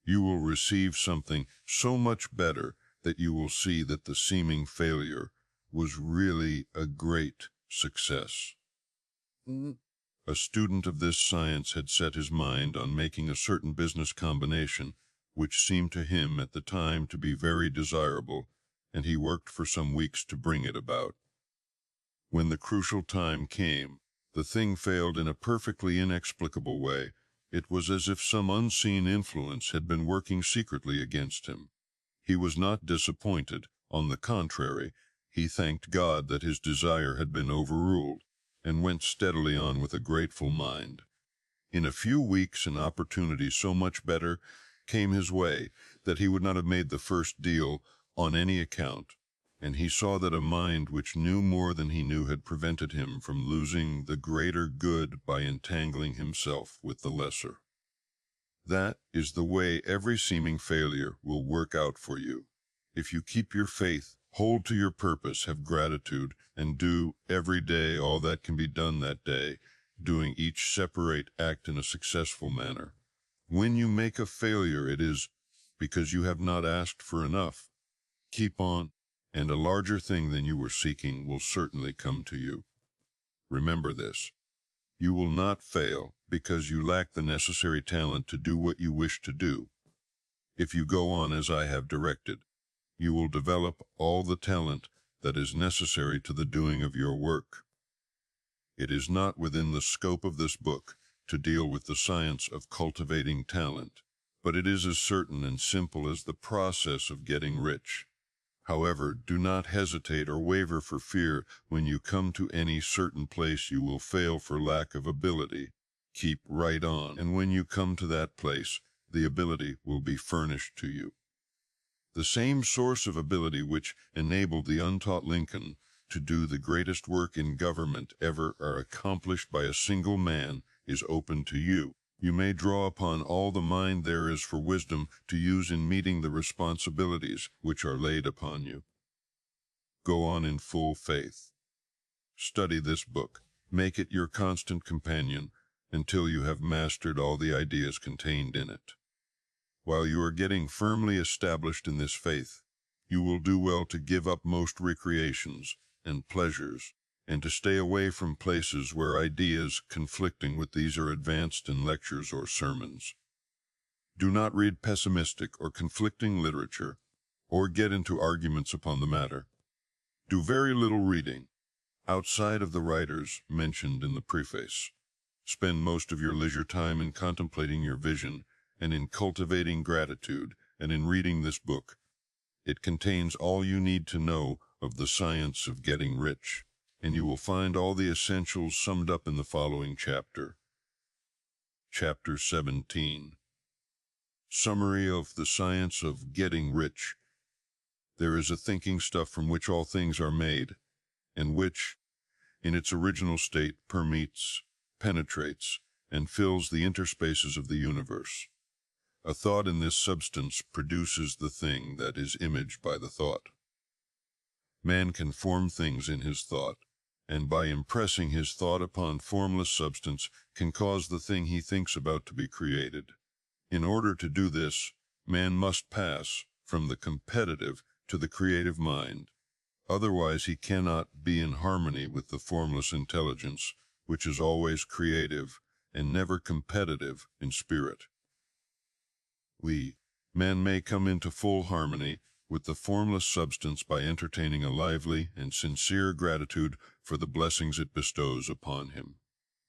you will receive something so much better that you will see that the seeming failure was really a great success. A student of this science had set his mind on making a certain business combination, which seemed to him at the time to be very desirable, and he worked for some weeks to bring it about. When the crucial time came, the thing failed in a perfectly inexplicable way. It was as if some unseen influence had been working secretly against him. He was not disappointed. On the contrary, he thanked God that his desire had been overruled, and went steadily on with a grateful mind. In a few weeks an opportunity so much better came his way that he would not have made the first deal on any account, and he saw that a mind which knew more than he knew had prevented him from losing the greater good by entangling himself with the lesser. That is the way every seeming failure will work out for you. If you keep your faith, hold to your purpose, have gratitude, and do every day all that can be done that day, doing each separate act in a successful manner. When you make a failure, it is because you have not asked for enough. Keep on, and a larger thing than you were seeking will certainly come to you. Remember this. You will not fail because you lack the necessary talent to do what you wish to do. If you go on as I have directed, you will develop all the talent that is necessary to the doing of your work. It is not within the scope of this book to deal with the science of cultivating talent, but it is as certain and simple as the process of getting rich. However, do not hesitate or waver for fear when you come to any certain place you will fail for lack of ability. Keep right on, and when you come to that place, the ability will be furnished to you. The same source of ability which enabled the untaught Lincoln to do the greatest work in government ever accomplished by a single man is open to you. You may draw upon all the mind there is for wisdom to use in meeting the responsibilities which are laid upon you. Go on in full faith. Study this book. Make it your constant companion until you have mastered all the ideas contained in it. While you are getting firmly established in this faith, you will do well to give up most recreations and pleasures, and to stay away from places where ideas conflicting with these are advanced in lectures or sermons. Do not read pessimistic or conflicting literature, or get into arguments upon the matter. Do very little reading, outside of the writers mentioned in the preface. Spend most of your leisure time in contemplating your vision, and in cultivating gratitude, and in reading this book. It contains all you need to know of the science of getting rich, and you will find all the essentials summed up in the following chapter. Chapter 17. Summary of the Science of Getting Rich. There is a thinking stuff from which all things are made, and which, in its original state, permeates, penetrates, and fills the interspaces of the universe. A thought in this substance produces the thing that is imaged by the thought. Man can form things in his thought, and by impressing his thought upon formless substance can cause the thing he thinks about to be created. In order to do this, man must pass from the competitive to the creative mind. Otherwise he cannot be in harmony with the formless intelligence, which is always creative and never competitive in spirit. Man may come into full harmony with the formless substance by entertaining a lively and sincere gratitude for the blessings it bestows upon him.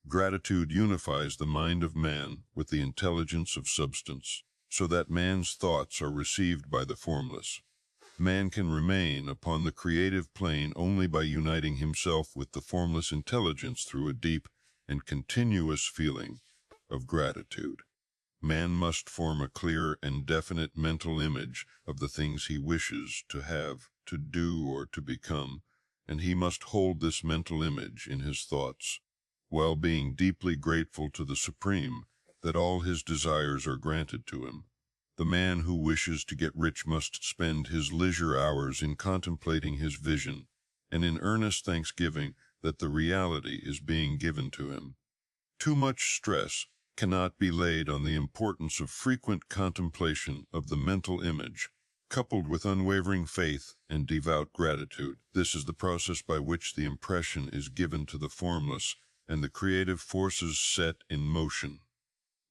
Gratitude unifies the mind of man with the intelligence of substance, so that man's thoughts are received by the formless. Man can remain upon the creative plane only by uniting himself with the formless intelligence through a deep and continuous feeling of gratitude. Man must form a clear and definite mental image of the things he wishes to have, to do, or to become, and he must hold this mental image in his thoughts, while being deeply grateful to the Supreme that all his desires are granted to him. The man who wishes to get rich must spend his leisure hours in contemplating his vision and in earnest thanksgiving that the reality is being given to him. Too much stress cannot be laid on the importance of frequent contemplation of the mental image, coupled with unwavering faith and devout gratitude. This is the process by which the impression is given to the formless and the creative forces set in motion.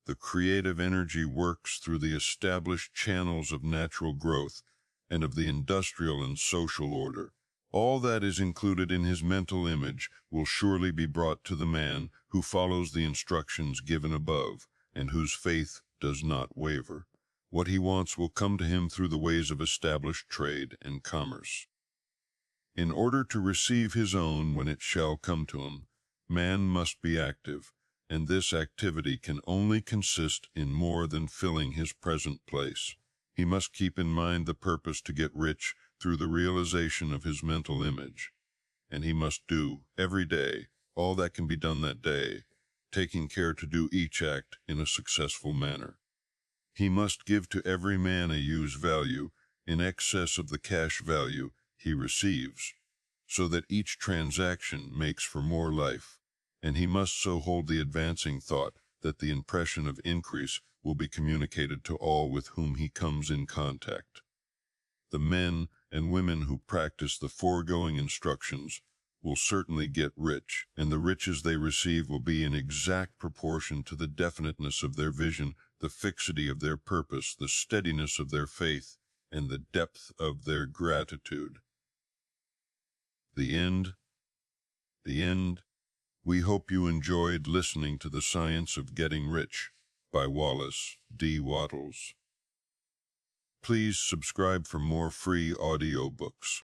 The creative energy works through the established channels of natural growth and of the industrial and social order. All that is included in his mental image will surely be brought to the man who follows the instructions given above and whose faith does not waver. What he wants will come to him through the ways of established trade and commerce. In order to receive his own when it shall come to him, man must be active, and this activity can only consist in more than filling his present place. He must keep in mind the purpose to get rich through the realization of his mental image, and he must do, every day, all that can be done that day, taking care to do each act in a successful manner. He must give to every man a use value in excess of the cash value he receives, so that each transaction makes for more life, and he must so hold the advancing thought that the impression of increase will be communicated to all with whom he comes in contact. The men and women who practice the foregoing instructions will certainly get rich, and the riches they receive will be in exact proportion to the definiteness of their vision, the fixity of their purpose, the steadiness of their faith, and the depth of their gratitude. The end. The end. We hope you enjoyed listening to The Science of Getting Rich by Wallace D. Wattles. Please subscribe for more free audiobooks.